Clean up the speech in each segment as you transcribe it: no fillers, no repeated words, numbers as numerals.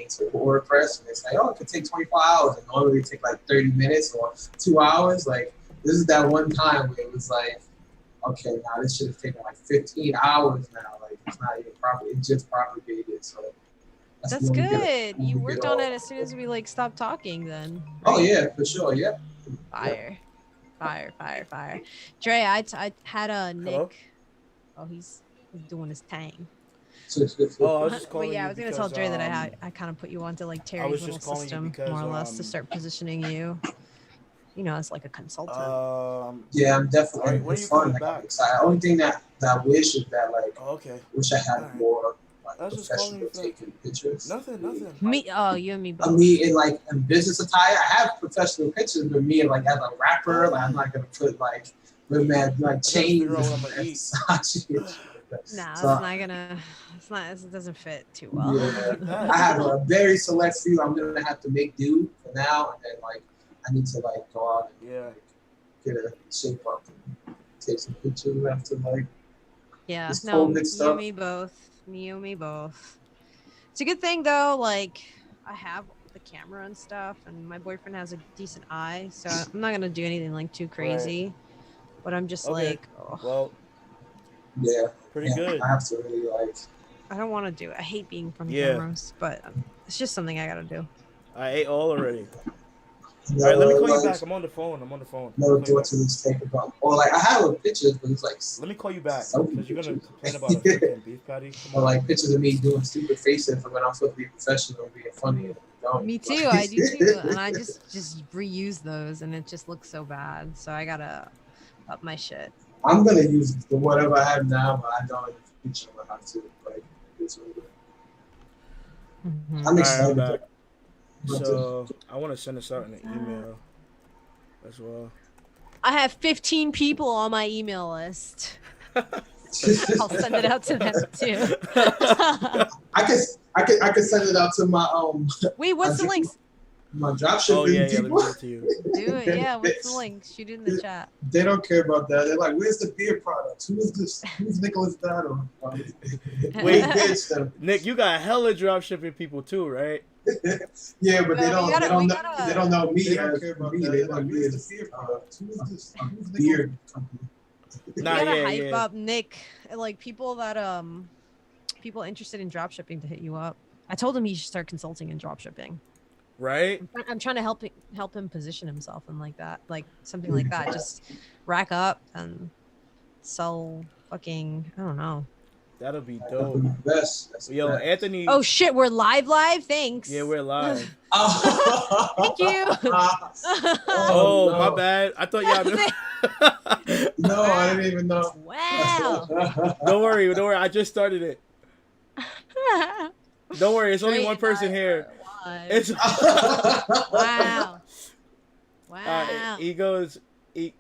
to WordPress, and it's like, oh, it could take 24 hours, and normally it take like 30 minutes or 2 hours. Like this is that one time where it was like, okay, now this should have taken like 15 hours now. Like it's not even proper. It just propagated. So that's good. You worked on it as soon as we like stopped talking then. Right? Oh yeah, for sure. Yeah. Fire. Dre, I had a Nick. Hello? Oh, he's doing his tang. Oh, I was just calling But yeah, you I was gonna because, tell Dre that I kind of put you onto like Terry's little system, because, more or less, to start positioning you, you know, as like a consultant. Yeah, I'm definitely. Right, when are you coming back? I'm excited. Only thing that I wish is that like, wish I had more like professional taking pictures. Nothing. Me, you and me both. Me in business attire, I have professional pictures, but me like as a rapper, like I'm not gonna put like like chains and nah, it's not gonna. It's not. It doesn't fit too well. Yeah. I have a very select few. I'm gonna have to make do for now, and then like I need to like go out and get a shape up and take some pictures after like. Yeah, no, you and me both. It's a good thing though. Like I have the camera and stuff, and my boyfriend has a decent eye, so I'm not gonna do anything like too crazy. Right. But I'm just like, oh. Well. Yeah. Pretty good. I have to really like. I don't want to do it. I hate being from cameras, but it's just something I gotta do. I ate all already. All right, let me call you back. I'm on the phone. No, do it to this tape about. Or like I have a picture, but it's like. Let me call you back because you're gonna complain about a freaking beef patty. Or like pictures of me doing stupid faces when I'm supposed to be professional and being funny. Me too. I do too, and I just reuse those, and it just looks so bad. So I gotta up my shit. I'm gonna use the whatever I have now, but I don't in the future I have to. Like, it's really good. Mm-hmm. I'm excited. Right, so I want to send this out in an email as well. I have 15 people on my email list. I'll send it out to them too. I could send it out to my Wait, what's the links? My dropshipping people. Let me to you. Do it, yeah. What's the link? Shoot it in the chat. They don't care about that. They're like, "Where's the beer products? Who is this? Who's Nicholas Schulaner?" Wait, Nick, you got hella dropshipping people too, right? Yeah, but they don't know me. They don't care about me. They like, "Where's the beer products? Who is this? Who's beer company?" You gotta hype up Nick, like people that people interested in dropshipping to hit you up. I told him he should start consulting in dropshipping. Right. I'm trying to help him position himself and like that, like something like that. Just rack up and sell fucking, I don't know. That'll be dope. That's Yo, Anthony. Oh shit, we're live. Thanks. Yeah, we're live. Thank you. Oh, my bad. I thought y'all knew. No, I didn't even know. Wow. Don't worry. I just started it. Don't worry. It's only one person here. It's wow. He goes.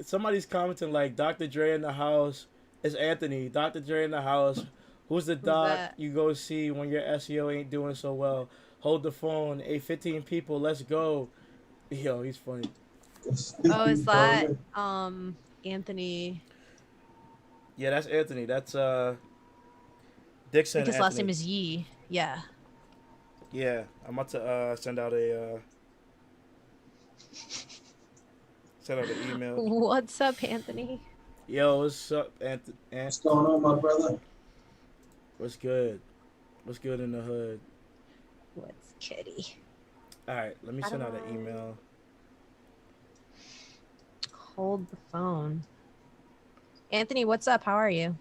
Somebody's commenting like Dr. Dre in the house. It's Anthony. Dr. Dre in the house. Who's the doc you go see when your SEO ain't doing so well? Hold the phone. 15 people. Let's go. Yo, he's funny. Oh, is that Anthony? Yeah, that's Anthony. That's Dixon. His last name is Yee. Yeah. Yeah, I'm about to send out an email. What's up, Anthony? Yo, what's up, Anthony? What's going on, my brother? What's good? What's good in the hood? What's kitty? All right, let me send out an email. Hold the phone. Anthony, what's up? How are you?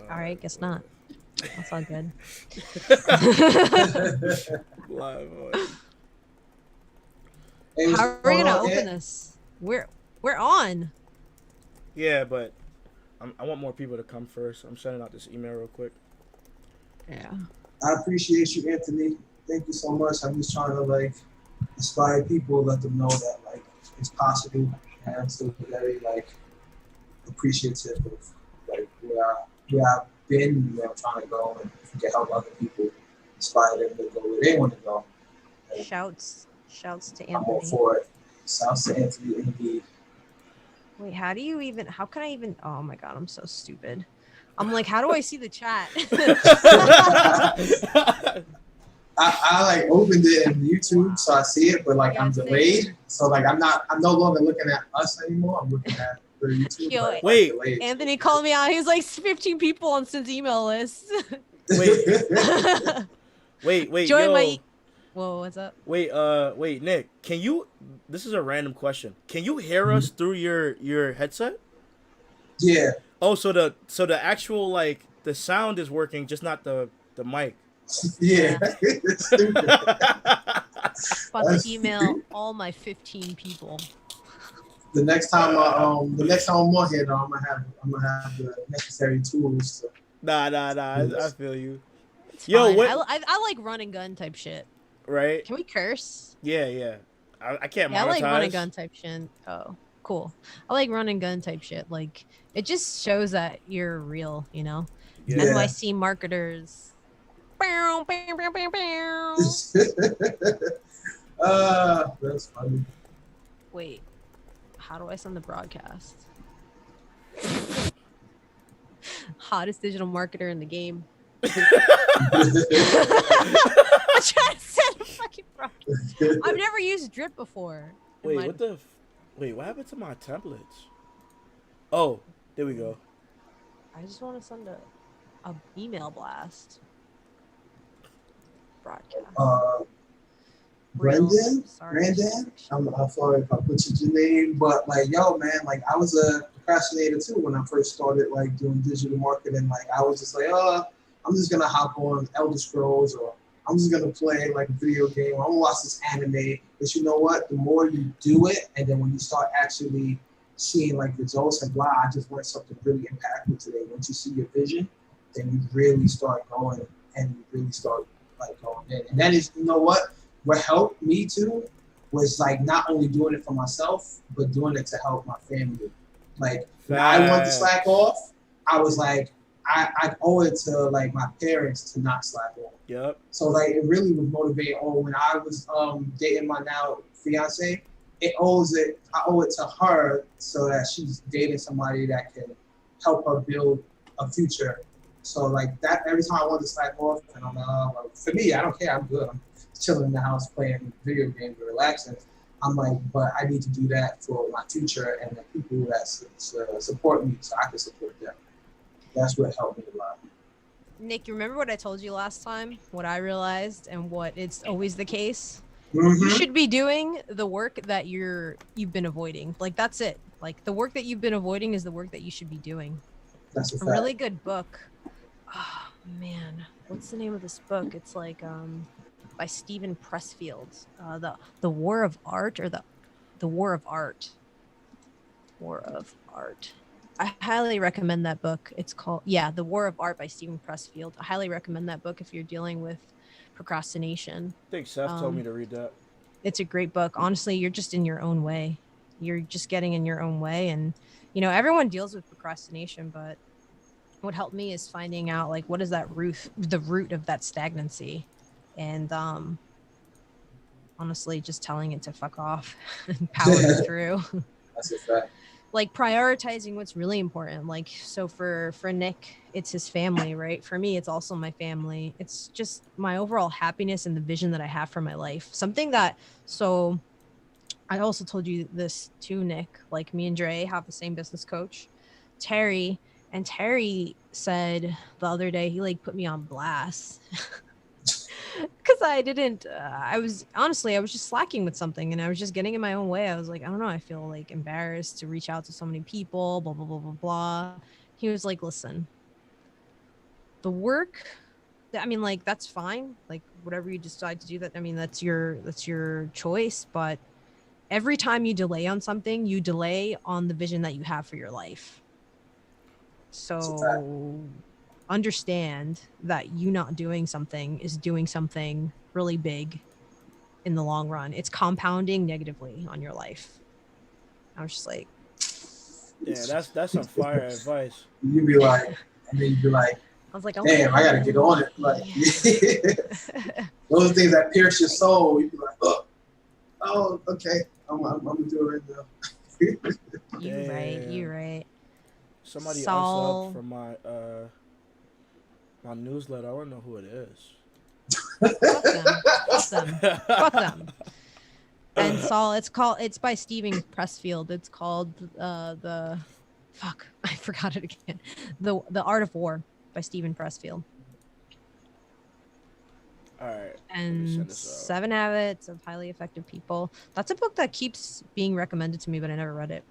All right, guess not. That's all good. How are we gonna open this? We're on. Yeah, but I want more people to come first. I'm sending out this email real quick. Yeah. I appreciate you, Anthony. Thank you so much. I'm just trying to like inspire people, let them know that like it's possible. And I'm still very like appreciative of like where I've been, trying to go, and if you can help other people, inspire them to go where they want to go. And shouts to Anthony. I'm all for it. Shouts to Anthony indeed. Wait, how can I even, oh my God, I'm so stupid. I'm like, how do I see the chat? I like opened it in YouTube, so I see it, but like I'm delayed. Same. So like I'm no longer looking at us anymore. I'm looking at the YouTube. Yo, wait, like Anthony called me out. He's like 15 people on Sid's email list. Wait, Join yo. my. Whoa, what's up? Wait, Nick, can you? This is a random question. Can you hear us through your headset? Yeah. Oh, so the actual like the sound is working, just not the mic. Yeah. About to email all my 15 people. The next time I'm on here, though, I'm gonna have the necessary tools. To Nah. I feel you. It's Yo, fine. what? I like run and gun type shit. Right? Can we curse? Yeah. I can't monetize. I like run and gun type shit. Oh, cool. I like run and gun type shit. Like, it just shows that you're real, you know? Yeah. NYC marketers. That's funny. Wait, how do I send the broadcast? Hottest digital marketer in the game. I'm trying to send a fucking broadcast. I've never used Drip before. Wait, what happened to my templates? Oh, there we go. I just want to send a email blast. Broadcast. Brandon? I'm sorry if I butchered your name, but like, yo, man, like I was a procrastinator too when I first started like doing digital marketing. Like I was just like, I'm just gonna hop on Elder Scrolls, or I'm just gonna play like a video game, or I'm gonna watch this anime. But you know what? The more you do it, and then when you start actually seeing like results, and wow, I just learned something really impactful today. Once you see your vision, then you really start going, and you really start like going in. And that is, you know what helped me too was like not only doing it for myself, but doing it to help my family. Like when I wanted to slack off, I was like, I owe it to like my parents to not slack off. Yep. So like it really was motivating. Oh, when I was dating my now fiance, I owe it to her so that she's dating somebody that can help her build a future. So like that, every time I want to slack off, and I'm like, for me, I don't care. I'm good. I'm chilling in the house playing video games and relaxing. I'm like, but I need to do that for my future and the people that support me, so I can support them. That's what helped me a lot. Nick, you remember what I told you last time? What I realized, and what it's always the case. Mm-hmm. You should be doing the work that you've been avoiding. Like that's it. Like the work that you've been avoiding is the work that you should be doing. That's a fact. Really good book. Oh man, what's the name of this book? It's like by Stephen Pressfield. The War of Art, or the War of Art. War of Art. I highly recommend that book. It's called The War of Art by Stephen Pressfield. I highly recommend that book if you're dealing with procrastination. I think Seth told me to read that. It's a great book. Honestly, you're just in your own way. You're just getting in your own way, and you know everyone deals with procrastination, but what helped me is finding out like what is the root of that stagnancy, and honestly just telling it to fuck off and powering through. That's a fact. Like prioritizing what's really important. Like, so for Nick, it's his family, right? For me, it's also my family. It's just my overall happiness and the vision that I have for my life. Something that, so I also told you this too, Nick, like me and Dre have the same business coach, Terry, and Terry said the other day, he like put me on blast. Because I was just slacking with something, and I was just getting in my own way. I was like, I don't know, I feel like embarrassed to reach out to so many people, blah, blah, blah, blah, blah. He was like, listen, the work, I mean, like, that's fine. Like, whatever you decide to do, that, I mean, that's your choice. But every time you delay on something, you delay on the vision that you have for your life. So understand that you not doing something is doing something really big in the long run. It's compounding negatively on your life. I was just like, yeah, that's some fire advice. You'd be like, I was like, damn, I gotta get on it. Like those things that pierce your soul, you'd be like, oh, okay, I'm gonna do it right now. You're right. Somebody Saul. unsubbed from my newsletter. I want to know who it is. Fuck them. Fuck them. Fuck them. And Saul, it's by Steven Pressfield. It's called I forgot it again. The Art of War by Steven Pressfield. All right. And 7 Habits of Highly Effective People. That's a book that keeps being recommended to me, but I never read it.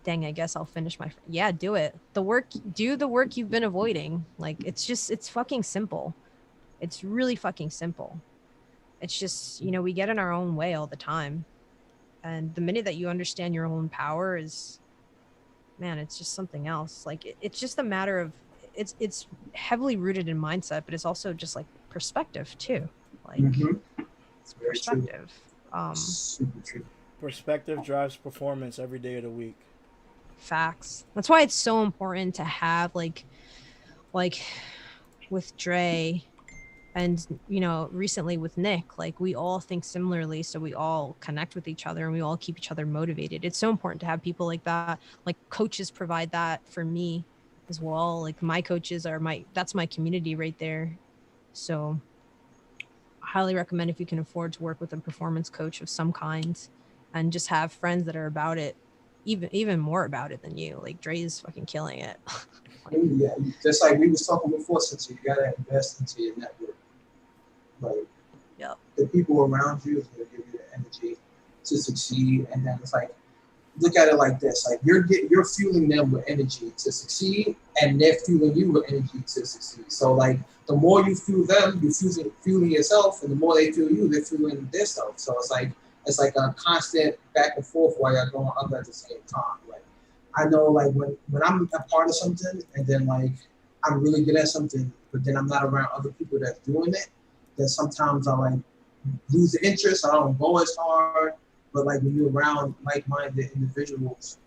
Dang, I guess I'll finish yeah, do it. Do the work you've been avoiding. Like, it's fucking simple. It's really fucking simple. It's just, we get in our own way all the time. And the minute that you understand your own power it's just something else. Like, it's just a matter of, it's heavily rooted in mindset, but it's also just like perspective too. Like, it's perspective. Super true. Perspective drives performance every day of the week. Facts. That's why it's so important to have like with Dre and recently with Nick, like, we all think similarly, so we all connect with each other and we all keep each other motivated. It's so important to have people like that. Like, coaches provide that for me as well. Like, my coaches are that's my community right there. So I highly recommend, if you can afford to work with a performance coach of some kind, and just have friends that are about it, even more about it than you. Like, Dre is fucking killing it. Yeah, just like we was talking before, since you gotta invest into your network. Like, the people around you is gonna give you the energy to succeed, and then it's like, look at it like this: like, you're fueling them with energy to succeed, and they're fueling you with energy to succeed. So, like, the more you fuel them, you're fueling yourself, and the more they fuel you, they're fueling themselves. So it's like a constant back and forth while you're going up at the same time. Like, I know, like, when I'm a part of something, and then, like, I'm really good at something, but then I'm not around other people that's doing it, then sometimes I, like, lose the interest. I don't go as hard. But, like, when you're around like-minded individuals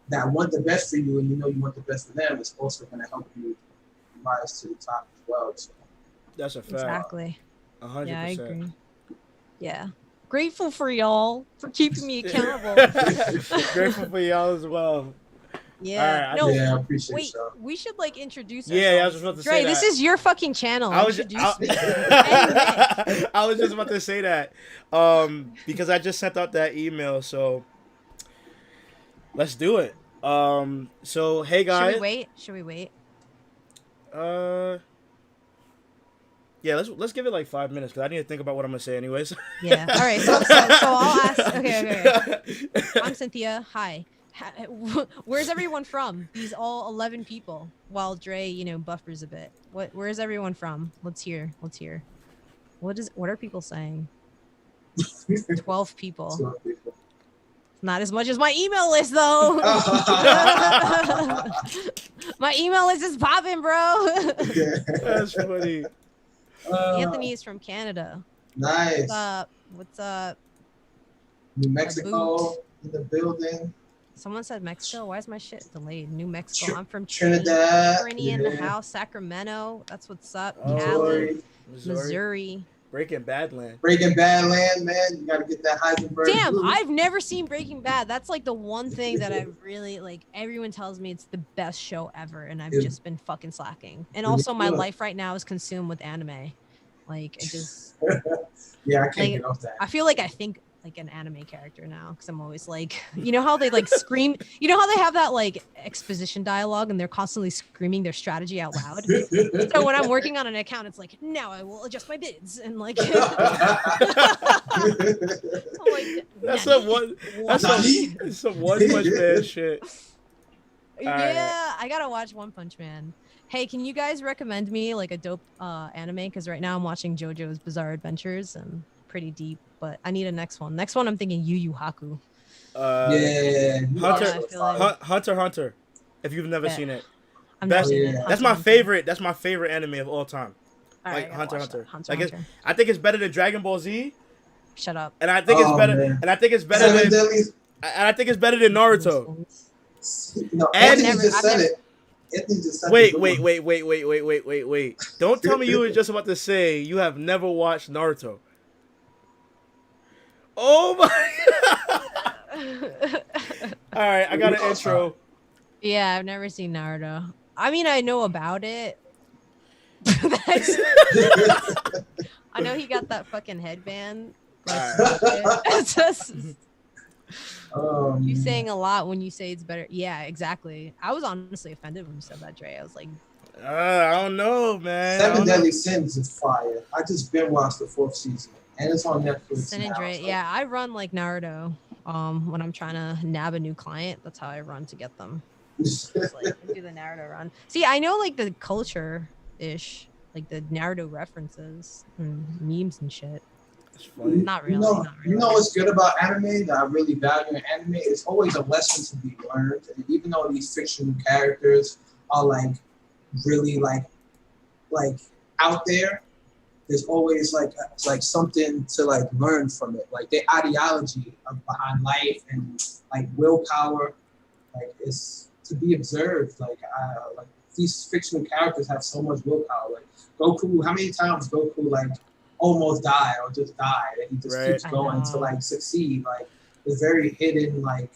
that want the best for you, and you want the best for them, it's also going to help you rise to the top as well. So. That's a fact. Exactly. 100%. Yeah, I agree. Yeah. Grateful for y'all for keeping me accountable. Grateful for y'all as well. Yeah. Right, no. Yeah, I appreciate wait. So. We should, like, introduce. Yeah, I was just about to say Dre, that. this is your fucking channel. I was just about to say that, because I just sent out that email. So let's do it. So hey guys. Should we wait? Yeah, let's give it like 5 minutes, because I need to think about what I'm gonna say anyways. Yeah. All right. So I'll ask. Okay. I'm Cynthia. Hi. Where's everyone from? These all 11 people. While Dre, buffers a bit. Where's everyone from? Let's hear. What are people saying? 12 people. 12 people. Not as much as my email list, though. My email list is popping, bro. That's funny. Anthony is from Canada. Nice. What's up? New Mexico in the building. Someone said Mexico. Why is my shit delayed? New Mexico. I'm from Trinidad. Trinity in the house. Sacramento. That's what's up. Cali. Missouri. Breaking Bad land, man. You gotta get that Heisenberg. Damn, blue. I've never seen Breaking Bad. That's like the one thing that I really like. Everyone tells me it's the best show ever, and I've just been fucking slacking. And also, my life right now is consumed with anime. Like, I just yeah, I can't get off that. I feel like I think like an anime character now, because I'm always like, how they like scream, how they have that like exposition dialogue and they're constantly screaming their strategy out loud. So when I'm working on an account, it's like, now I will adjust my bids, and like, I'm like, that's some One Punch Man shit. Yeah, I gotta watch One Punch Man. Hey, can you guys recommend me like a dope anime? Because right now I'm watching JoJo's Bizarre Adventures, and pretty deep, but I need a next one. Next one, I'm thinking Yu Yu Haku. Hunter. If you've never seen it, never seen it. That's my favorite. That's my favorite anime of all time. Like Hunter. Hunter. I think it's better than Dragon Ball Z. Shut up. And I think it's better. Man. And I think it's better than. And I think it's better than Naruto. No, Anthony just said it. Wait. Don't tell me you were just about to say you have never watched Naruto. Oh my right, I got an intro. Yeah, I've never seen Naruto. I mean, I know about it. I know he got that fucking headband. It's just, you're saying a lot when you say it's better. Yeah, exactly. I was honestly offended when you said that, Dre. I was like, I don't know, man. Seven Deadly Sins is fire. I just been watched the 4th season, and it's on Netflix Sin and now. Dre. So. Yeah, I run like Naruto. When I'm trying to nab a new client, that's how I run to get them. Just like do the Naruto run. See, I know like the culture ish, like the Naruto references and memes and shit. Not really. You know what's good about anime that I really value in anime? It's always a lesson to be learned. And even though these fictional characters are like really like out there, there's always like something to like learn from it. Like their ideology behind life and like willpower, like it's to be observed. Like these fictional characters have so much willpower. Like Goku, how many times Goku like almost died or just died, and he just keeps going to like succeed. Like there's very hidden like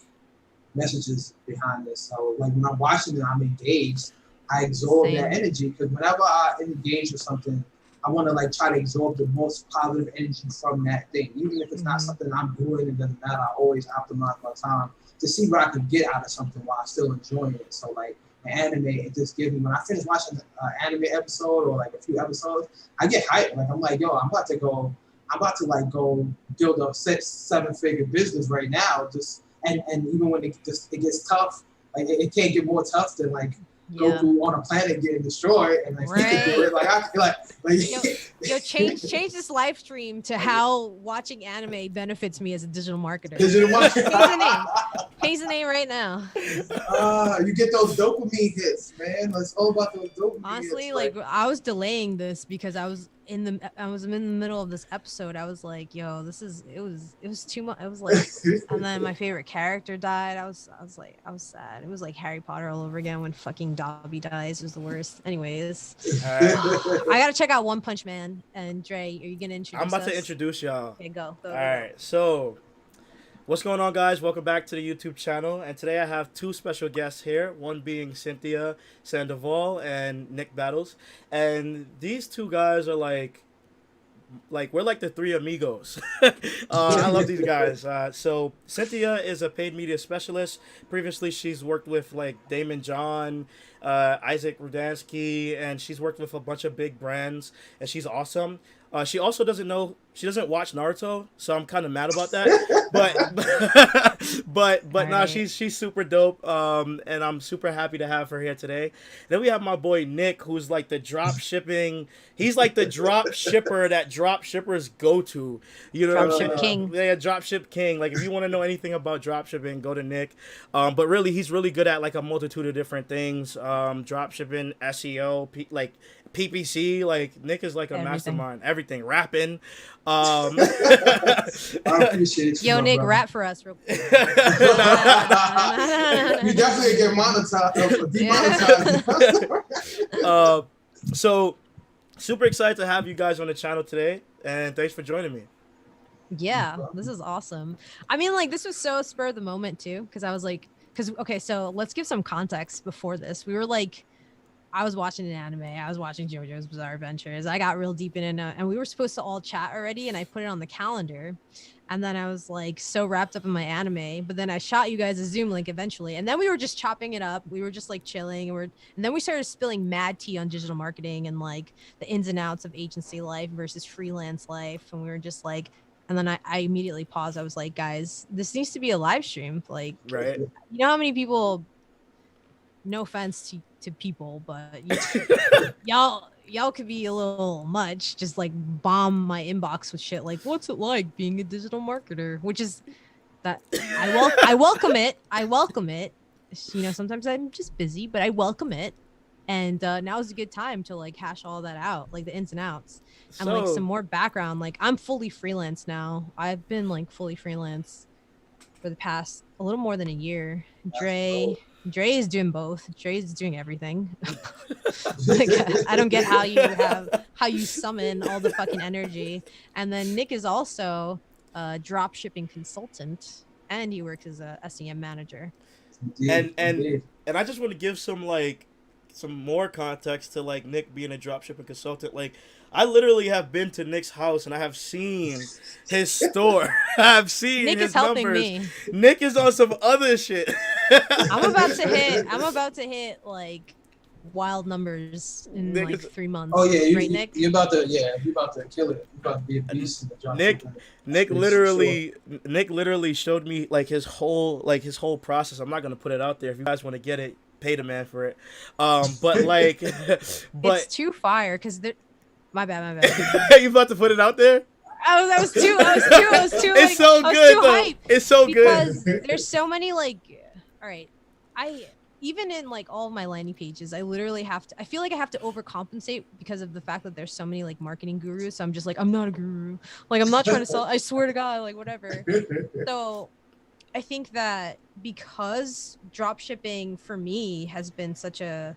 messages behind this. So like when I'm watching it, I'm engaged. I absorb that energy because whenever I engage with something, I want to like try to absorb the most positive energy from that thing, even if it's not something I'm doing. It doesn't matter. I always optimize my time to see what I can get out of something while still enjoying it. So like an anime, it just gives me, when I finish watching an anime episode or like a few episodes, I get hyped. Like I'm like, yo, I'm about to go build a 6-7 figure business right now. Just and even when it gets tough, like it can't get more tough than like Goku on a planet getting destroyed, and like he can do it. Like I feel yo, change this live stream to how watching anime benefits me as a digital marketer. Change the name right now. You get those dopamine hits, man. It's all about those dopamine Honestly, hits. like I was delaying this because I was in the middle of this episode. I was like, yo, it was too much. It was like, and then my favorite character died. I was sad. It was like Harry Potter all over again when fucking Dobby dies. It was the worst. Anyways, I gotta check out One Punch Man. And Dre, are you gonna introduce I'm about to introduce y'all. Okay, go. All right, so what's going on, guys? Welcome back to the YouTube channel. And today I have two special guests here, one being Cynthia Sandoval and Nick Battles. And these two guys are like we're like the three amigos. I love these guys. So Cynthia is a paid media specialist. Previously, she's worked with like Damon John, Isaac Rudansky, and she's worked with a bunch of big brands, and she's awesome. She also doesn't watch Naruto, so I'm kind of mad about that. but no, she's super dope. And I'm super happy to have her here today. Then we have my boy Nick, who's like the drop shipping. He's like the drop shipper that drop shippers go to. You know, Dropship King. Yeah, Dropship King. Like if you want to know anything about drop shipping, go to Nick. But really, he's really good at like a multitude of different things. Drop shipping, SEO, like PPC. Like Nick is like a mastermind. Everything, rapping. I appreciate you. Yo, Nick, brother. rap for us real quick. You definitely get demonetized. So super excited to have you guys on the channel today, and thanks for joining me. Yeah, this is awesome. I mean, like this was so spur of the moment too, because I was like, okay, so let's give some context before this. We were like, I was watching an anime. I was watching JoJo's Bizarre Adventures. I got real deep in it, and we were supposed to all chat already, and I put it on the calendar. And then I was like so wrapped up in my anime, but then I shot you guys a Zoom link eventually. And then we were just chopping it up. We were just like chilling, and then we started spilling mad tea on digital marketing and like the ins and outs of agency life versus freelance life. And we were just like, and then I immediately paused. I was like, guys, this needs to be a live stream. Like, right. You know how many people, no offense to people, but y'all could be a little much, just like bomb my inbox with shit like, what's it like being a digital marketer? Which is that I welcome it. You know, sometimes I'm just busy, but I welcome it. And now is a good time to like hash all that out, like the ins and outs. And like some more background. Like I'm fully freelance now. I've been like fully freelance for the past a little more than a year. Dre is doing both. Dre is doing everything. Like, I don't get how you summon all the fucking energy. And then Nick is also a drop shipping consultant. and he works as a SEM manager. And I just want to give some more context to like Nick being a dropshipping consultant. Like, I literally have been to Nick's house and I have seen his store. I've seen Nick his is helping numbers. Me. Nick is on some other shit. I'm about to hit like wild numbers in Nick like 3 months. Oh yeah, right, Nick? You're about to kill it. You're about to be a beast in the dropshipping. Nick literally showed me like his whole process. I'm not gonna put it out there. If you guys want to get it, pay the man for it. But like, it's too fire because my bad. You about to put it out there? I was too. It's so good though. It's so good because there's so many like. All right, even in like all of my landing pages, I literally I feel like I have to overcompensate because of the fact that there's so many like marketing gurus. So I'm just like, I'm not a guru. Like, I'm not trying to sell. I swear to God, like whatever. So I think that because dropshipping for me has been such a,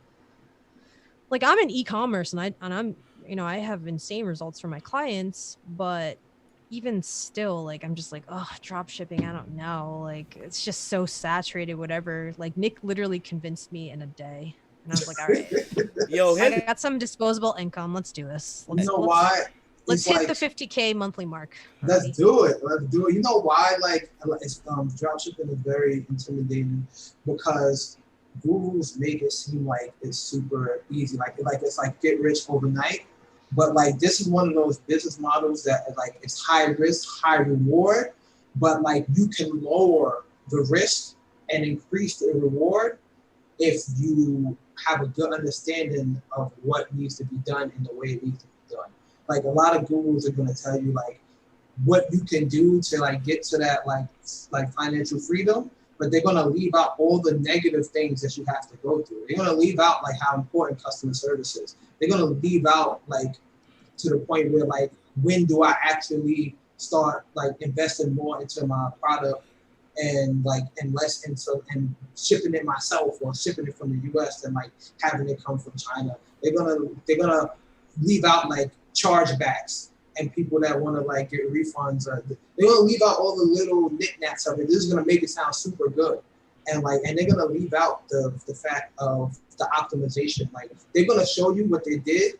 like, I'm in e-commerce and I'm, I have insane results for my clients, but even still, like, I'm just like, oh, drop shipping, I don't know. Like, it's just so saturated, whatever. Like, Nick literally convinced me in a day. And I was like, all right. I got some disposable income. Let's do this. Let's hit the 50K monthly mark. Let's do it. You know why? Like, drop shipping is very intimidating because gurus make it seem like it's super easy. Like it's like get rich overnight. But like, this is one of those business models that like it's high risk, high reward, but like you can lower the risk and increase the reward if you have a good understanding of what needs to be done and the way it needs to be done. Like, a lot of gurus are gonna tell you like what you can do to like get to that like financial freedom, but they're gonna leave out all the negative things that you have to go through. They're gonna leave out like how important customer service is. They're gonna leave out like to the point where like, when do I actually start like investing more into my product and like less into and shipping it myself or shipping it from the US and like having it come from China. They're gonna leave out like chargebacks and people that want to like get refunds. They're gonna leave out all the little knickknacks of it. This is gonna make it sound super good. And they're gonna leave out the fact of the optimization. Like, they're gonna show you what they did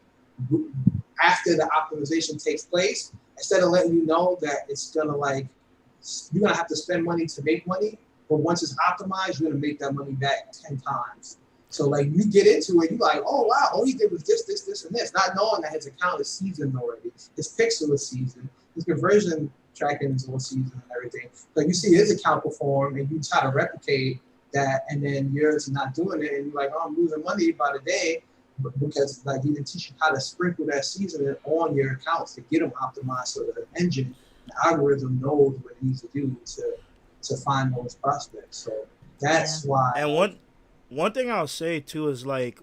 after the optimization takes place, instead of letting you know that it's gonna like, you're gonna have to spend money to make money, but once it's optimized, you're gonna make that money back 10 times. So like, you get into it, you're like, oh wow, all he did was this, and this, not knowing that his account is seasoned already, his pixel is seasoned, his conversion tracking is all seasoned and everything. So you see his account perform and you try to replicate that, and then yours is not doing it, and you're like, oh, I'm losing money by the day, because like, he didn't teach you how to sprinkle that seasoning on your accounts to get them optimized so that the engine, the algorithm knows what it needs to do to find those prospects. So that's why. And one thing I'll say too is like,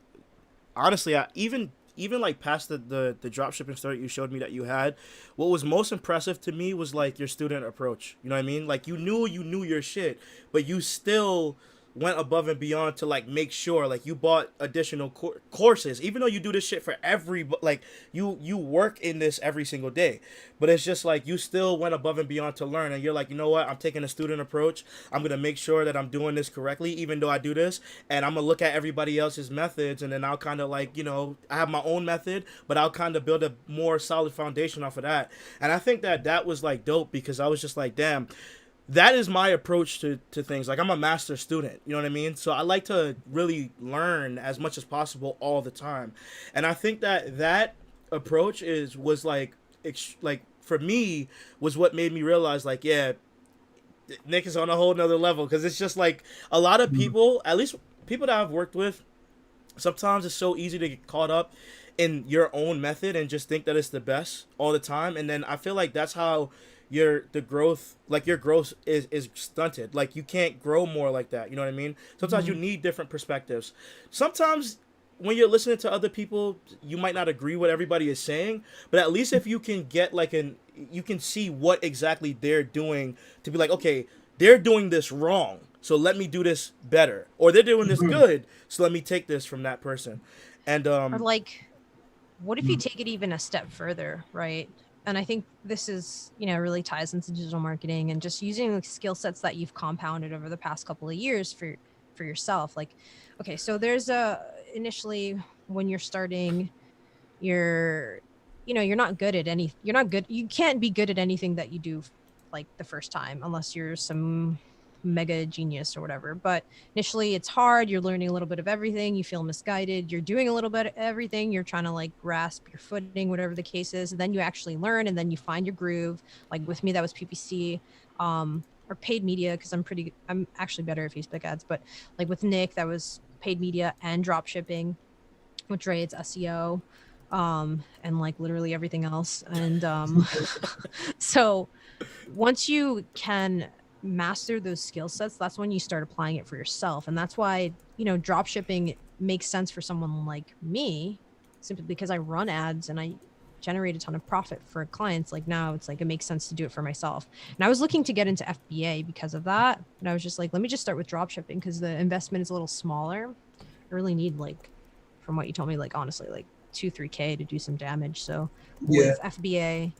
honestly, I even like past the dropshipping story you showed me that you had, what was most impressive to me was like your student approach. You know what I mean? Like, you knew your shit, but you still went above and beyond to like make sure, like, you bought additional courses, even though you do this shit for you work in this every single day, but it's just like, you still went above and beyond to learn, and you're like, you know what, I'm taking a student approach, I'm gonna make sure that I'm doing this correctly, even though I do this, and I'm gonna look at everybody else's methods, and then I'll kind of like, I have my own method, but I'll kind of build a more solid foundation off of that. And I think that was like dope, because I was just like, damn, that is my approach to things. Like, I'm a master student, you know what I mean? So I like to really learn as much as possible all the time. And I think that approach was like for me, was what made me realize, like, yeah, Nick is on a whole nother level. Because it's just like, a lot of people, at least people that I've worked with, sometimes it's so easy to get caught up in your own method and just think that it's the best all the time. And then I feel like that's how your growth is stunted. Like, you can't grow more like that, you know what I mean? Sometimes you need different perspectives. Sometimes when you're listening to other people, you might not agree with everybody is saying, but at least if you can get like you can see what exactly they're doing, to be like, okay, they're doing this wrong, so let me do this better, or they're doing this good, so let me take this from that person. And or like, what if you take it even a step further, right? and I think this is, you know, really ties into digital marketing and just using the skill sets that you've compounded over the past couple of years for yourself. Like, okay, so there's initially when you're starting, you're, you know, you're not good at any, you're not good. You can't be good at anything that you do like the first time unless you're some mega genius or whatever. But initially it's hard. You're learning a little bit of everything. You feel misguided. You're doing a little bit of everything. You're trying to like grasp your footing, whatever the case is. And then you actually learn, and then you find your groove. Like with me, that was PPC, or paid media. Cause I'm actually better at Facebook ads, but like with Nick, that was paid media and drop shipping. With Dre, it's SEO, and like literally everything else. And so once you can master those skill sets, that's when you start applying it for yourself. And that's why, you know, drop shipping makes sense for someone like me, simply because I run ads and I generate a ton of profit for clients. Like now it's like, it makes sense to do it for myself. And I was looking to get into FBA because of that. And I was just like, let me just start with drop shipping because the investment is a little smaller. I really need, like, from what you told me, like honestly, like 2-3K to do some damage. So with FBA,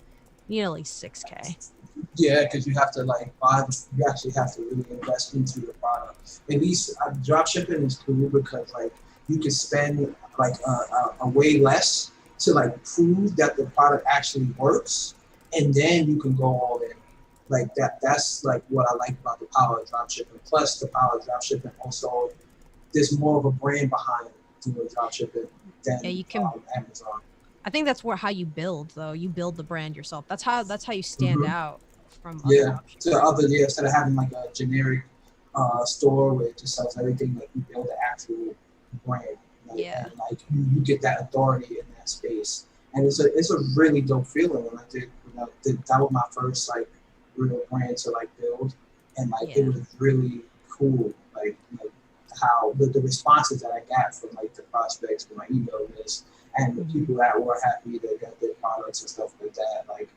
you know, like 6K. Yeah, because you have to like buy. You actually have to really invest into the product. At least drop shipping is cool because like you can spend like a way less to like prove that the product actually works, and then you can go all in. Like that. That's like what I like about the power of drop shipping. Plus, the power of drop shipping also, there's more of a brand behind doing drop shipping than you can, Amazon. I think that's how you build, though. You build the brand yourself. That's how you stand out from other options. To other, instead of having like a generic store where it just sells everything, like you build an actual brand. Like, and like you get that authority in that space, and it's a really dope feeling when I did that was my first like real brand to like build, and like it was really cool. Like how the responses that I got from like the prospects from my email list and the people that were happy that got their products and stuff like that, like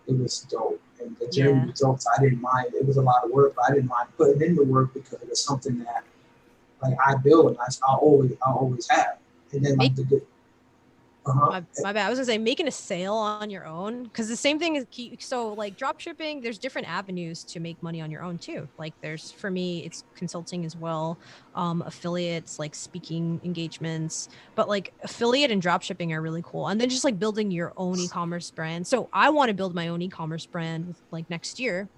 it was dope. And the journey was dope, so I didn't mind. It was a lot of work, but I didn't mind putting in the work because it was something that like I build and I always have. And then like my bad. I was gonna say making a sale on your own, because the same thing is so like drop shipping, there's different avenues to make money on your own too. Like there's, for me, it's consulting as well, affiliates, like speaking engagements, but like affiliate and drop shipping are really cool. And then just like building your own e-commerce brand. So I want to build my own e-commerce brand like next year,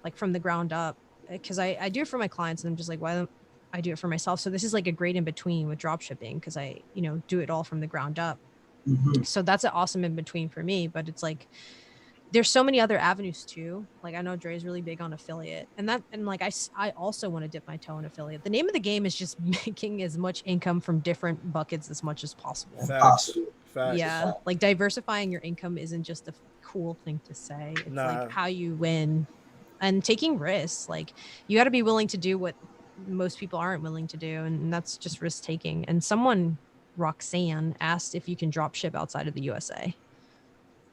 like from the ground up, because I do it for my clients and I'm just like, why don't I do it for myself? So this is like a great in between with drop shipping, because I, you know, do it all from the ground up. So that's an awesome in between for me. But it's like there's so many other avenues too. Like I know Dre is really big on affiliate, and like I also want to dip my toe in affiliate. The name of the game is just making as much income from different buckets as much as possible. Facts. Yeah, like diversifying your income isn't just a cool thing to say. It's like how you win and taking risks. Like you got to be willing to do what most people aren't willing to do, and that's just risk taking. And Roxanne asked if you can drop ship outside of the USA.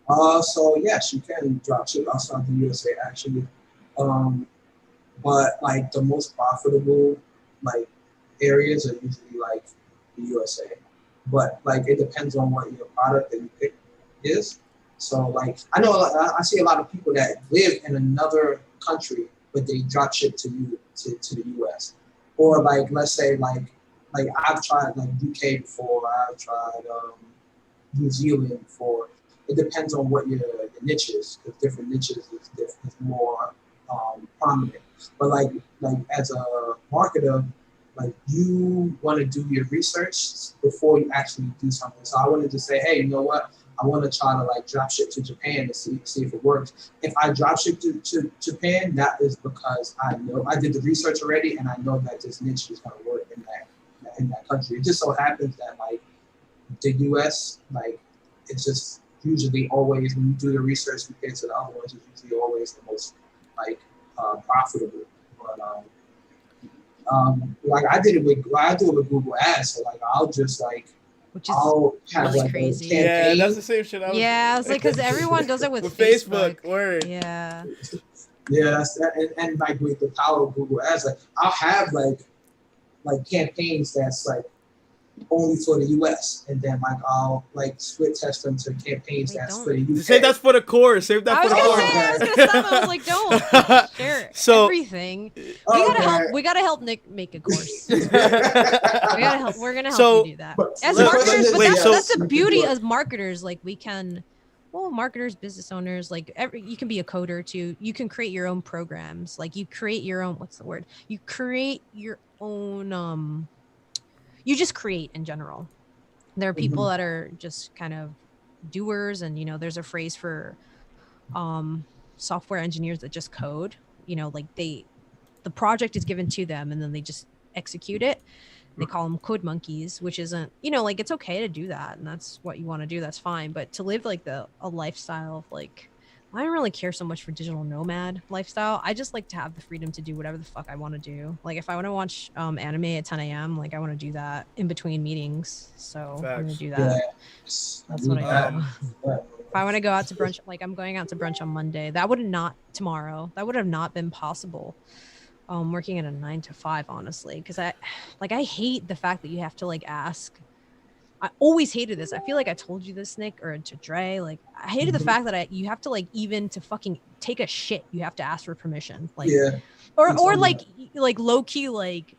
So yes, you can drop ship outside the USA actually. But like the most profitable like areas are usually like the USA. But like it depends on what your product that you pick is. So like I see a lot of people that live in another country but they drop ship to the US. Or like let's say like I've tried like UK before, I've tried New Zealand before. It depends on what your niche is, because different niches is more prominent. But like as a marketer, like you want to do your research before you actually do something. So I wanted to say, hey, you know what? I want to try to like drop ship to Japan to see if it works. If I drop ship to Japan, that is because I know I did the research already and I know that this niche is going to work in that country. It just so happens that like the US, like it's just usually always when you do the research compared to the other ones, it's usually always the most like profitable. But like I do it with Google Ads, so like I'll just like I'll have really like crazy. A campaign. Yeah, that's the same shit. I was like, because everyone does it with Facebook. Word. Yeah. Yeah, that's that, and like with the power of Google Ads, like I'll have like campaigns that's like only for the US, and then like I'll like split test them to campaigns that's for the UK. Say that's for the course. Save that for the course. I was gonna stop. I was like, don't share everything. We gotta help Nick make a course. We're gonna help you do that. As marketers, but that's the beauty of marketers. Like we can, marketers, business owners, like you can be a coder too. You can create your own programs. Like you create your own. What's the word? You create your own. You just create in general. There are people that are just kind of doers, and there's a phrase for software engineers that just code. Like the project is given to them and then they just execute it. They call them code monkeys, which isn't, like it's okay to do that, and that's what you want to do, that's fine. But to live like a lifestyle of like, I don't really care so much for digital nomad lifestyle. I just like to have the freedom to do whatever the fuck I want to do. Like if I want to watch anime at 10 a.m., like I want to do that in between meetings. So I'm going to do that. That's what I do. If I want to go out to brunch, like I'm going out to brunch on Monday, that would have not been possible. Working at a 9 to 5, honestly, because I hate the fact that you have to like ask. I always hated this. I feel like I told you this, Nick, or to Dre. Like I hated the fact that you have to like, even to fucking take a shit, you have to ask for permission. Like, or like low key, like,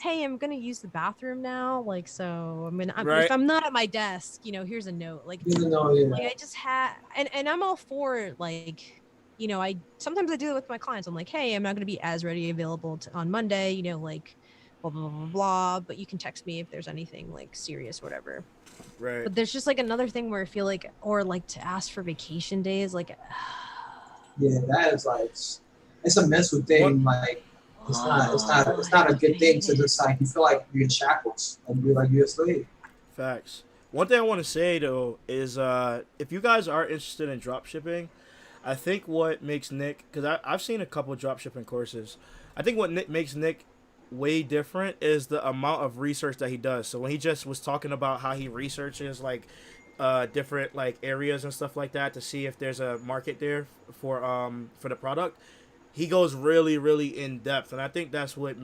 hey, I'm gonna use the bathroom now. Like, so if I'm not at my desk, here's a note. Like, like I just had, and I'm all for like, I sometimes I do it with my clients. I'm like, hey, I'm not gonna be as available on Monday. Like. Blah, blah, blah, blah, but you can text me if there's anything like serious, whatever. Right. But there's just like another thing where I feel like, or like to ask for vacation days, like. That is like, it's a mental thing. Like, it's not a good thing to just like, you feel like you're in shackles and you're like, you're a slave. Facts. One thing I want to say though is, if you guys are interested in drop shipping, I think what makes Nick, because I've seen a couple drop shipping courses. I think what makes Nick way different is the amount of research that he does. So when he just was talking about how he researches like different like areas and stuff like that to see if there's a market there for the product, he goes really, really in depth, and I think that's what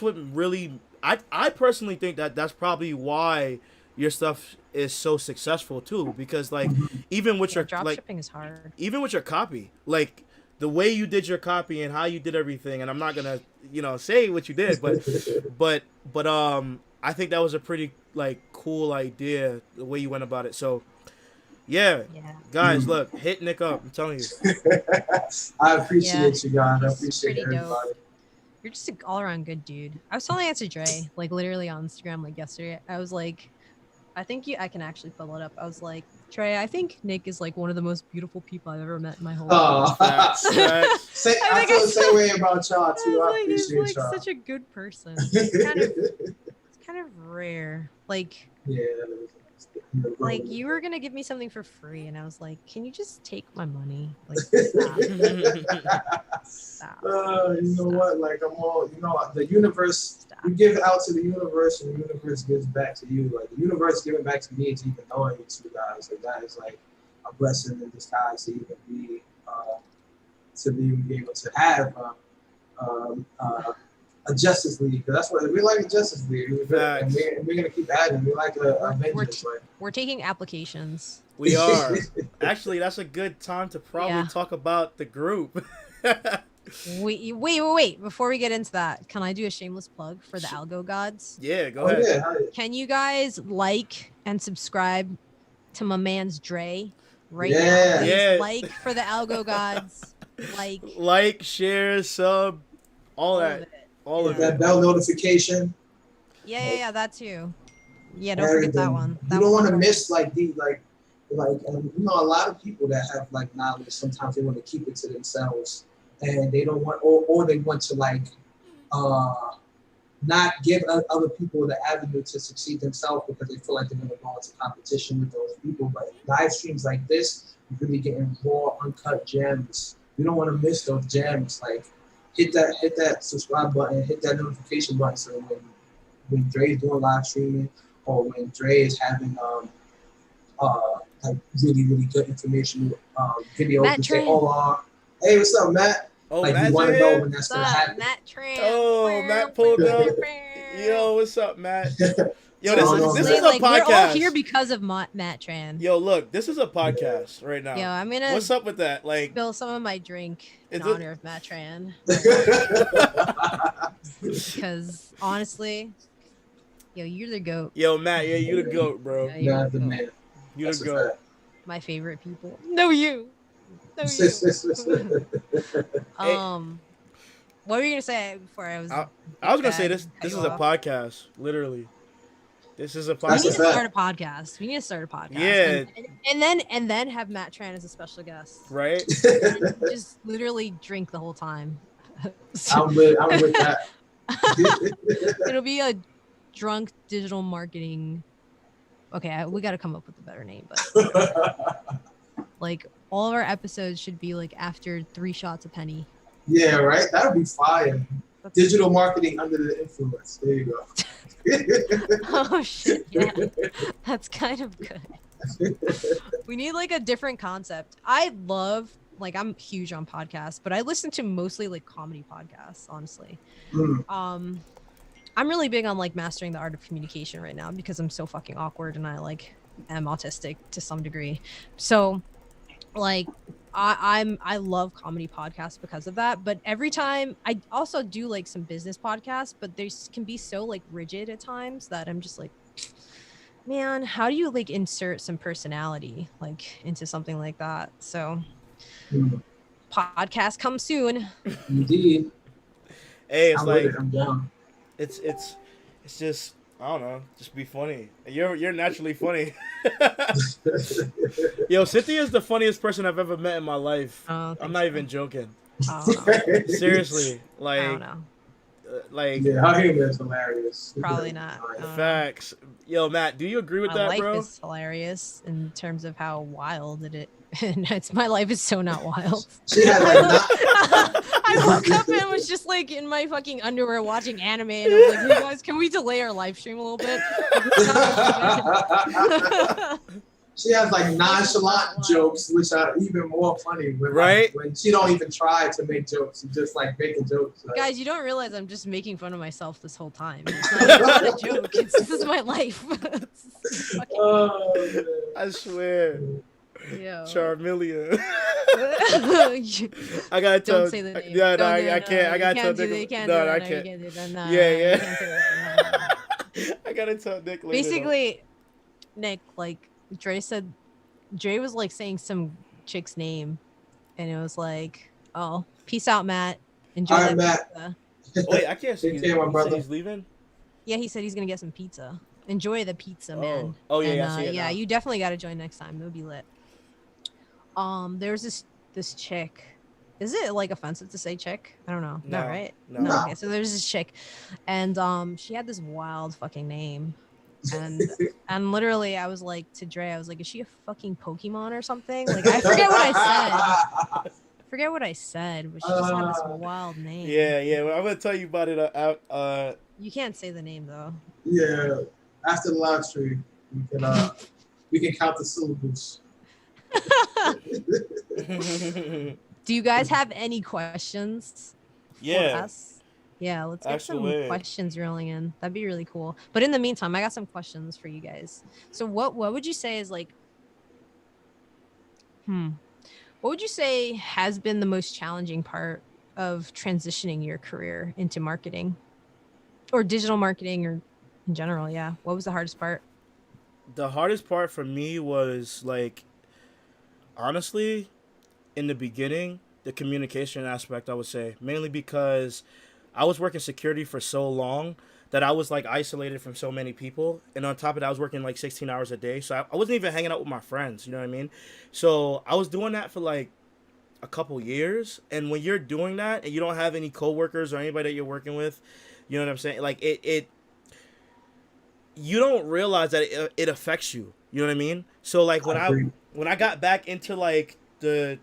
really I personally think that's probably why your stuff is so successful too, because like even with your drop like shipping is hard, even with your copy, like the way you did your copy and how you did everything, and I'm not gonna, say what you did, but I think that was a pretty like cool idea the way you went about it. So, yeah. Guys, look, hit Nick up. I'm telling you. I appreciate you guys. I appreciate everybody. Dope. You're just an all-around good dude. I was telling that to Dre, like literally on Instagram, like yesterday. I was like, I think I can actually pull it up. I was like, Trey, I think Nick is like one of the most beautiful people I've ever met in my whole life. I feel the same way about y'all too. I appreciate y'all. He's like such a good person. It's kind of rare. Like, like you were gonna give me something for free, and I was like, can you just take my money? Like, stop. You know what? Like I'm all, the universe. You give it out to the universe, and the universe gives back to you. Like the universe giving back to me to even knowing you two guys. Like that is like a blessing in disguise to even be able to have a Justice League. Because that's what we like, a Justice League. And we're gonna keep adding. We like a Avengers. We're taking applications. We are. Actually, that's a good time to probably talk about the group. Wait. Before we get into that, can I do a shameless plug for the Algo Gods? Yeah, go ahead. Yeah. Can you guys like and subscribe to my man's Dre right now? Yeah. Like for the Algo Gods. Like, share, sub, all that. All of it. That bell notification. Yeah, that too. Yeah, don't forget that one. You don't want to miss like a lot of people that have like knowledge. Sometimes they want to keep it to themselves. And they don't want, or they want to like, not give other people the avenue to succeed themselves because they feel like they're going to go into competition with those people. But live streams like this, you're really getting raw, uncut gems. You don't want to miss those gems. Like, hit that subscribe button, hit that notification button. So when Dre's doing live streaming, or when Dre is having like really, really good information videos, Matt to say, hey, what's up, Matt? Oh, like Matt, you want to know when that's going to happen. Matt Tran. Oh, Matt pulled up. Yo, what's up, Matt? Yo, Honestly, this is a like, podcast. We're all here because of Matt Tran. Yo, look, this is a podcast right now. Yo, I'm gonna. What's up with that? Like, spill some of my drink in honor of Matt Tran. Because honestly, yo, you're the goat. Yo, Matt, yeah, you the goat, bro. Yeah, the man. You the goat. My favorite people. No, you. No, you. What were you gonna say before I was? I was gonna say this. This is a podcast, literally. This is a podcast. We need to start a podcast. We need to start a podcast. Yeah. And then have Matt Tran as a special guest. Right. And just literally drink the whole time. I'm with that. It'll be a drunk digital marketing. Okay, we got to come up with a better name, but like all of our episodes should be like after 3 shots of Penny. Yeah, right. That would be fire. Digital marketing under the influence. There you go. Oh shit! Yeah, that's kind of good. We need like a different concept. I love, like, I'm huge on podcasts, but I listen to mostly like comedy podcasts, honestly. I'm really big on like mastering the art of communication right now because I'm so fucking awkward and I like am autistic to some degree. So like I love comedy podcasts because of that. But every time I also do like some business podcasts, but they can be so like rigid at times that I'm just like, man, how do you like insert some personality like into something like that? So podcast come soon. Indeed. Hey, it's like I'm down. It's just, I don't know, just be funny. You're naturally funny. Yo, Cynthia is the funniest person I've ever met in my life. I'm not even joking. Seriously, like, I don't know. Like, yeah, her humor is hilarious. Probably not. Facts. Yo, Matt, do you agree with that, life bro? Is hilarious in terms of how wild my life is so not wild. She had like I woke up and was just like in my fucking underwear watching anime, and I was like, "Hey guys, can we delay our live stream a little bit?" She has like nonchalant jokes, which are even more funny. When, right? When she don't even try to make jokes, she just like making jokes. Like. Guys, you don't realize I'm just making fun of myself this whole time. It's not a joke. This is my life. Oh, I swear. Yeah. Charmeleon. I gotta tell. Don't say the name. No, I can't. I gotta tell Nick. No, I can't. Yeah. I gotta tell Nick later. Basically, Nick, like Dre said, Dre was like saying some chick's name, and it was like, "Oh, peace out, Matt. Enjoy that Matt. pizza." Wait, I can't see you. My brother. He's leaving. Yeah, he said he's gonna get some pizza. Enjoy the pizza, man. Oh yeah, and, I see it yeah. now. You definitely got to join next time. It'll be lit. There's this chick. Is it like offensive to say chick? I don't know. No, not right. No. Okay, so there's this chick, and she had this wild fucking name, and literally I was like to Dre, I was like, is she a fucking Pokemon or something? Like I forget what I said. But she just had this wild name. Yeah. Well, I'm gonna tell you about it. You can't say the name though. Yeah. After the live stream, we can count the syllables. Do you guys have any questions for us? Yeah, let's get some questions rolling in. That'd be really cool. But in the meantime, I got some questions for you guys. So what would you say is like what would you say has been the most challenging part of transitioning your career into marketing or digital marketing or in general? Yeah. What was the hardest part? The hardest part for me was like, honestly, in the beginning, the communication aspect, I would say, mainly because I was working security for so long that I was like isolated from so many people. And on top of that, I was working like 16 hours a day. So I wasn't even hanging out with my friends, you know what I mean? So I was doing that for like a couple years. And when you're doing that and you don't have any coworkers or anybody that you're working with, you know what I'm saying? Like it you don't realize that it affects you. You know what I mean? So like when I got back into like when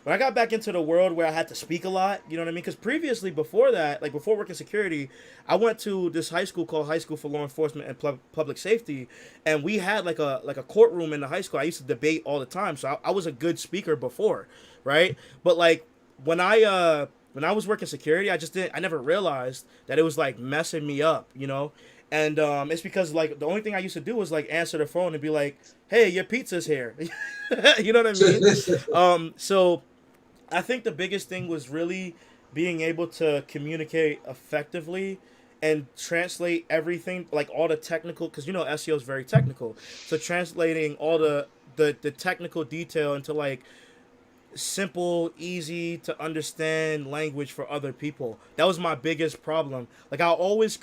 I got back into the world where I had to speak a lot, you know what I mean? Because previously, before that, like before working security, I went to this high school called High School for Law Enforcement and Public Safety, and we had like a courtroom in the high school. I used to debate all the time, so I was a good speaker before, right? But like when I when I was working security, I never realized that it was like messing me up, you know. And it's because like the only thing I used to do was like answer the phone and be like, "Hey, your pizza's here." You know what I mean? So I think the biggest thing was really being able to communicate effectively and translate everything, like all the technical, because you know SEO is very technical. So translating all the technical detail into like simple, easy to understand language for other people. That was my biggest problem. Like I always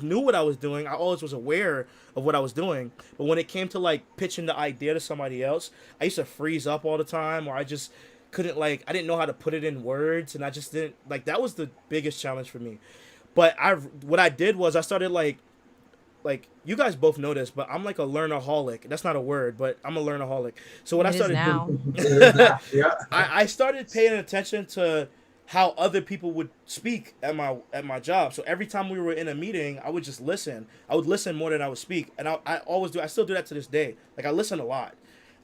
knew what I was doing. I always was aware of what I was doing. But when it came to like pitching the idea to somebody else, I used to freeze up all the time, or I just couldn't like, I didn't know how to put it in words, and I just didn't like, that was the biggest challenge for me. But what I did was I started like you guys both know this, but I'm like a learnaholic. That's not a word, but I'm a learnaholic. So what I started doing, I started paying attention to how other people would speak at my job. So every time we were in a meeting, I would just listen. I would listen more than I would speak, and I always do. I still do that to this day. Like I listen a lot,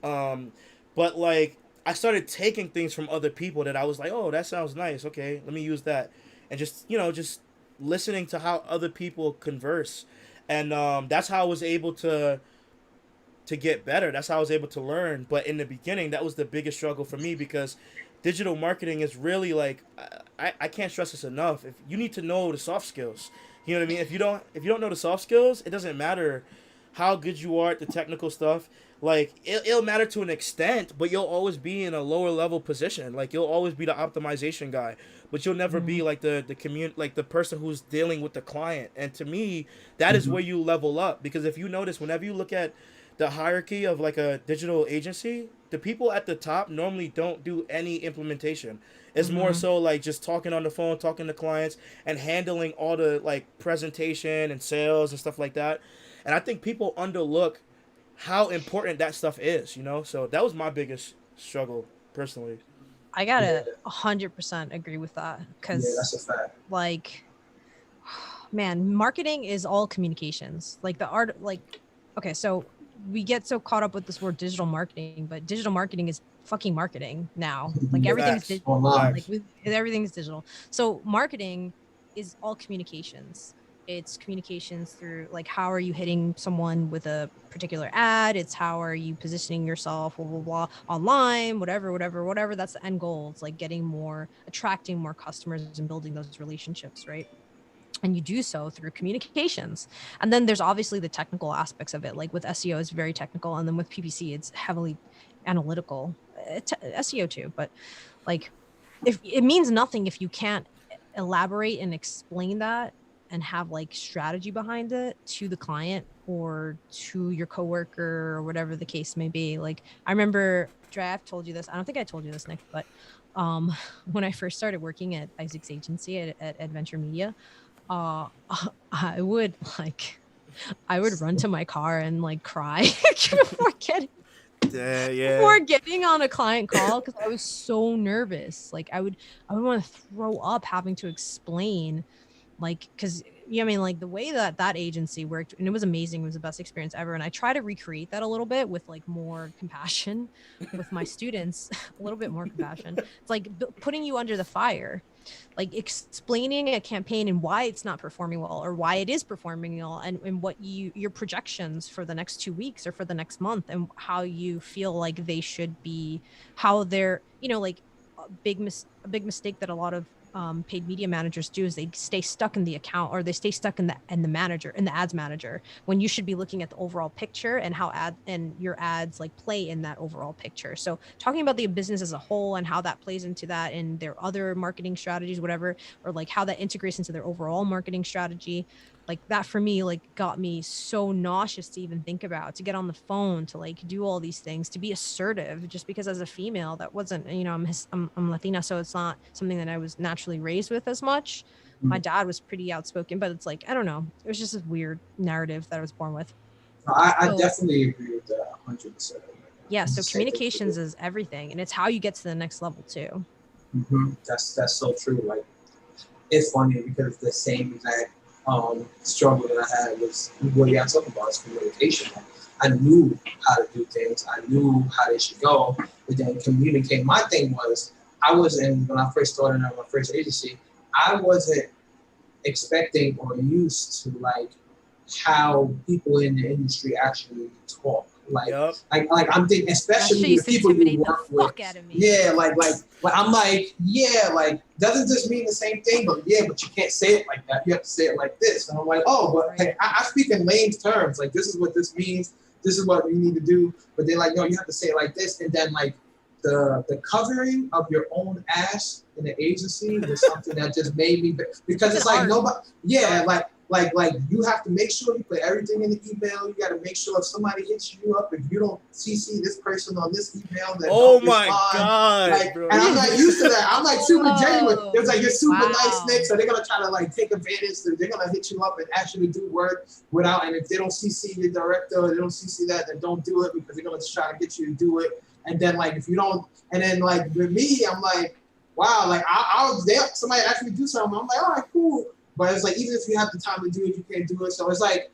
but like I started taking things from other people that I was like, oh, that sounds nice. Okay, let me use that, and just just listening to how other people converse. And that's how I was able to get better. That's how I was able to learn. But in the beginning, that was the biggest struggle for me, because digital marketing is really like, I can't stress this enough. If you need to know the soft skills, you know what I mean? If you don't know the soft skills, it doesn't matter how good you are at the technical stuff. Like it'll matter to an extent, but you'll always be in a lower level position. Like you'll always be the optimization guy, but you'll never be like the like the person who's dealing with the client. And to me, that is where you level up, because if you notice, whenever you look at the hierarchy of like a digital agency, the people at the top normally don't do any implementation. It's more so like just talking on the phone, talking to clients, and handling all the like presentation and sales and stuff like that. And I think people underlook how important that stuff is, So that was my biggest struggle personally. I gotta 100% agree with that, because that's a fact. Like, man, marketing is all communications. Like the art, like, okay, so we get so caught up with this word digital marketing, but digital marketing is fucking marketing now. Like everything's digital. Like everything's digital. So marketing is all communications. It's communications through like, how are you hitting someone with a particular ad? It's how are you positioning yourself, blah, blah, blah, online, whatever. That's the end goal. It's like attracting more customers and building those relationships, right? And you do so through communications. And then there's obviously the technical aspects of it. Like with SEO, it's very technical. And then with PPC, it's heavily analytical. SEO too. But like, if it means nothing if you can't elaborate and explain that and have like strategy behind it to the client or to your coworker or whatever the case may be. Like I remember, Dre, I've told you this. I don't think I told you this, Nick, but when I first started working at Isaac's agency at Adventure Media, I would run to my car and like cry before getting on a client call, because I was so nervous. Like I would want to throw up having to explain, like, because like the way that agency worked, and it was amazing. It was the best experience ever. And I try to recreate that a little bit with like more compassion with my students, a little bit more compassion. It's like putting you under the fire, like explaining a campaign and why it's not performing well or why it is performing well, and what your projections for the next 2 weeks or for the next month, and how you feel like they should be, how they're, like a big mistake that a lot of paid media managers do is they stay stuck in the account, or they stay stuck in the ads manager, when you should be looking at the overall picture and how your ads like play in that overall picture. So talking about the business as a whole and how that plays into that and their other marketing strategies, whatever, or like how that integrates into their overall marketing strategy, like that for me, like got me so nauseous to even think about, to get on the phone, to like do all these things, to be assertive, just because as a female, that wasn't, I'm Latina, so it's not something that I was naturally raised with as much. My dad was pretty outspoken, but it's like, I don't know, it was just a weird narrative that I was born with. I definitely agree with that 100%. Yeah, so communications is everything, and it's how you get to the next level too. That's so true. Like, it's funny because the same exact struggle that I had was what you talking about, is communication. I knew how to do things, I knew how they should go, but then communicate. My thing was, I wasn't, when I first started at my first agency, I wasn't expecting or used to like how people in the industry actually talk. Like, Yep. like I'm thinking, especially the people you work with. Yeah, like I'm like, yeah, like doesn't this mean the same thing? But yeah, but you can't say it like that. You have to say it like this. And I'm like, oh, but hey, I speak in layman's terms. Like this is what this means. This is what you need to do. But they're like, no, you have to say it like this. And then like the covering of your own ass in the agency was something that just made me, because it's like nobody, yeah, like you have to make sure you put everything in the email. You got to make sure if somebody hits you up, if you don't CC this person on this email, then oh don't my respond. God, like, bro. And I'm not used to that. I'm like super genuine. It was like, you're super nice, Nick. So they're gonna try to like take advantage. So they're gonna hit you up and actually do work without. And if they don't CC the director, or they don't CC that, then don't do it, because they're gonna try to get you to do it. And then like if you don't, and then like with me, I'm like, wow, like I was there. Somebody asked me to do something. I'm like, all right, cool. But it's like, even if you have the time to do it, you can't do it. So it's like,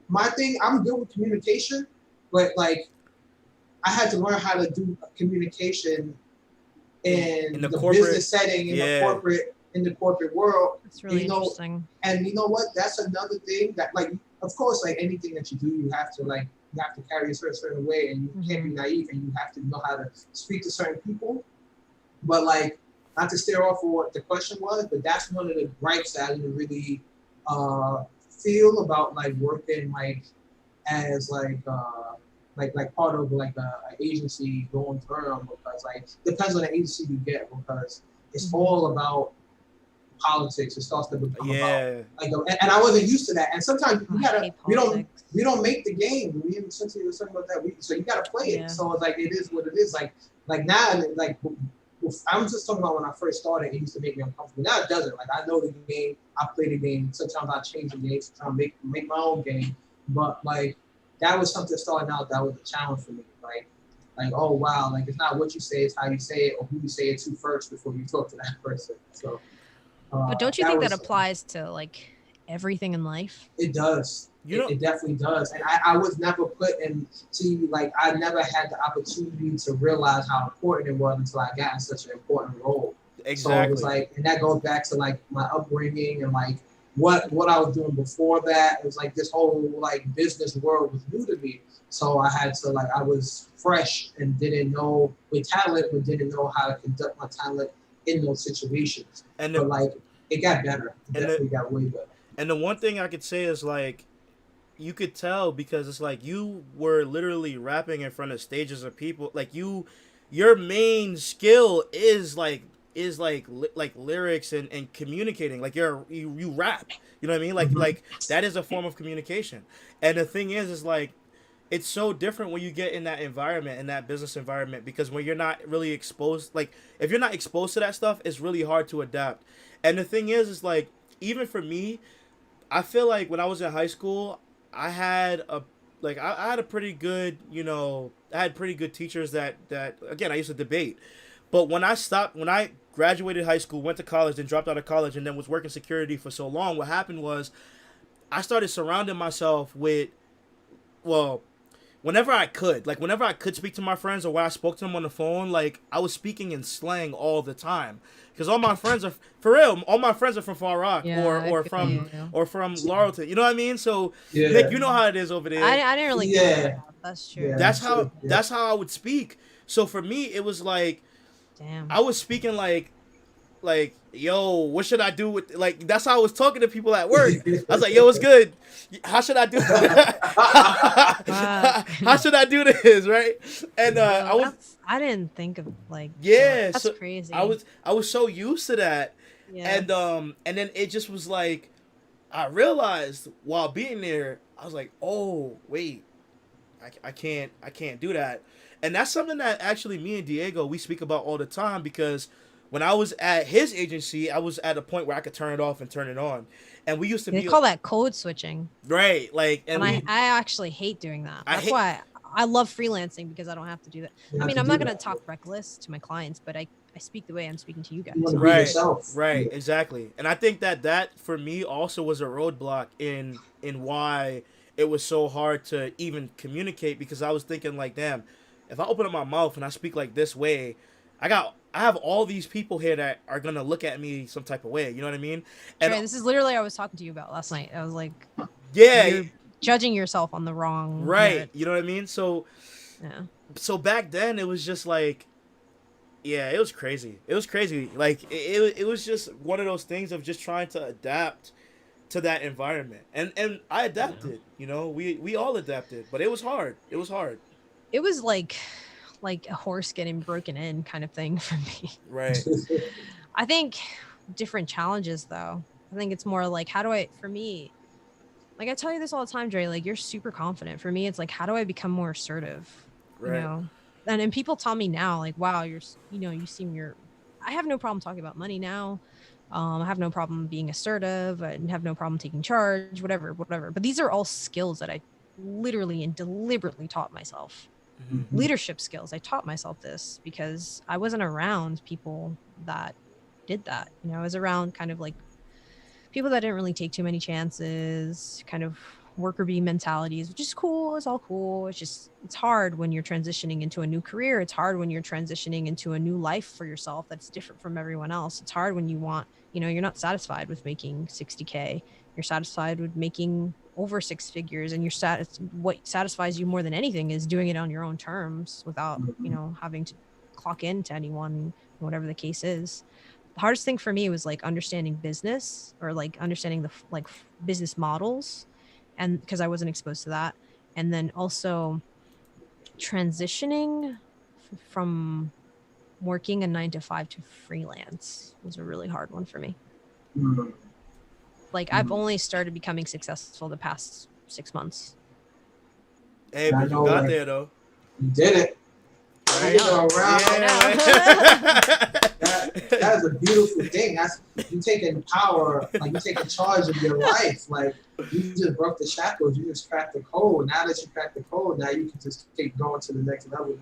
my thing, I'm good with communication, but like, I had to learn how to do communication in the business setting, in the corporate world. That's really interesting. And you know what? That's another thing that, like, of course, like anything that you do, you have to carry a certain way, and you can't be naive, and you have to know how to speak to certain people. But like, not to steer off of what the question was, but that's one of the gripes that I didn't really feel about like working like as like part of like an agency long term, because like depends on the agency you get, because it's all about politics. It starts to become about like, and I wasn't used to that. And sometimes we don't make the game. We even Cynthia was talking about that. So you gotta play it. So it's like, it is what it is. Like now, like. I'm just talking about when I first started, it used to make me uncomfortable. Now it doesn't. Like, I know the game, I play the game. Sometimes I change the game, sometimes I make my own game. But like, that was something starting out that was a challenge for me. Like, oh wow, like it's not what you say, it's how you say it, or who you say it to first before you talk to that person. So but don't you think that applies to like everything in life? It does. It definitely does. And I was never put in, like, I never had the opportunity to realize how important it was until I got in such an important role. Exactly. So it was like, and that goes back to like my upbringing and like what I was doing before that. It was like this whole like business world was new to me. So I had to like, I was fresh and didn't know with talent, but didn't know how to conduct my talent in those situations. But like, it got better. It definitely got way better. And the one thing I could say is like, you could tell, because it's like you were literally rapping in front of stages of people. Like your main skill is like lyrics and communicating. Like you rap. You know what I mean? Like that is a form of communication. And the thing is like, it's so different when you get in that environment, in that business environment, because when you're not really exposed, like if you're not exposed to that stuff, it's really hard to adapt. And the thing is like, even for me, I feel like when I was in high school, I had a pretty good, I had pretty good teachers that again, I used to debate. But when I graduated high school, went to college, then dropped out of college, and then was working security for so long, what happened was I started surrounding myself with, whenever I could speak to my friends, or when I spoke to them on the phone, like I was speaking in slang all the time. Because all my friends are, for real, all my friends are from Far Rock or from Laurelton. You know what I mean? So, Nick, you know how it is over there. I didn't really get that. That's true. That's how I would speak. So for me, it was like, damn, I was speaking like, yo, what should I do with, like, that's how I was talking to people at work. I was like, yo, what's good? How should I do how should I do this, right? And I didn't think of like, that's so crazy. I was so used to that. And then it just was like, I realized while being there, I was like, oh wait, I can't do that. And that's something that actually me and Diego, we speak about all the time, because when I was at his agency, I was at a point where I could turn it off and turn it on. And we used to they call that code switching. Right. Like, and I actually hate doing that. That's why I love freelancing, because I don't have to do that. I mean, I'm not going to talk reckless to my clients, but I speak the way I'm speaking to you guys. Right. Exactly. And I think that for me also was a roadblock in why it was so hard to even communicate, because I was thinking like, damn, if I open up my mouth and I speak like this way, I have all these people here that are gonna look at me some type of way. You know what I mean? And Trey, this is literally I was talking to you about last night. I was like, yeah, you're judging yourself on the wrong merits. You know what I mean? So yeah. So back then it was just like, yeah, it was crazy. It was crazy. Like it was just one of those things of just trying to adapt to that environment, and I adapted. You know, we all adapted, but it was hard. It was hard. It was like a horse getting broken in kind of thing for me. Right. I think different challenges though. I think it's more like, how do I, for me, like I tell you this all the time, Dre, like you're super confident. For me, it's like, how do I become more assertive? Right. You know? And people tell me now, like, wow, you seem I have no problem talking about money now. I have no problem being assertive and have no problem taking charge, whatever. But these are all skills that I literally and deliberately taught myself. Mm-hmm. Leadership skills. I taught myself this because I wasn't around people that did that. You know, I was around kind of like people that didn't really take too many chances, kind of worker bee mentalities, which is cool. It's all cool. It's hard when you're transitioning into a new career. It's hard when you're transitioning into a new life for yourself that's different from everyone else. It's hard when you want, you're not satisfied with making 60K. You're satisfied with making over 6 figures, and what satisfies you more than anything is doing it on your own terms without, having to clock into anyone, whatever the case is. The hardest thing for me was like understanding business, or like understanding the business models, and because I wasn't exposed to that. And then also transitioning from working a 9-to-5 to freelance was a really hard one for me. Mm-hmm. Like I've only started becoming successful the past 6 months. Hey, but you got there though. You did it. Right? That's a beautiful thing. That's you taking power, like you taking charge of your life. Like you just broke the shackles, you just cracked the code. Now that you cracked the code, now you can just keep going to the next level.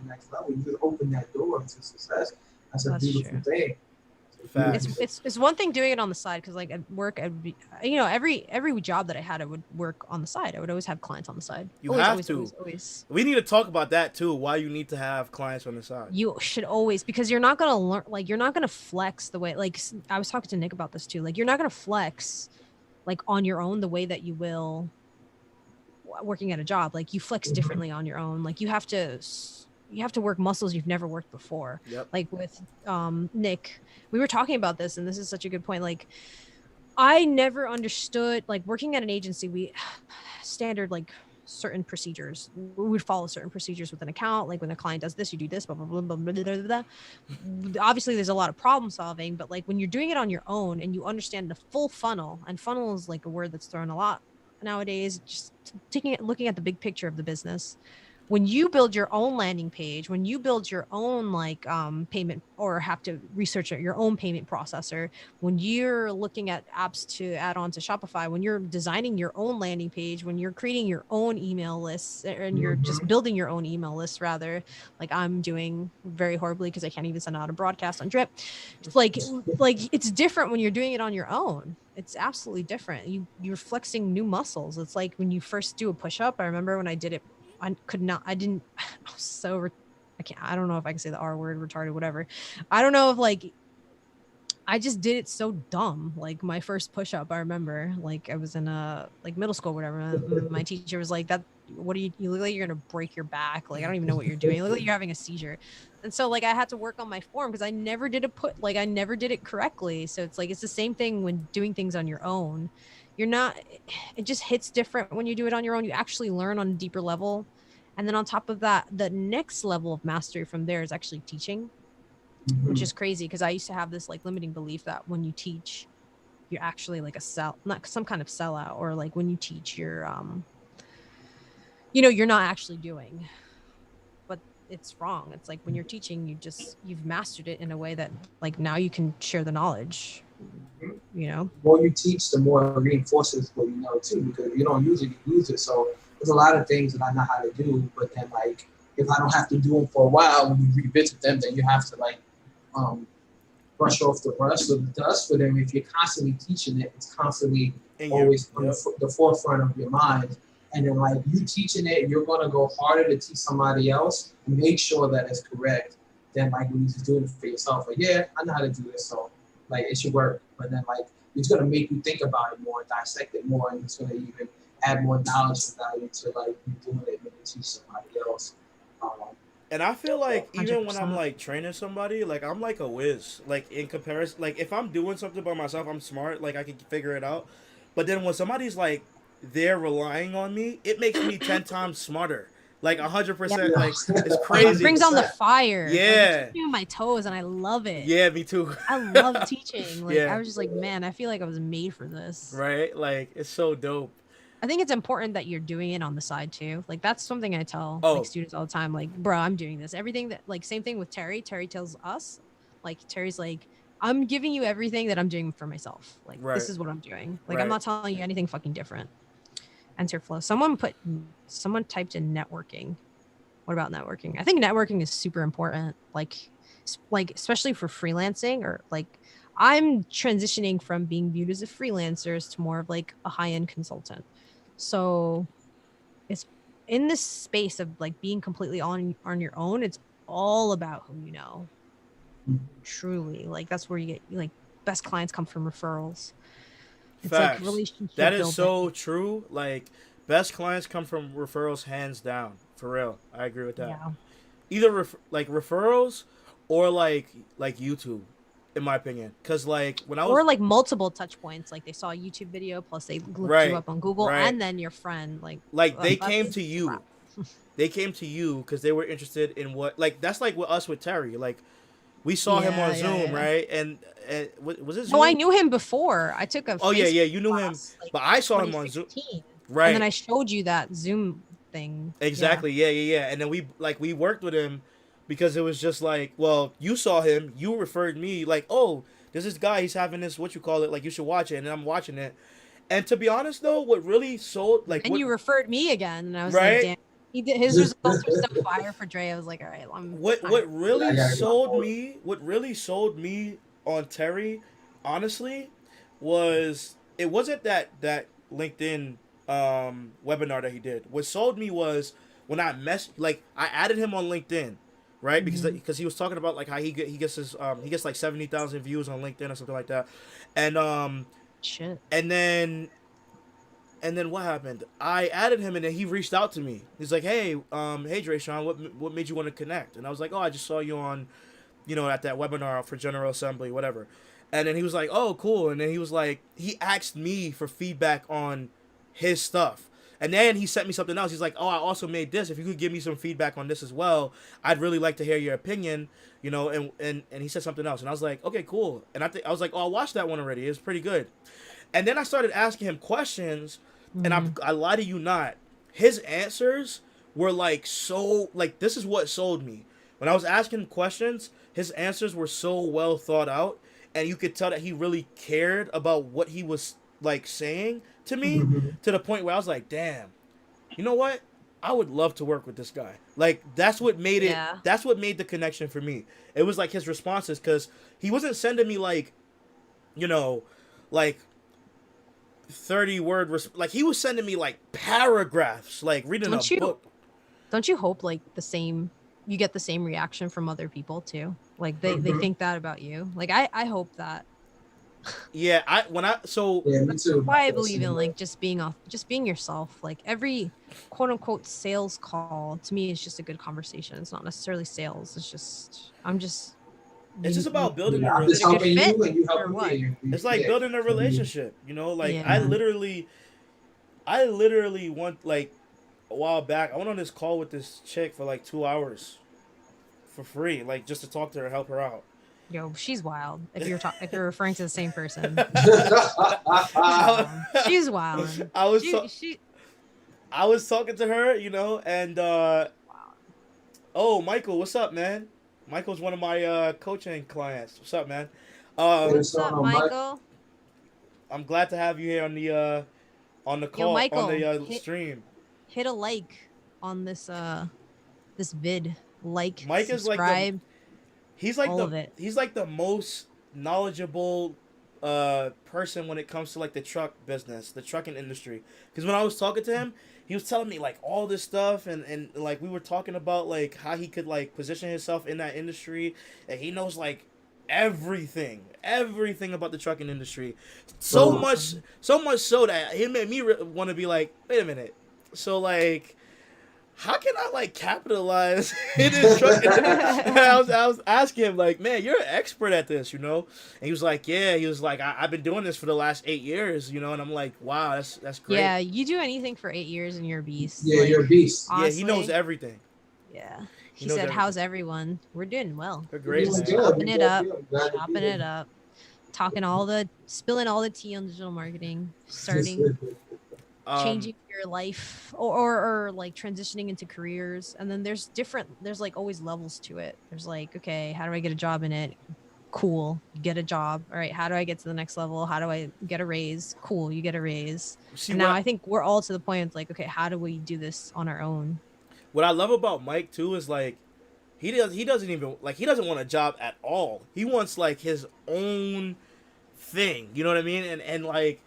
You just open that door to success. That's a beautiful thing. It's one thing doing it on the side, because like at work, every job that I had, I would work on the side. I would always have clients on the side. You always. We need to talk about that too. Why you need to have clients on the side. You should always, because you're not gonna learn. Like you're not gonna flex the way. Like I was talking to Nick about this too. Like you're not gonna flex like on your own the way that you will working at a job. Like you flex differently on your own. Like you have to work muscles you've never worked before. Yep. Like with Nick, we were talking about this, and this is such a good point. Like I never understood, like working at an agency, we standard like certain procedures. We would follow certain procedures with an account. Like when the client does this, you do this, blah, blah, blah, blah, blah, blah, blah. Obviously there's a lot of problem solving, but like when you're doing it on your own and you understand the full funnel, and funnel is like a word that's thrown a lot nowadays, just looking at the big picture of the business. When you build your own landing page, when you build your own like payment, or have to research your own payment processor, when you're looking at apps to add on to Shopify, when you're designing your own landing page, when you're creating your own email lists, and you're just building your own email lists, rather, like I'm doing very horribly because I can't even send out a broadcast on Drip. It's like it's different when you're doing it on your own. It's absolutely different. You're flexing new muscles. It's like when you first do a push-up. I remember when I did it, I don't know if I can say the R word, retarded, whatever. I don't know if like, I just did it so dumb. Like my first push-up, I remember like I was in like middle school, whatever. My teacher was like, what are you look like you're going to break your back. Like, I don't even know what you're doing. You look like you're having a seizure. And so like I had to work on my form because I never did I never did it correctly. So it's like, it's the same thing when doing things on your own. It just hits different when you do it on your own. You actually learn on a deeper level. And then on top of that, the next level of mastery from there is actually teaching, which is crazy because I used to have this like limiting belief that when you teach, you're actually like not some kind of sellout, or like when you teach, you're, you're not actually doing. But it's wrong. It's like when you're teaching, you've mastered it in a way that like now you can share the knowledge. The more you teach, the more it reinforces what you know too, because if you don't use it, you use it. So there's a lot of things that I know how to do, but then like if I don't have to do them for a while, when you revisit them, then you have to like brush off the brush with the dust. But then if you're constantly teaching it, it's constantly always on the forefront of your mind. And then like you teaching it, you're gonna go harder to teach somebody else and make sure that it's correct then like when you're just doing it for yourself, like, yeah, I know how to do this, so like it should work. But then like it's gonna make you think about it more, dissect it more, and it's gonna even add more knowledge and value to like you doing it and teach somebody else. And I feel like even 100%. when I'm like training somebody, like I'm like a whiz. Like in comparison, like if I'm doing something by myself, I'm smart. Like I can figure it out. But then when somebody's like they're relying on me, it makes me 10 times smarter. Like 100%. Like it's crazy. It brings on the fire. Yeah. Like, on my toes, and I love it. Yeah, me too. I love teaching. Like Yeah. I was just like, man, I feel like I was made for this. Right? Like it's so dope. I think it's important that you're doing it on the side too. Like that's something I tell like students all the time. Like, bro, I'm doing this. Everything that like same thing with Terry. Terry tells us, like Terry's like, I'm giving you everything that I'm doing for myself. Like this is what I'm doing. Like I'm not telling you anything fucking different. Enter flow. Someone typed in networking. What about networking? I think networking is super important. Like especially for freelancing or like I'm transitioning from being viewed as a freelancer to more of like a high-end consultant. So it's in this space of like being completely on your own. It's all about who you know. Truly, like that's where you get like best clients come from referrals. It's Facts. like relationship that is building. so true. Like best clients come from referrals, hands down. For real, I agree with that. Yeah. Either like referrals or like YouTube. In my opinion, because like when I was or like multiple touch points, like they saw a YouTube video plus they looked you up on Google and then your friend like they came to you. They came to you because they were interested in what like that's like with us with Terry. Like we saw him on Zoom, right? And was it Zoom? No, I knew him before. I took a Facebook you knew class, him, but I saw him on Zoom, right? And then I showed you that Zoom thing. Exactly, yeah. And then we worked with him. Because it was just like, well, you saw him, you referred me, like, oh, there's this guy, he's having this, what you call it, like, you should watch it, and I'm watching it. And to be honest, though, what really sold, like... And you referred me again, and I was like, damn. His results were so fire for Dre, I was like, all right, What really sold me on Terry, honestly, was, it wasn't that LinkedIn webinar that he did. What sold me was when I added him on LinkedIn. Right, because he was talking about like how he gets like 70,000 views on LinkedIn or something like that, and shit. And then what happened? I added him and then he reached out to me. He's like, hey, Dresean, what made you want to connect? And I was like, oh, I just saw you on, at that webinar for General Assembly, whatever. And then he was like, oh, cool. And then he was like, he asked me for feedback on his stuff. And then he sent me something else. He's like, oh, I also made this. If you could give me some feedback on this as well, I'd really like to hear your opinion, and he said something else. And I was like, okay, cool. And I was like, oh, I watched that one already. It was pretty good. And then I started asking him questions, and I lie to you not. His answers were like so, like, this is what sold me. When I was asking him questions, his answers were so well thought out, and you could tell that he really cared about what he was, like, saying to me, to the point where I was like, damn, you know what? I would love to work with this guy. Like, that's what made it, that's what made the connection for me. It was like his responses, because he wasn't sending me like, like 30-word, like he was sending me like paragraphs, like reading a book. Don't you hope like you get the same reaction from other people too? Like they think that about you. Like I hope that. Yeah, me too. That's why I believe in like just being yourself. Like every quote unquote sales call to me is just a good conversation. It's not necessarily sales. It's just it's just about building a relationship. It's like building a relationship, like I literally went like a while back. I went on this call with this chick for like 2 hours for free, like just to talk to her, help her out. Yo, she's wild. If you're referring to the same person, she's wild. I was talking to her, and oh, Michael, what's up, man? Michael's one of my coaching clients. What's up, man? What's up, Michael? I'm glad to have you here on the call, Michael, on the stream. Hit a like on this this vid. Like, Mike subscribe. He's like the most knowledgeable person when it comes to like the truck business, the trucking industry. Because when I was talking to him, he was telling me like all this stuff, and like we were talking about like how he could like position himself in that industry, and he knows like everything about the trucking industry, so much so that it made me want to be like, wait a minute, so like, how can I like capitalize in this trucking? I was asking him like, man, you're an expert at this, you know? And he was like, yeah, he was like, I've been doing this for the last 8 years, you know? And I'm like, wow, that's great. Yeah, you do anything for 8 years and you're a beast. Yeah, like, you're a beast. Honestly, yeah, he knows everything. Yeah. He said, everything. How's everyone? We're doing well. We're great. Just chopping it up, spilling all the tea on digital marketing, starting, changing your life or like transitioning into careers. And then there's like always levels to it. There's like, okay, how do I get a job in it? Cool. You get a job. All right. How do I get to the next level? How do I get a raise? Cool. You get a raise. And now I think we're all to the point of like, okay, how do we do this on our own? What I love about Mike too is like, he doesn't want a job at all. He wants like his own thing. You know what I mean? And like,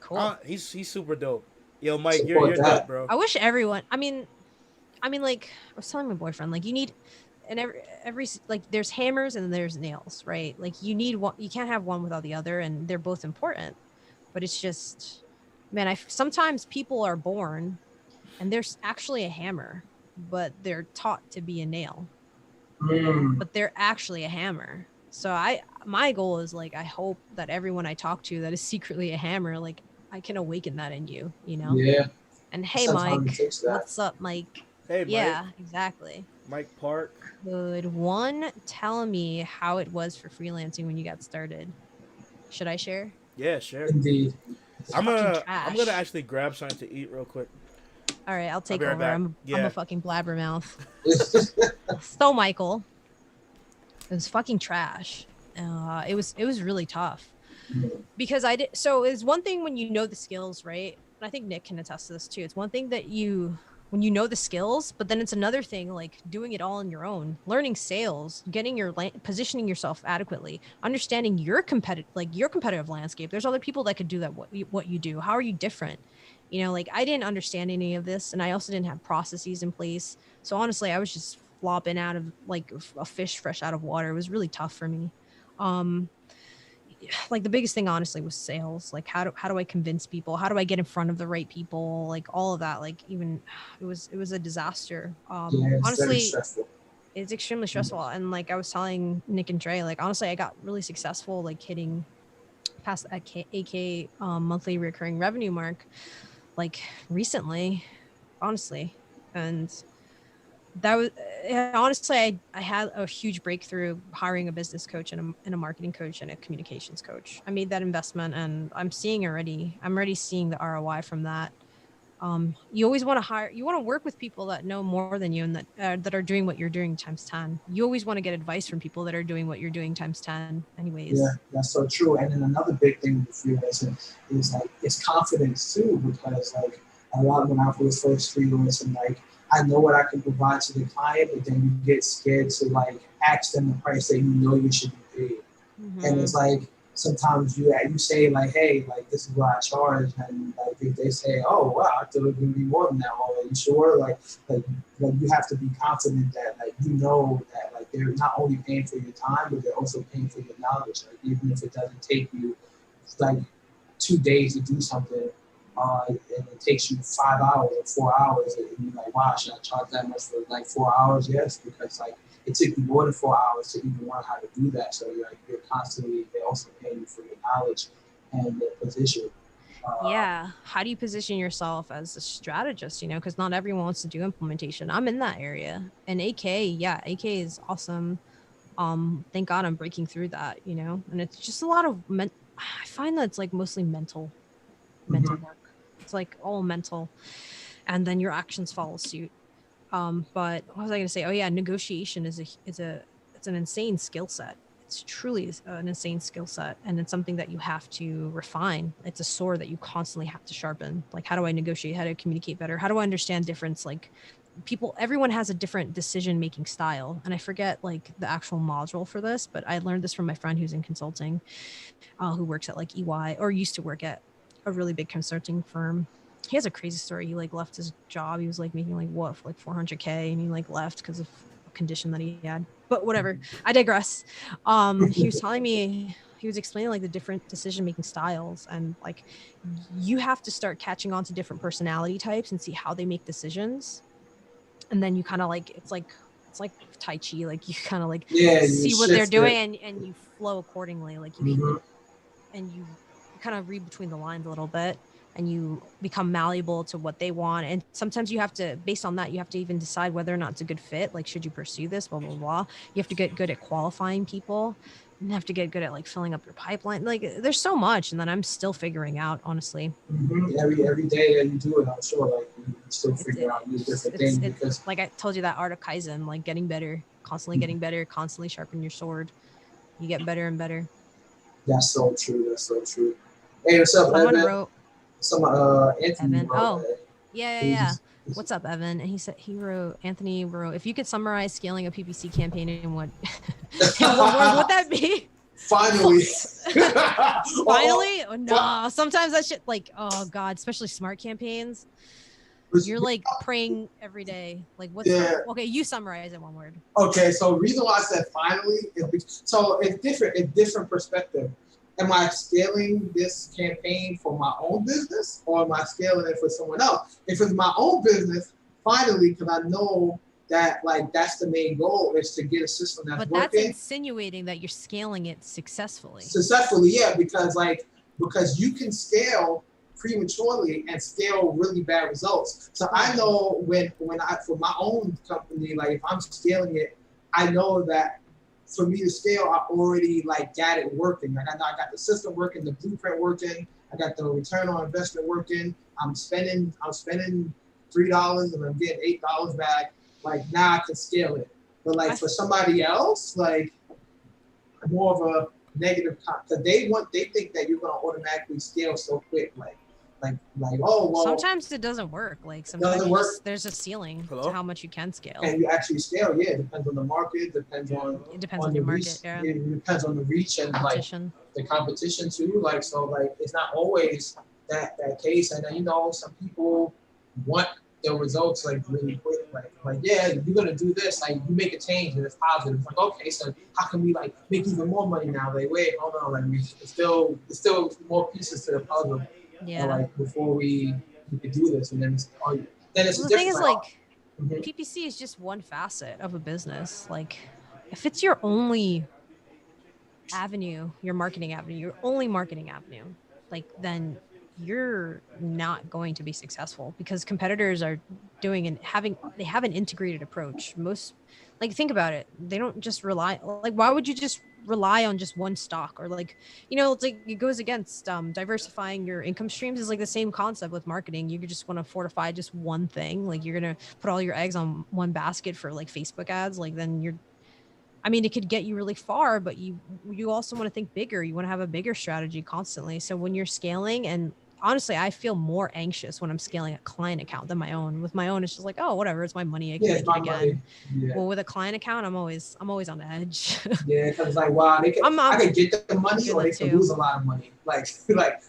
cool. He's super dope. Yo, Mike, you're dope, bro. I wish everyone. I mean, like I was telling my boyfriend, like you need, and every like there's hammers and there's nails, right? Like you need one. You can't have one without the other, and they're both important. But it's just, man, sometimes people are born, and there's actually a hammer, but they're taught to be a nail. But they're actually a hammer. So my goal is like, I hope that everyone I talk to that is secretly a hammer, like I can awaken that in you, you know? Yeah. And hey, Mike, what's up, Mike? Hey, Mike. Yeah, exactly. Mike Park. Good one. Tell me how it was for freelancing when you got started. Should I share? Yeah, share. Indeed. I'm gonna actually grab something to eat real quick. All right, I'll take over. I'm a fucking blabbermouth. So, Michael, it was fucking trash. It was really tough because I did. So it's one thing when you know the skills, right? And I think Nick can attest to this too. It's one thing that when you know the skills, but then it's another thing like doing it all on your own, learning sales, getting positioning yourself adequately, understanding your competitive landscape. There's other people that could do that. What you do. How are you different? You know, like I didn't understand any of this, and I also didn't have processes in place. So honestly, I was just flopping out of like a fish fresh out of water. It was really tough for me. Like the biggest thing, honestly, was sales. Like how do I convince people? How do I get in front of the right people? Like all of that. Like even it was a disaster. Honestly, it's extremely stressful. And like I was telling Nick and Dre, like honestly, I got really successful, like hitting past that AK monthly recurring revenue mark. Like recently, honestly, and that was honestly I had a huge breakthrough hiring a business coach and a marketing coach and a communications coach. I made that investment and I'm already seeing the ROI from that. You always want to work with people that know more than you and that are doing what you're doing times 10. You always want to get advice from people that are doing what you're doing times 10 anyways. Yeah, that's so true. And then another big thing with freelancing is like it's confidence too, because like a lot when I was first freelancing, like I know what I can provide to the client, but then you get scared to like ask them the price that you know you should be paid. Mm-hmm. And it's like sometimes you say like, hey, like this is what I charge, and like they say, oh wow, I thought it was gonna be more than that. Oh, are you sure? Like you have to be confident that like you know that like they're not only paying for your time, but they're also paying for your knowledge. Like even if it doesn't take you like 2 days to do something, and it takes you 5 hours or 4 hours, and you're like, wow, should I charge that much for like 4 hours? Yes, because like it took you more than 4 hours to even learn how to do that. So you're constantly, they're also paying you for your knowledge and your position. Yeah. How do you position yourself as a strategist? You know, because not everyone wants to do implementation. I'm in that area, and AK is awesome. Thank God I'm breaking through that. You know, and it's just a lot of I find that it's like mostly mental work. It's like all mental, and then your actions follow suit. But what was I going to say? Oh yeah, negotiation is an insane skill set. It's truly an insane skill set, and it's something that you have to refine. It's a sword that you constantly have to sharpen. Like, how do I negotiate? How do I communicate better? How do I understand difference? Like, everyone has a different decision-making style, and I forget like the actual module for this, but I learned this from my friend who's in consulting, who works at like EY or used to work at a really big consulting firm. he has a crazy story. He like left his job. He was like making like what for like 400K, and he like left because of a condition that he had. But whatever. I digress. He was telling me, he was explaining like the different decision making styles, and like you have to start catching on to different personality types and see how they make decisions. And then you kind of like it's like Tai Chi, like you kind of like see what they're doing and you flow accordingly. Like you and you kind of read between the lines a little bit, and you become malleable to what they want. And sometimes you have to, based on that, you have to even decide whether or not it's a good fit. Like, should you pursue this, blah, blah, blah. You have to get good at qualifying people, and have to get good at like filling up your pipeline. Like there's so much, and then I'm still figuring out, honestly. Every day that you do it, I'm sure like you still figure out new different things, because like I told you, that art of Kaizen, like getting better, constantly getting better, constantly sharpen your sword. You get better and better. That's so true. That's so true. Hey, what's up, Someone Evan? wrote Anthony Evan. wrote, Yeah. What's up, Evan? And Anthony wrote, if you could summarize scaling a PPC campaign in what word would that be? Finally. Finally? Oh, no. Sometimes that shit, like, oh God, especially smart campaigns. You're like praying every day. Like, what's okay? You summarize in one word. Okay, so the reason why I said finally is so it's different perspective. Am I scaling this campaign for my own business, or am I scaling it for someone else? If it's my own business, finally, because I know that like that's the main goal, is to get a system that's working. But that's insinuating that you're scaling it successfully. Yeah, because you can scale prematurely and scale really bad results. So I know when I, for my own company, like if I'm scaling it, I know that for me to scale, I already like got it working. Like I know I got the system working, the blueprint working, I got the return on investment working. I'm spending $3 and I'm getting $8 back. Like now I can scale it. But like for somebody else, like more of a negative, because they think that you're gonna automatically scale so quick, like oh well. Sometimes it doesn't work. Like sometimes there's a ceiling to how much you can scale. And you actually scale, it depends on the market, depends on your market, it depends on the reach and competition. Like the competition too. Like so, like it's not always that case. And then some people want the results like really quick. Like yeah, you're gonna do this. Like you make a change and it's positive. It's like okay, so how can we like make even more money now? Like wait, hold on, like it's still more pieces to the puzzle. Yeah. Like before we could do this, and then it's the thing is like PPC is just one facet of a business. Like if it's your only avenue, your marketing avenue, your only marketing avenue, like then you're not going to be successful, because competitors are doing they have an integrated approach. Most, like think about it, they don't just rely, like why would you just rely on just one stock? Or like it's like it goes against diversifying your income streams. Is like the same concept with marketing. You just want to fortify just one thing. Like you're gonna put all your eggs on one basket for like Facebook ads. Like then it could get you really far, but you also want to think bigger. You want to have a bigger strategy constantly. So when you're scaling, and honestly, I feel more anxious when I'm scaling a client account than my own. With my own, it's just like, oh, whatever, it's my money. I can make it again. Yeah. Well, with a client account, I'm always on edge. Yeah, because like, wow, I could get the money, or they can lose a lot of money. Like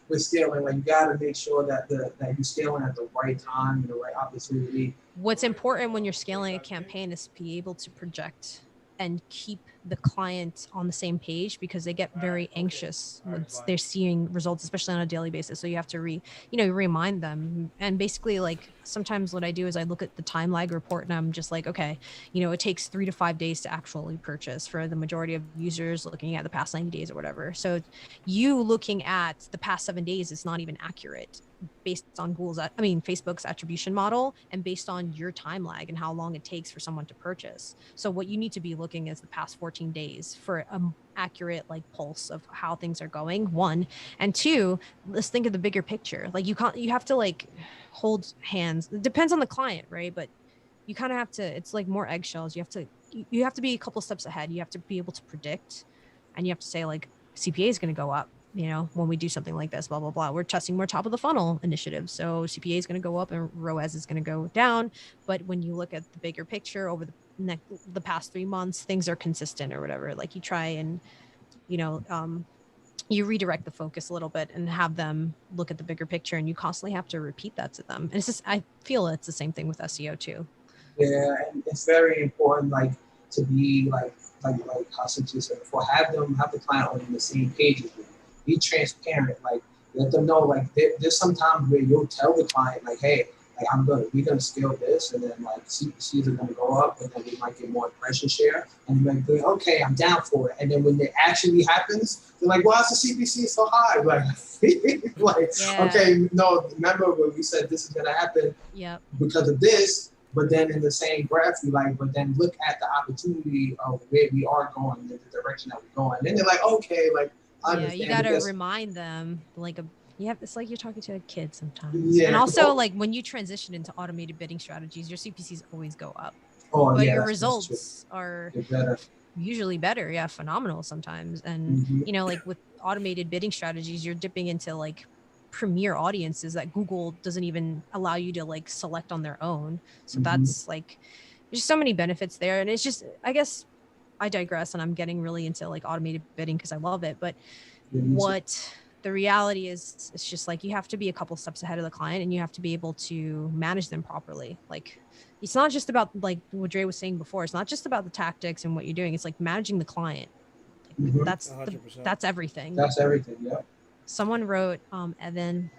with scaling, like you gotta make sure that that you're scaling at the right time, the right opportunity. What's important when you're scaling a campaign is to be able to project and keep the client on the same page, because they get very anxious when they're seeing results, especially on a daily basis. So you have to remind them. And basically, like sometimes what I do is I look at the time lag report and I'm just like, okay, it takes 3 to 5 days to actually purchase for the majority of users, looking at the past 90 days or whatever. So you looking at the past 7 days is not even accurate based on Facebook's attribution model, and based on your time lag and how long it takes for someone to purchase. So what you need to be looking is the past 14 days for an accurate like pulse of how things are going, one. And two, let's think of the bigger picture. Like you have to like hold hands. It depends on the client, right? But you kind of have to, it's like more eggshells. You have to be a couple steps ahead. You have to be able to predict, and you have to say like CPA is going to go up. When we do something like this, blah, blah, blah, we're testing more top of the funnel initiatives. So CPA is going to go up and ROAS is going to go down. But when you look at the bigger picture over the past 3 months, things are consistent or whatever. Like you try and, you redirect the focus a little bit and have them look at the bigger picture, and you constantly have to repeat that to them. And it's just, I feel it's the same thing with SEO too. Yeah, and it's very important, like, to be like how Cynthia said before, have the client on the same page as you. Be transparent, like let them know, like there's some times where you'll tell the client, like, hey, like we're gonna scale this, and then like CPCs are gonna go up, and then we might get more impression share, and you might be like, okay, I'm down for it. And then when it actually happens, they're like, why is the CPC so high? Like, like yeah. Okay, no, remember when we said this is gonna happen because of this. But then in the same breath, you like, but then look at the opportunity of where we are going, the direction that we're going. And then they're like, okay, like, I understand. You got to remind them, like, it's like you're talking to a kid sometimes. Yeah. And also, like, when you transition into automated bidding strategies, your CPCs always go up. Oh, but yeah, your results are usually better. Yeah, phenomenal sometimes. And, you know, like with automated bidding strategies, you're dipping into, like, premier audiences that Google doesn't even allow you to like select on their own. So that's like, there's so many benefits there. And it's just, I guess I digress, and I'm getting really into like automated bidding because I love it. But what the reality is, it's just like, you have to be a couple steps ahead of the client, and you have to be able to manage them properly. Like, it's not just about, like what Dre was saying before, it's not just about the tactics and what you're doing. It's like managing the client. Like, that's everything. That's everything. Yeah. Someone wrote, Evan,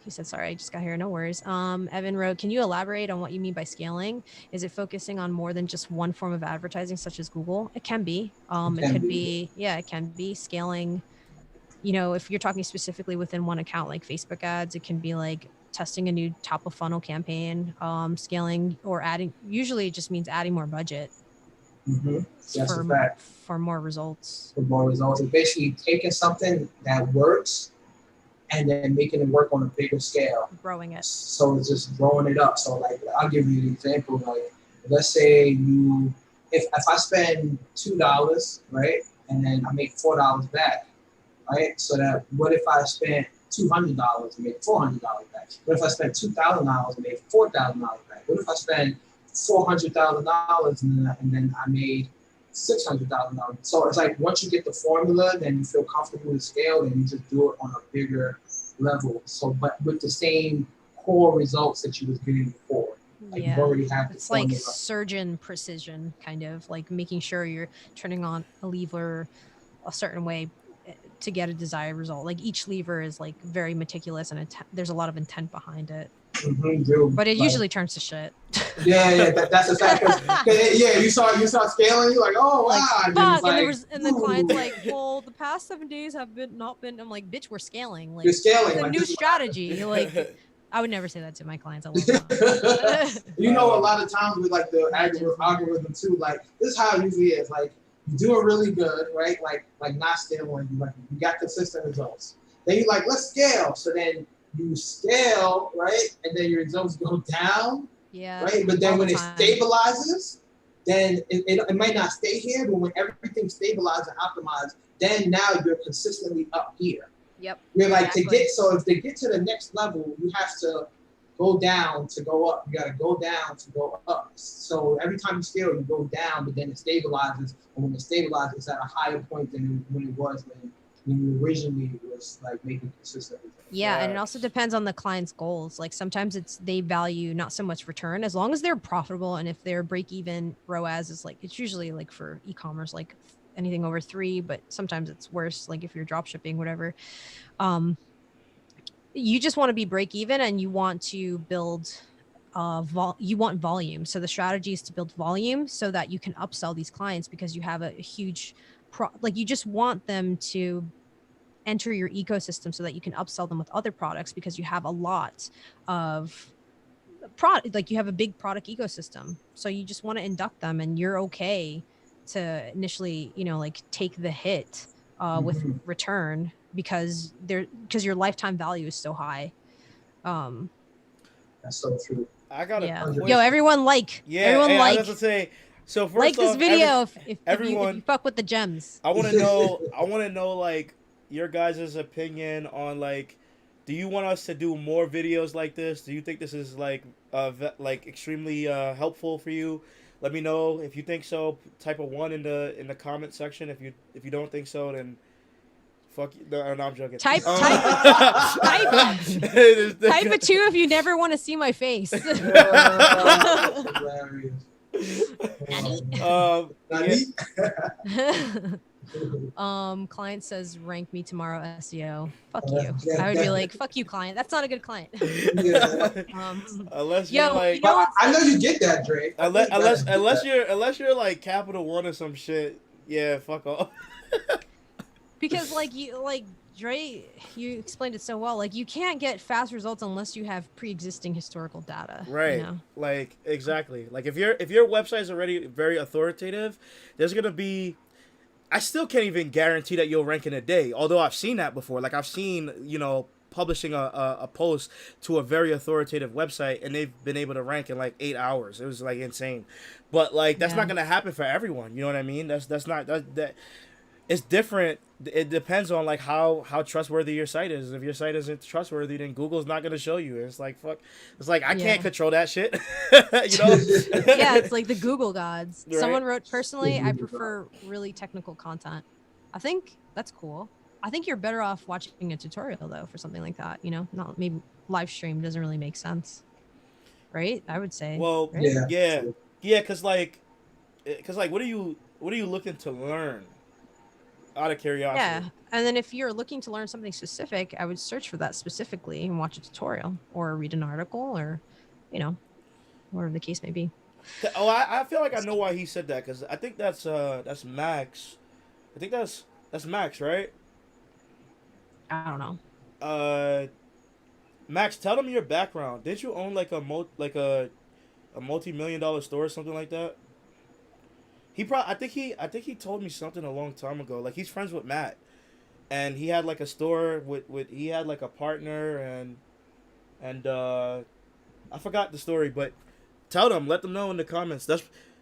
he said, sorry, I just got here. No worries. Evan wrote, can you elaborate on what you mean by scaling? Is it focusing on more than just one form of advertising, such as Google? It can be. It could be. Yeah, it can be scaling. You know, if you're talking specifically within one account, like Facebook ads, it can be like testing a new top of funnel campaign, scaling or adding. Usually it just means adding more budget. That's a fact. For more results. For more results. It's basically taking something that works and then making it work on a bigger scale. Growing it. So it's just growing it up. So like, I'll give you an example. Like, let's say if I spend $2, right, and then I make $4 back, right? So that, what if I spent $200 and make $400 back? What if I spent $2,000 and made $4,000 back? What if I spend $400,000 and then I made $600,000? So it's like, once you get the formula, then you feel comfortable with the scale, then you just do it on a bigger level. So, but with the same core results that you was getting before. Like, you already have it's like surgeon precision, kind of like making sure you're turning on a lever a certain way to get a desired result. Like, each lever is like very meticulous, and there's a lot of intent behind it. But it usually turns to shit. Yeah, that's a fact. Yeah, you saw scaling. You're like, oh wow. Like, fuck, and the client's like, well, the past 7 days have not been. I'm like, bitch, we're scaling. Like, you're scaling. It's a like, new strategy. You're like, I would never say that to my clients. I love them. You know, a lot of times with like the algorithm too, like, this is how it usually is. Like, you're doing really good, right? Like not scaling. You got consistent results. Then you're like, let's scale. So then you scale, right? And then your results go down. Yeah. Right. But then when it stabilizes, then it might not stay here, but when everything stabilizes and optimizes, then now you're consistently up here. Yep. You're like, so if they get to the next level, you have to go down to go up. You got to go down to go up. So every time you scale, you go down, but then it stabilizes. And when it stabilizes, it's at a higher point than when it was when you originally was like making consistent results. Yeah, and it also depends on the client's goals. Like, sometimes they value not so much return, as long as they're profitable, and if their break-even ROAS is like, it's usually like for e-commerce, like anything over 3, but sometimes it's worse, like if you're drop shipping, whatever. You just want to be break even, and you want to build you want volume. So the strategy is to build volume so that you can upsell these clients, because you have a huge like, you just want them to enter your ecosystem so that you can upsell them with other products, because you have a lot of product, like you have a big product ecosystem. So you just want to induct them, and you're okay to initially, you know, like take the hit with return, because your lifetime value is so high. That's so true. I got Yo, everyone like. I was to say. So first like off, this video if you fuck with the gems. I want to know like your guys' opinion on, like, do you want us to do more videos like this? Do you think this is like extremely helpful for you? Let me know if you think so. Type a 1 in the comment section. If you don't think so, then Fuck you. No, I'm joking. Type a 2 if you never want to see my face. Client says rank me tomorrow SEO. Fuck you. I would be like, fuck you, client. That's not a good client. Unless you're like, I know you get that, Dre. Unless you're like Capital One or some shit. Yeah, fuck off. Because Dre, you explained it so well. Like, you can't get fast results unless you have pre-existing historical data. Right. You know? Like, exactly. Like, if your website is already very authoritative, there's gonna be. I still can't even guarantee that you'll rank in a day. Although I've seen that before. Like, I've seen, publishing a post to a very authoritative website, and they've been able to rank in like 8 hours. It was like insane. But like, that's not gonna happen for everyone. You know what I mean? That's not that. It's different. It depends on like how trustworthy your site is. If your site isn't trustworthy, then Google's not gonna show you. It's like fuck. It's like I can't control that shit. Yeah, it's like the Google gods. Right? Someone wrote, personally, I prefer really technical content. I think that's cool. I think you're better off watching a tutorial though for something like that. Not maybe live stream doesn't really make sense, right? I would say. Well, right? yeah, because what are you looking to learn? Out of curiosity. Yeah, and then if you're looking to learn something specific, I would search for that specifically and watch a tutorial or read an article or, whatever the case may be. Oh, I feel like I know why he said that, because I think that's Max. I think that's Max, right? I don't know. Max, tell them your background. Did you own like a multi-million-dollar store or something like that? I think he told me something a long time ago. Like, he's friends with Matt, and he had like a store he had like a partner and I forgot the story, but let them know in the comments.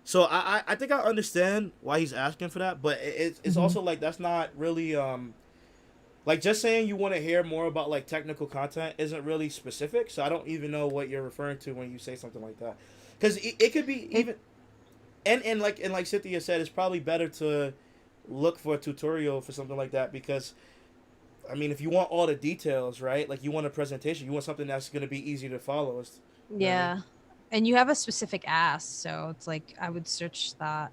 So I think I understand why he's asking for that, but it's also like that's not really like just saying you want to hear more about like technical content isn't really specific. So I don't even know what you're referring to when you say something like that, because it could be even. And like Cynthia said, it's probably better to look for a tutorial for something like that, because, I mean, if you want all the details, right? Like, you want a presentation, you want something that's going to be easy to follow. Yeah. And you have a specific ask, so it's like I would search that.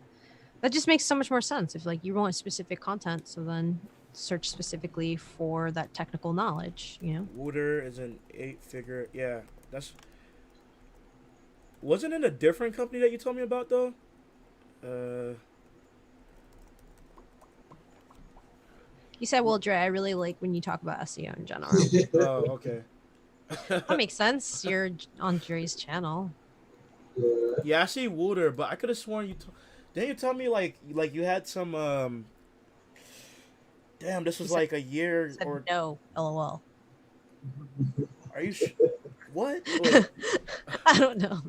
That just makes so much more sense if like you want specific content, so then search specifically for that technical knowledge, Wooter is an 8-figure. Yeah, wasn't it a different company that you told me about though? You said, well, Dre, I really like when you talk about SEO in general. Oh, okay. That makes sense. You're on Dre's channel. Yeah, I see Wooter, but I could have sworn didn't you tell me like you had some damn, this was like a year said or no, LOL. Are you what? Wait. I don't know.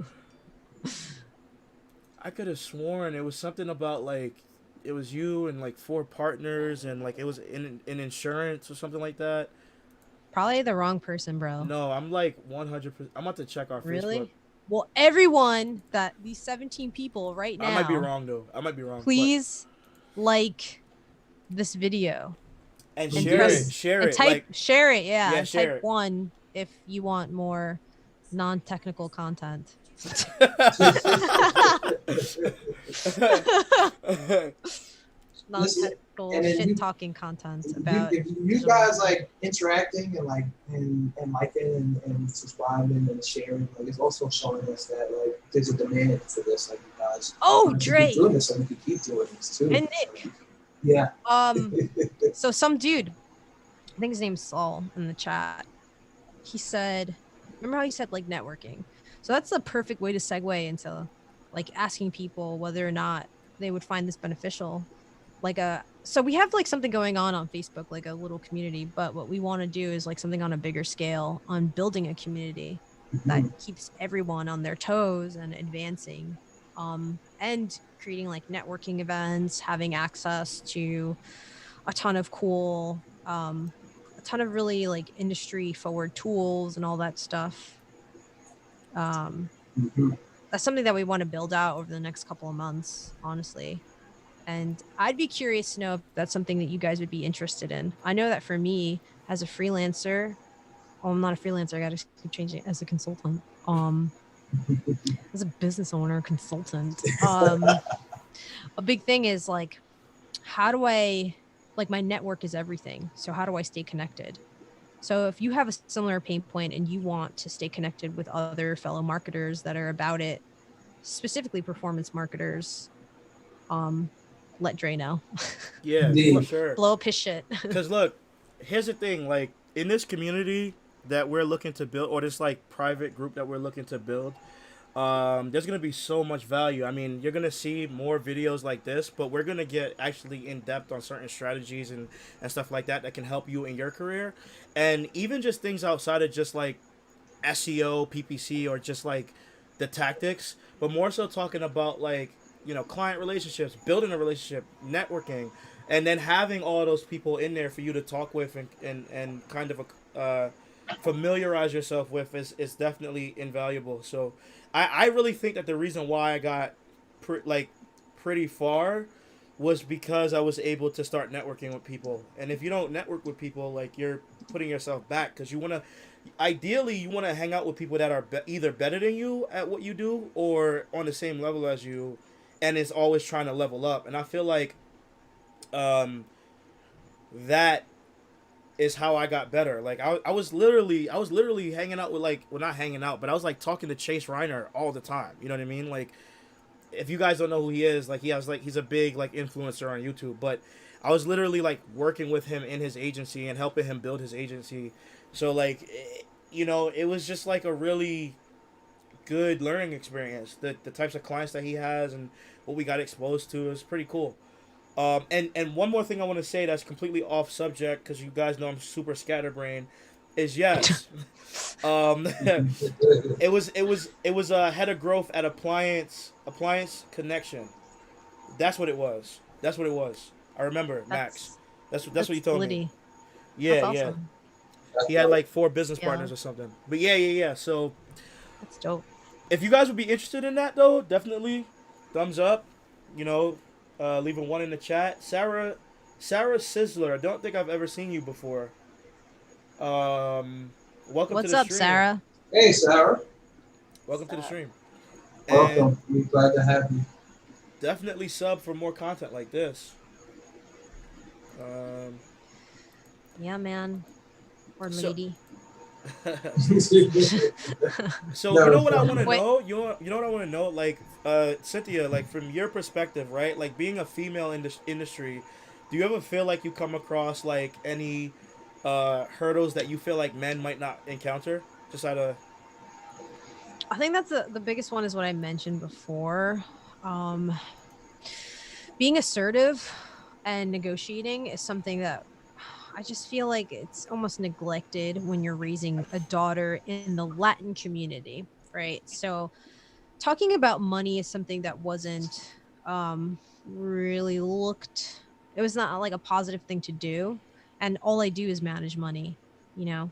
I could have sworn it was something about like it was you and like 4 partners and like it was in insurance or something like that. Probably the wrong person, bro. No, I'm like 100%. I'm about to check our really? Facebook. Well, everyone these 17 people right now. I might be wrong though. Please like this video and share it. Share it. Share it. Yeah. And share type it. 1 if you want more non-technical content. Non-technical shit-talking content about. If you guys like interacting and like and liking and subscribing and sharing, like it's also showing us that like there's a demand for this. Like you guys. Oh, Dre. Keep doing this, so we can keep doing this too. And Nick. Yeah. So some dude, I think his name's Saul, in the chat. He said, remember how he said like networking? So that's the perfect way to segue into like asking people whether or not they would find this beneficial. So we have like something going on Facebook, like a little community, but what we want to do is like something on a bigger scale on building a community that keeps everyone on their toes and advancing, and creating like networking events, having access to a ton of cool, a ton of really like industry forward tools and all that stuff. That's something that we want to build out over the next couple of months, honestly. And I'd be curious to know if that's something that you guys would be interested in. I know that for me, as a freelancer, I'm not a freelancer. I got to keep changing as a consultant. As a business owner, consultant. A big thing is like, how do I, like, my network is everything. So how do I stay connected? So if you have a similar pain point and you want to stay connected with other fellow marketers that are about it, specifically performance marketers, let Dre know. Yeah, for sure. Blow up his shit. Because look, here's the thing. Like, in this community that we're looking to build, or this like private group that we're looking to build, there's gonna be so much value. I mean, you're gonna see more videos like this, but we're gonna get actually in depth on certain strategies and stuff like that can help you in your career, and even just things outside of just like SEO, PPC, or just like the tactics, but more so talking about like, you know, client relationships, building a relationship, networking, and then having all those people in there for you to talk with and kind of familiarize yourself with is definitely invaluable. So I really think that the reason why I got pretty far was because I was able to start networking with people. And if you don't network with people, like, you're putting yourself back, because you want to hang out with people that are either better than you at what you do or on the same level as you, and is always trying to level up. And I feel like that is how I got better. Like, I was literally hanging out with, like, well, not hanging out, but I was like talking to Chase Reiner all the time. You know what I mean? Like, if you guys don't know who he is, like, he's a big like influencer on YouTube, but I was literally like working with him in his agency and helping him build his agency. So like, you know, it was just like a really good learning experience. The types of clients that he has and what we got exposed to is pretty cool. And one more thing I want to say that's completely off subject, because you guys know I'm super scatterbrained, is yes. It was a head of growth at Appliance Connection. That's what it was. I remember, Max. That's what you told me. Yeah, that's awesome. He had like 4 business partners or something. But yeah. So that's dope. If you guys would be interested in that, though, definitely thumbs up. You know, leaving 1 in the chat. Sarah Sizzler. I don't think I've ever seen you before. Welcome What's to the stream. What's up, Sarah? Hey, Sarah. Welcome to the stream. Welcome. We're glad to have you. Definitely sub for more content like this. Yeah, man. Or lady. So you know what I want to know? You know what I want to know? Like, Cynthia, like, from your perspective, right? Like, being a female in this industry, do you ever feel like you come across like any hurdles that you feel like men might not encounter? Just out of... I think that's the biggest one is what I mentioned before. Being assertive and negotiating is something that I just feel like it's almost neglected when you're raising a daughter in the Latin community, right? So talking about money is something that wasn't really looked, it was not like a positive thing to do. And all I do is manage money, you know?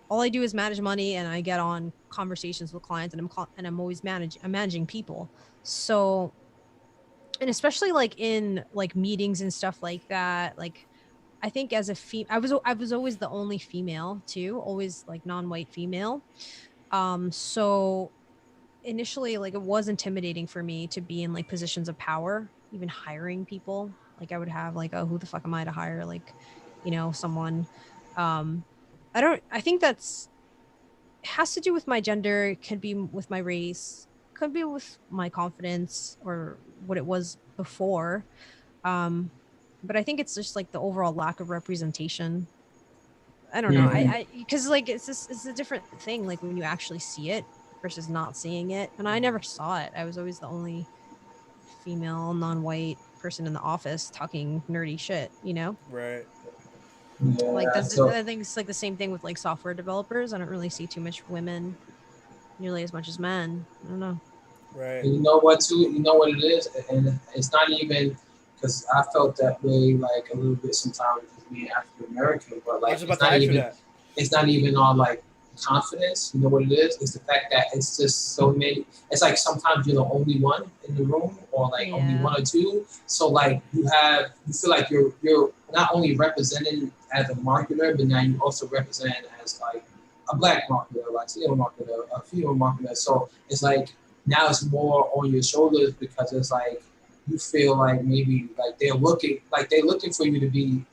All I do is manage money, and I get on conversations with clients, and I'm always managing people. So, and especially like in like meetings and stuff like that, like I think as a I was always the only female too, always like non-white female. So initially, like, it was intimidating for me to be in like positions of power, even hiring people. Like, I would have like, oh, who the fuck am I to hire? Like, you know, someone. I think it has to do with my gender. It could be with my race, could be with my confidence or what it was before. But I think it's just like the overall lack of representation. I don't know. Because like it's a different thing. Like when you actually see it versus not seeing it. And I never saw it. I was always the only female, non-white person in the office talking nerdy shit, you know? Right. Yeah, like I think it's like the same thing with like software developers. I don't really see too much women nearly as much as men. I don't know. Right. And you know what too? You know what it is? And it's not even, because I felt that way like a little bit sometimes with being African American, but like it's not even on like confidence. You know what it is? It's the fact that it's just so many. It's like sometimes you're the only one in the room, or like only one or two. So like you feel like you're not only represented as a marketer, but now you also represent as like a black marketer, Latino marketer, a female marketer. So it's like now it's more on your shoulders because it's like you feel like maybe like they're looking for you to be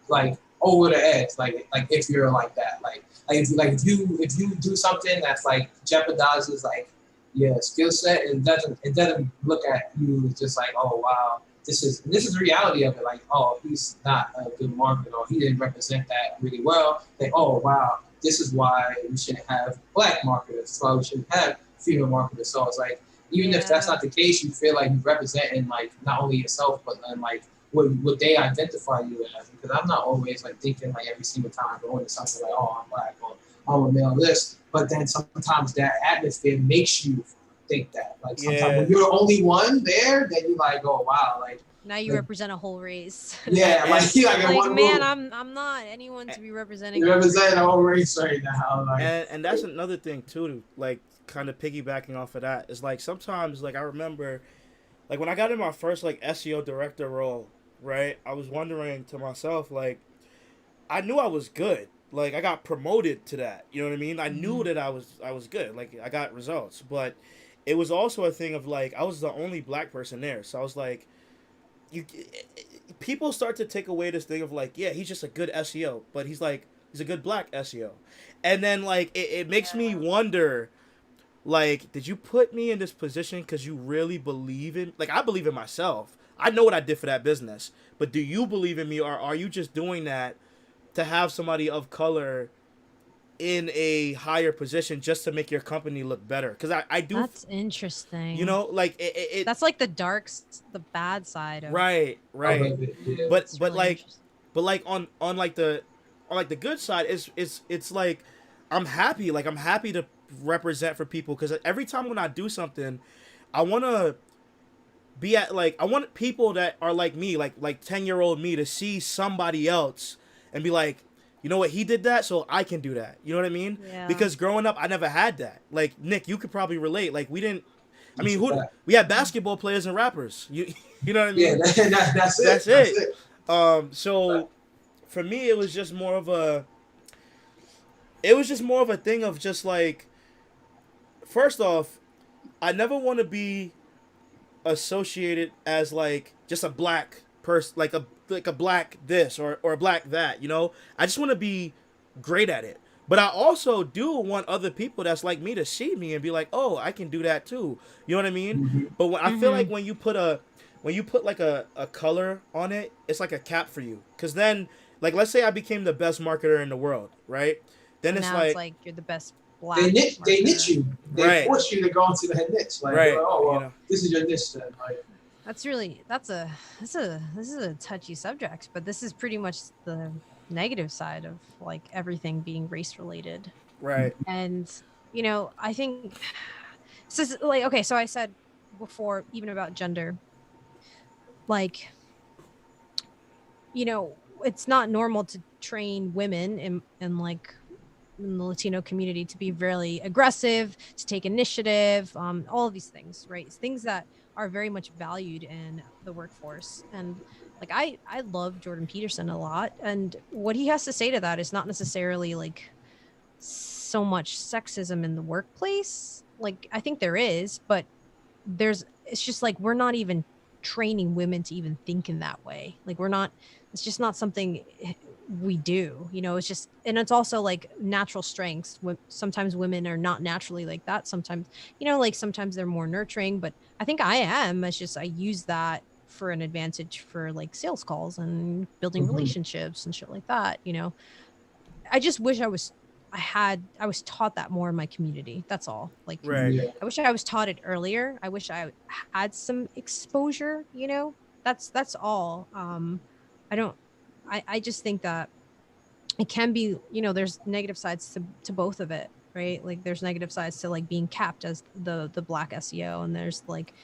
like over the edge, like if you're like that, like if you do something that's like jeopardizes like your skill set, it doesn't look at you as just like, oh wow, this is the reality of it, like, oh, he's not a good marketer, or he didn't represent that really well. Like, oh wow, this is why we shouldn't have black marketers. That's why we shouldn't have female marketers. So it's like, even if that's not the case, you feel like you're representing like not only yourself, but then like what they identify you as. Because I'm not always like thinking like every single time going to something like, oh, I'm black, or I'm a male, this. But then sometimes that atmosphere makes you think that. Like sometimes when you're the only one there, then you're like, oh wow, like now you represent a whole race. Yeah, like man, I'm not anyone to be representing. You represent a whole race right now. Like, and that's another thing too, like kind of piggybacking off of that, is like sometimes like I remember like when I got in my first like SEO director role, right? I was wondering to myself, like, I knew I was good. Like I got promoted to that. You know what I mean? I knew that I was good. Like I got results, but it was also a thing of like I was the only black person there. So I was like, people start to take away this thing of like, yeah, he's just a good SEO, but he's a good black SEO. And then like it makes me wonder, like, did you put me in this position because you really believe in, like, I believe in myself. I know what I did for that business, but do you believe in me, or are you just doing that to have somebody of color in a higher position just to make your company look better? Because I do. That's interesting. You know, like that's like the bad side of. Right. Yeah. But on the good side, it's like I'm happy. Like I'm happy to represent for people, because every time when I do something, I want to be at, like, I want people that are like me, like 10-year-old me, to see somebody else and be like, you know what, he did that, so I can do that. You know what I mean? Yeah. Because growing up, I never had that. Like, Nick, you could probably relate. Like, we didn't. I mean, we had basketball players and rappers. You know what I mean? Yeah, that's it. So for me, it was just more of a thing of just like, first off, I never want to be associated as like just a black person, like a black this or a black that, you know? I just want to be great at it. But I also do want other people that's like me to see me and be like, oh, I can do that too. You know what I mean? Mm-hmm. But I feel like when you put like a color on it, it's like a cap for you. Because then, like, let's say I became the best marketer in the world, right? Then it's like you're the best black. They niche you. They force you to go into the niche. Like, right. Oh, well, this is your niche then. Like, this is a touchy subject, but this is pretty much the negative side of like everything being race related. Right. And, you know, I think, so like, okay, so I said before, even about gender, like, you know, it's not normal to train women in like in the Latino community to be really aggressive, to take initiative, all of these things, right? It's things that are very much valued in the workforce. And like, I love Jordan Peterson a lot. And what he has to say to that is not necessarily like so much sexism in the workplace. Like, I think there is, but it's just like, we're not even training women to even think in that way. Like, it's just not something we do, you know. It's just, and it's also like natural strengths. Sometimes women are not naturally like that. Sometimes, you know, like sometimes they're more nurturing, but I think I am. It's just, I use that for an advantage for like sales calls and building relationships and shit like that. You know, I just wish I was taught that more in my community. That's all. Like, right. Yeah. I wish I was taught it earlier. I wish I had some exposure, you know. That's all. I just think that it can be, you know, there's negative sides to both of it, right? Like, there's negative sides to like being capped as the black SEO, and there's like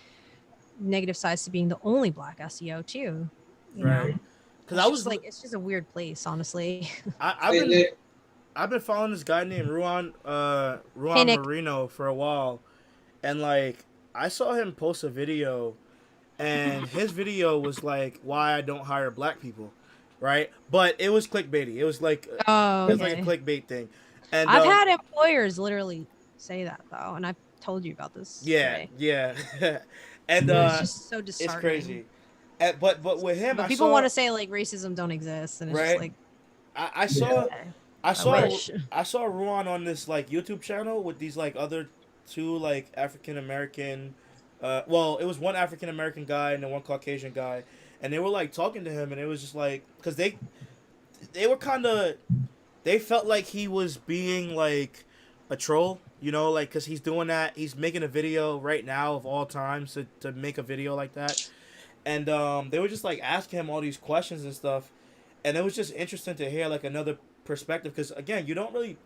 negative sides to being the only black SEO too. You know? Because I was like, it's just a weird place, honestly. I've I've been following this guy named Ruan Hey, Nick. Marino for a while, and like I saw him post a video, and his video was like why I don't hire black people, right? But it was clickbaity. It was like it was like a clickbait thing. And I've had employers literally say that though, and I've told you about this. Yeah, today. yeah, and it's just so disheartening. It's crazy. But with him, but people want to say like racism don't exist, and it's just like I saw Ruan on this like YouTube channel with these like other two like African American, well, it was one African American guy and then one Caucasian guy, and they were like talking to him, and it was just like because they were kind of they felt like he was being like a troll, you know, like because he's doing that, he's making a video right now of all times to make a video like that, and they were just like asking him all these questions and stuff. And it was just interesting to hear like another perspective because again, you don't really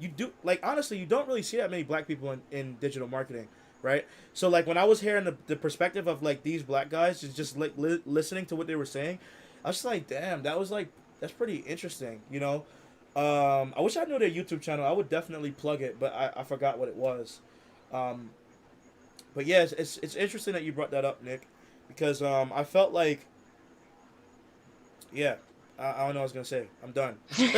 see that many black people in digital marketing, right? So like when I was hearing the perspective of like these black guys just like listening to what they were saying, I was just like, damn, that's pretty interesting, you know. I wish I knew their YouTube channel. I would definitely plug it, but I forgot what it was. But yeah, it's interesting that you brought that up, Nick, because I felt like, yeah. I don't know what I was gonna say. I'm done. It's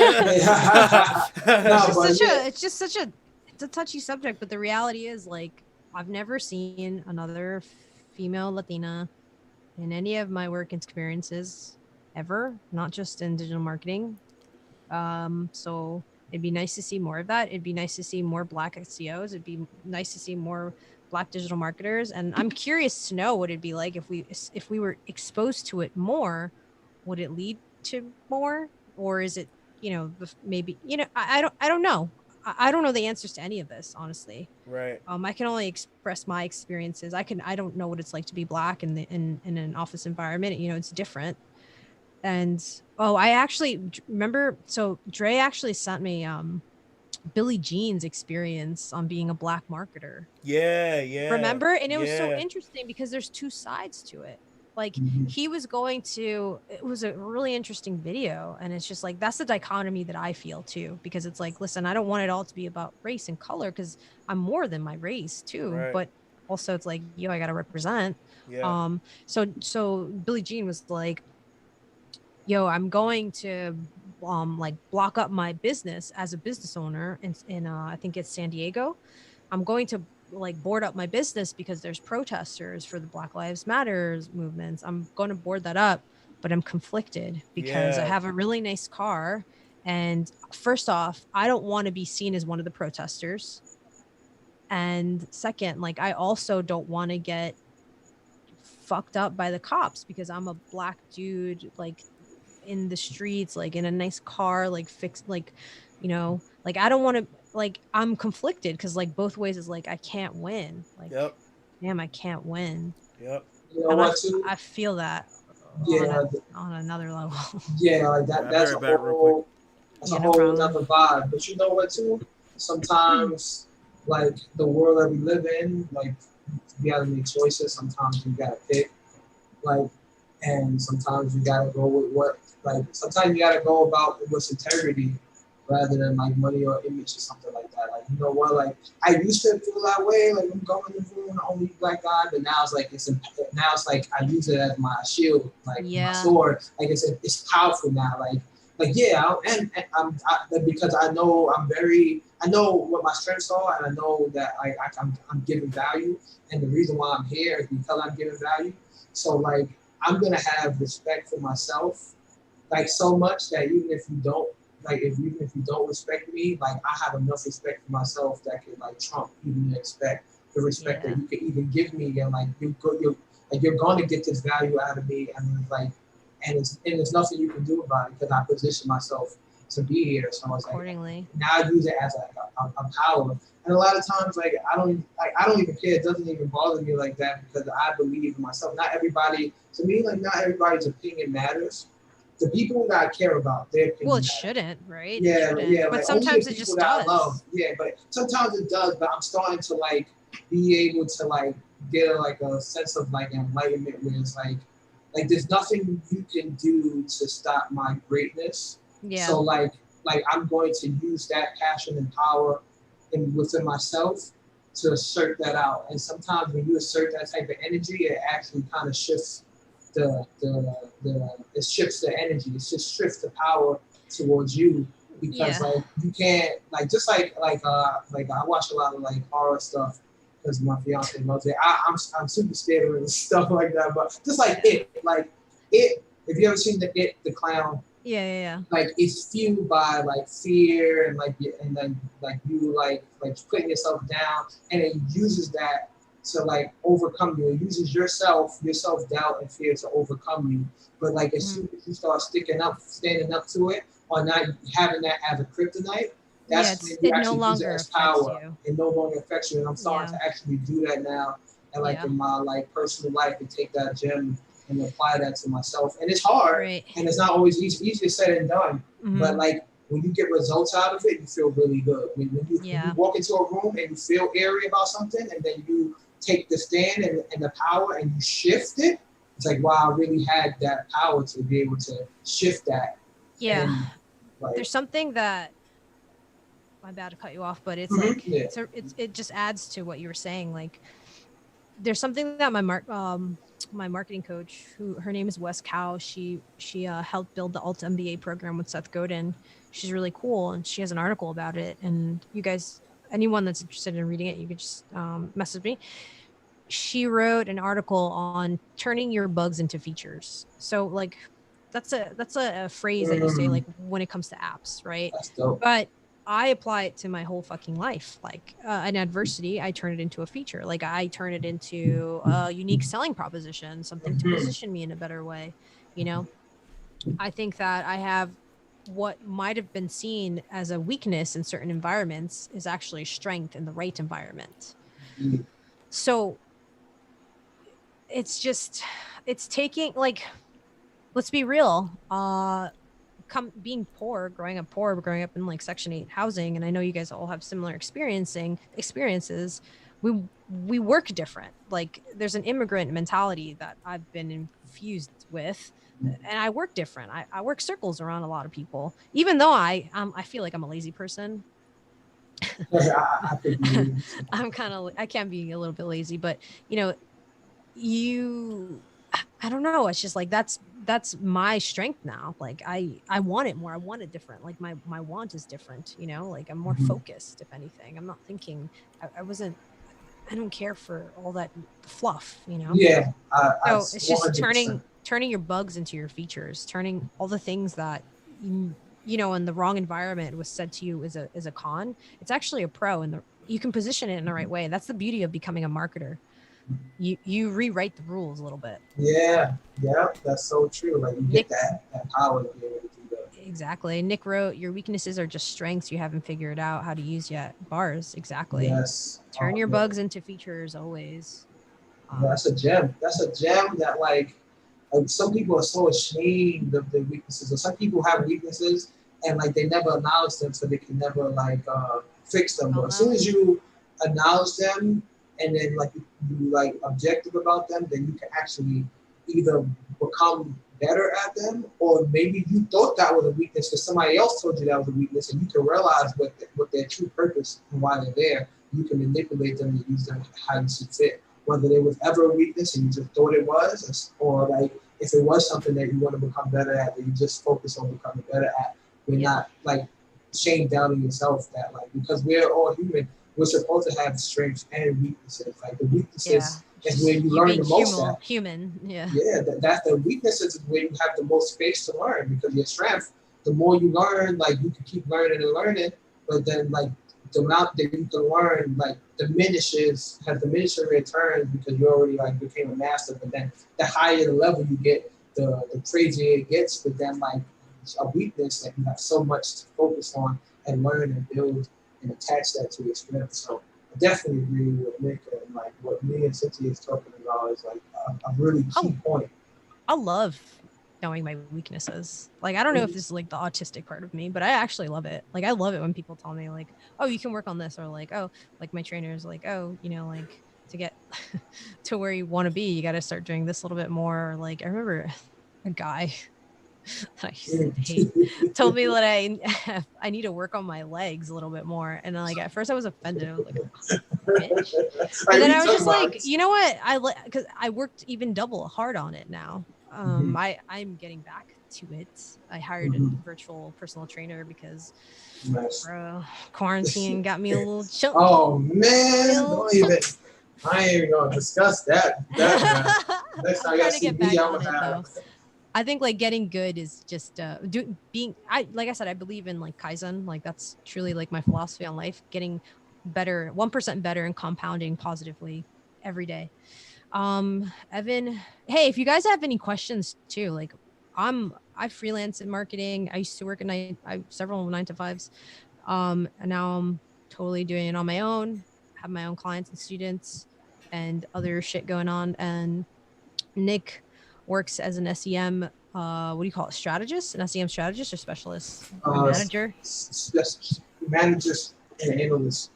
a touchy subject, but the reality is like I've never seen another female Latina in any of my work experiences ever, not just in digital marketing. So it'd be nice to see more of that. It'd be nice to see more black SEOs. It'd be nice to see more black digital marketers. And I'm curious to know what it'd be like if we were exposed to it more. Would it lead to more, or is it, you know, maybe, you know, I don't know. I don't know the answers to any of this, honestly. Right. I can only express my experiences. I don't know what it's like to be black in an office environment. You know, it's different. And I actually remember. So Dre actually sent me Billie Jean's experience on being a black marketer. Yeah. Remember? And it was so interesting because there's two sides to it. Like it was a really interesting video. And it's just like, that's the dichotomy that I feel too, because it's like, listen, I don't want it all to be about race and color because I'm more than my race too. Right. But also it's like, I got to represent. Yeah. So Billie Jean was like, I'm going to like block up my business as a business owner in I think it's San Diego. I'm going to like board up my business because there's protesters for the Black Lives Matters movements. I'm going to board that up, but I'm conflicted because I have a really nice car. And first off, I don't want to be seen as one of the protesters. And second, like, I also don't want to get fucked up by the cops because I'm a black dude, like in the streets, like in a nice car, like fixed, like, you know, like I don't want to, like, I'm conflicted because like both ways is like I can't win. Like, damn, I can't win. Yep. You know what, I feel that on another level. Yeah, like that's a whole another vibe. But you know what too? Sometimes like the world that we live in, like you gotta make choices. Sometimes you gotta pick. Like, and sometimes you gotta go with sometimes you gotta go about what's integrity rather than like money or image or something like that. Like, you know what, like I used to feel that way, like I'm going in the room, the only black guy, but now it's like I use it as my shield, like my sword. Like it's powerful now. Because I know what my strengths are, and I know that I'm giving value, and the reason why I'm here is because I'm giving value. So like I'm gonna have respect for myself, like so much that even if you don't respect me, like I have enough respect for myself that could like trump even the respect that you could even give me, and like you're going to get this value out of me, and there's nothing you can do about it because I position myself to be here. So it's accordingly. Like now I use it as a power, and a lot of times like I don't even care. It doesn't even bother me like that because I believe in myself. Not everybody's opinion matters. The people that I care about, their opinion. Well, it shouldn't, right? Yeah. But like, sometimes it just does. Yeah, but sometimes it does. But I'm starting to like be able to like get a sense of like enlightenment where it's like there's nothing you can do to stop my greatness. Yeah. So like like I'm going to use that passion and power within myself to assert that out. And sometimes when you assert that type of energy, it actually kind of shifts it shifts the energy. It just shifts the power towards you, because like you can't like just like I watch a lot of like horror stuff because my fiance loves it. I'm super scared of stuff like that, but just like it. If you ever seen the clown. Yeah. Like it's fueled by like fear and then you like putting yourself down, and it uses that to like overcome you. It uses your self doubt and fear to overcome you. But like as soon as you start standing up to it, or not having that as a kryptonite, that's when you actually use it as power. It no longer affects you. And I'm starting to actually do that now, and like in my like personal life, and take that gem and apply that to myself. And it's hard, and it's not always easier said than done. But like when you get results out of it, you feel really good. When you walk into a room and you feel airy about something, and then you take the stand and the power and you shift it, it's like, wow, I really had that power to be able to shift that. Yeah. And, like, there's something that, my bad to cut you off, but it's like it just adds to what you were saying. Like there's something that my marketing coach, who her name is Wes Cow, she helped build the Alt MBA program with Seth Godin. She's really cool, and she has an article about it. And you guys, anyone that's interested in reading it, you could just message me. She wrote an article on turning your bugs into features. So like that's a phrase that you say like when it comes to apps, right? That's dope. But I apply it to my whole fucking life. Like an adversity, I turn it into a feature. Like I turn it into a unique selling proposition, something to position me in a better way. You know, I think that I have what might have been seen as a weakness in certain environments is actually a strength in the right environment. So it's taking, like, let's be real. Being poor, growing up in like Section 8 housing, and I know you guys all have similar experiences. We work different. Like there's an immigrant mentality that I've been infused with, and I work different. I work circles around a lot of people, even though I feel like I'm a lazy person. I can be a little bit lazy, but you know, I don't know. It's just like, that's my strength now. Like I want it more. I want it different. Like my want is different, you know, like I'm more focused. If anything, I'm not thinking, I don't care for all that fluff, you know? Yeah. So it's just turning your bugs into your features, turning all the things that you know, in the wrong environment was said to you as a con. It's actually a pro, and you can position it in the right way. That's the beauty of becoming a marketer. You rewrite the rules a little bit. Yeah, that's so true. Like you get that power to be able to do that. Exactly. Nick wrote, your weaknesses are just strengths you haven't figured out how to use yet. Bars. Exactly. Yes. Turn your bugs into features always. That's a gem. That's a gem that like some people are so ashamed of their weaknesses, or some people have weaknesses and like they never acknowledge them, so they can never like fix them. But as soon as you acknowledge them, and then like you like objective about them, then you can actually either become better at them, or maybe you thought that was a weakness because somebody else told you that was a weakness, and you can realize what their true purpose and why they're there. You can manipulate them and use them how you see fit, whether there was ever a weakness and you just thought it was, or like if it was something that you want to become better at, that you just focus on becoming better at. You're not like shame downing yourself that like, because we're all human, we're supposed to have strengths and weaknesses. Like the weaknesses is where you learn the most at. Human. Yeah, that's the weaknesses is where you have the most space to learn, because your strength, the more you learn, like you can keep learning and learning, but then like the amount that you can learn like has diminishing returns, because you already like became a master. But then the higher the level you get, the crazier it gets. But then like a weakness that you have so much to focus on and learn and build and attach that to your strength. So I definitely agree with Nick, and like what me and Cynthia is talking about is like a really key point. I love knowing my weaknesses. Like, I don't know if this is like the autistic part of me, but I actually love it. Like, I love it when people tell me like, oh, you can work on this, or like, oh, like my trainer's like, oh, you know, like to get to where you want to be, you got to start doing this a little bit more. Like, I remember a guy, I used to hate told me that I need to work on my legs a little bit more. And then, like, at first I was offended. I was like, oh, bitch. But then I was just like, you know what? Because I worked even double hard on it now. I'm getting back to it. I hired a virtual personal trainer because bro, quarantine got me a little chump. Oh man, don't even. I ain't even gonna discuss that. Next time I gotta see me, I'm gonna have. I think like getting good is just like I said, I believe in like Kaizen. Like that's truly like my philosophy on life. Getting better, 1% better, and compounding positively every day. Evan, hey, if you guys have any questions too, like I freelance in marketing. I used to work at several 9-to-5s. And now I'm totally doing it on my own. Have my own clients and students and other shit going on. And Nick works as an SEM, what do you call it? Strategist? An SEM strategist or specialist? Or manager? Yes, managers and analysts.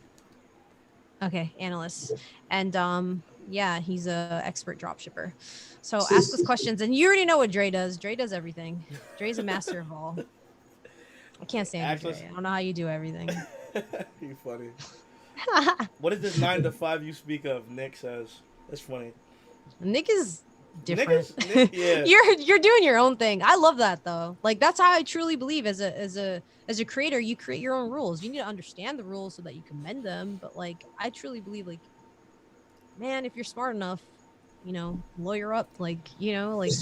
Okay, analyst. And yeah, he's a expert dropshipper. So ask us questions. And you already know what Dre does. Dre does everything. Dre's a master of all. I can't stand you, Dre. I don't know how you do everything. You funny. What is this 9-to-5 you speak of? Nick says. That's funny. Nick is different. Nick, yeah. You're doing your own thing. I love that though. Like that's how I truly believe as a creator, you create your own rules. You need to understand the rules so that you can mend them. But like I truly believe, like, man, if you're smart enough, you know, lawyer up, like, you know, like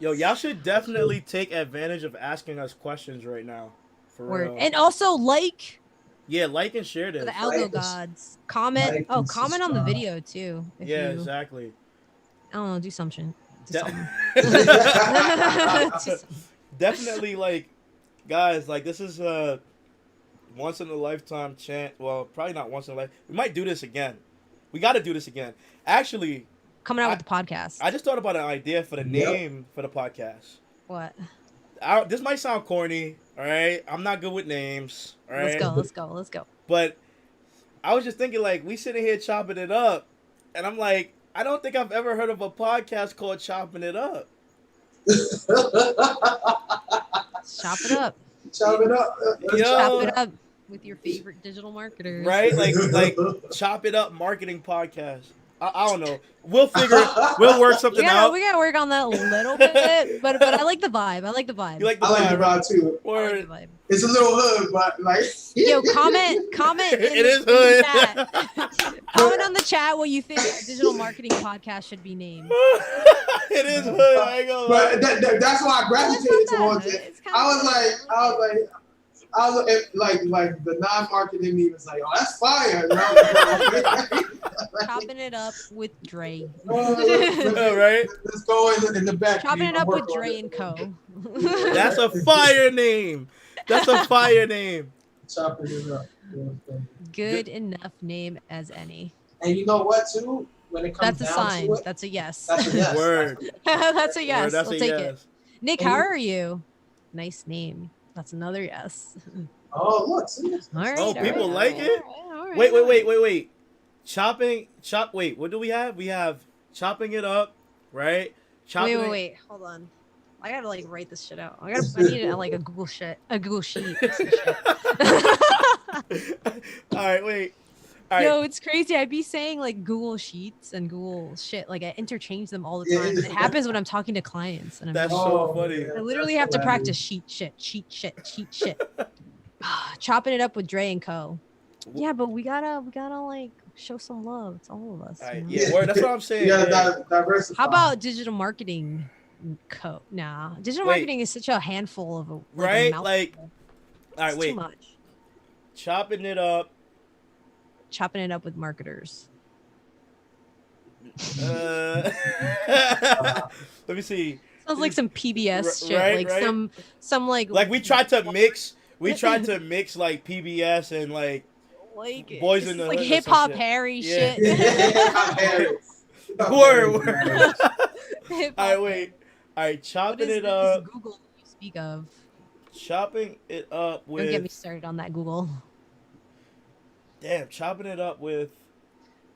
yo, y'all should definitely take advantage of asking us questions right now. For real. And also like and share this. The algo gods. Comment. Comment on the video too. Exactly. I don't know. Do something. Definitely, like, guys, like, this is a once in a lifetime chance. Well, probably not once in a life. We might do this again. We got to do this again. Actually, coming out with the podcast. I just thought about an idea for the name for the podcast. What? This might sound corny. All right, I'm not good with names. All right, let's go. But I was just thinking, like, we sitting here chopping it up, and I'm like, I don't think I've ever heard of a podcast called Chopping It Up. Chop it up. Chop it up. Chop it up with your favorite digital marketers. Right? Like Chop It Up marketing podcast. I don't know. We'll figure it. We'll work something out. We gotta work on that a little bit, but I like the vibe. I like the vibe. You like the vibe? I like the vibe too. Like the vibe. It's a little hood, but like. Yo, comment. It is hood. Comment on the chat what you think a digital marketing podcast should be named. It is hood. I ain't gonna lie. But that's why I gravitated towards it. I was like the non-marketing me was like, oh, that's fire. Chopping it up with Dre. Right? Let's go in the back. Chopping it up with Dre and Co. That's a fire name. Chopping it up. Good enough name as any. And you know what, too? When it comes that's a down sign. to it, that's a yes. That's a yes. Word. That's a yes. Word, that's I'll take it. Nick, how are you? Nice name. That's another yes. Oh, look. See, all right. Oh, people like it? All right. Wait. Wait, what do we have? We have chopping it up, right? Wait. Hold on. I gotta like write this shit out. I need like a Google sheet. All right, wait. All right. Yo, it's crazy. I'd be saying like Google Sheets and Google shit. Like I interchange them all the time. It happens when I'm talking to clients. And that's so funny. I literally have to practice cheat shit. Chopping it up with Dre and Co. Yeah, but we gotta like show some love. It's all of us. Right, yeah, word, that's what I'm saying. Diversify. How about digital marketing co? Nah, digital marketing is such a handful of right. Like, all right, it's wait. Too much. Chopping it up with marketers. Let me see. Sounds like some PBS shit. Right, like some like we tried to mix like PBS and like Boys in the like Hood hip hop Harry shit. Word. All right, chopping it up. Google you speak of. Chopping it up with. Don't get me started on that Google. Damn, chopping it up with.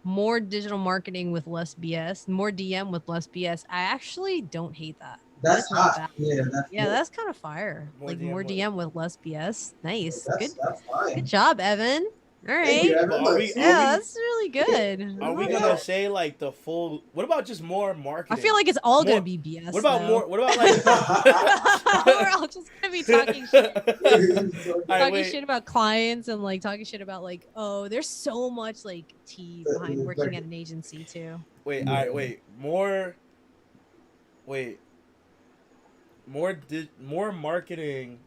More digital marketing with less BS. More DM with less BS. I actually don't hate that. That's hot. Yeah, that's kind of fire. More DM with less BS. Nice. That's fire. Good job, Evan. All right. That's really good. Are we gonna say like the full? What about just more marketing? I feel like it's all gonna be BS. What about more? What about like? We're all just gonna be talking shit, shit about clients and like talking shit about like, oh, there's so much like tea behind working at an agency too. More marketing.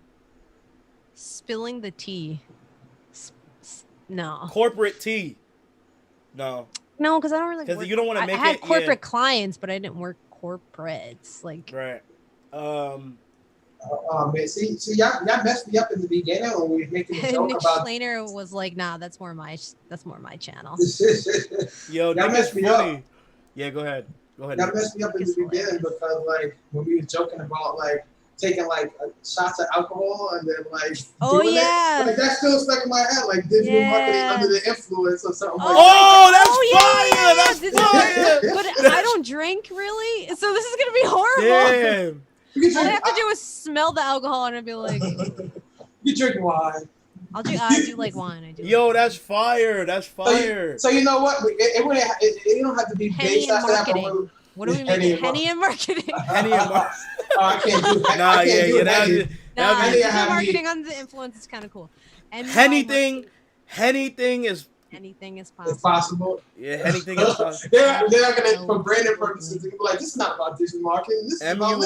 Spilling the tea. No. Corporate tea. No, because I don't really. Because you don't want to make it. I had corporate clients, but I didn't work corporates. Like. Right. Man, see, y'all messed me up in the beginning when we were making a joke Nick about. Schulaner was like, "Nah, that's more my channel." Yo, y'all messed me up. Yeah, go ahead. Y'all messed me up in the beginning because like when we were joking about like taking like shots of alcohol and then like doing it, like that still stuck in my head, like digital marketing under the influence or something. That's fire! But I don't drink really, so this is gonna be horrible. Damn. All I have to do is smell the alcohol and I'd be like, "You drink wine." I do like wine. That's fire. That's fire. So you know what? It don't have to be based off that. What are we making? Henny and marketing. I can't do that. Digital marketing under the influence is kind of cool. And anything is possible. It's possible. Yeah, anything is possible. they're not gonna, for branding purposes, they're gonna be like, this is not about digital marketing. This is about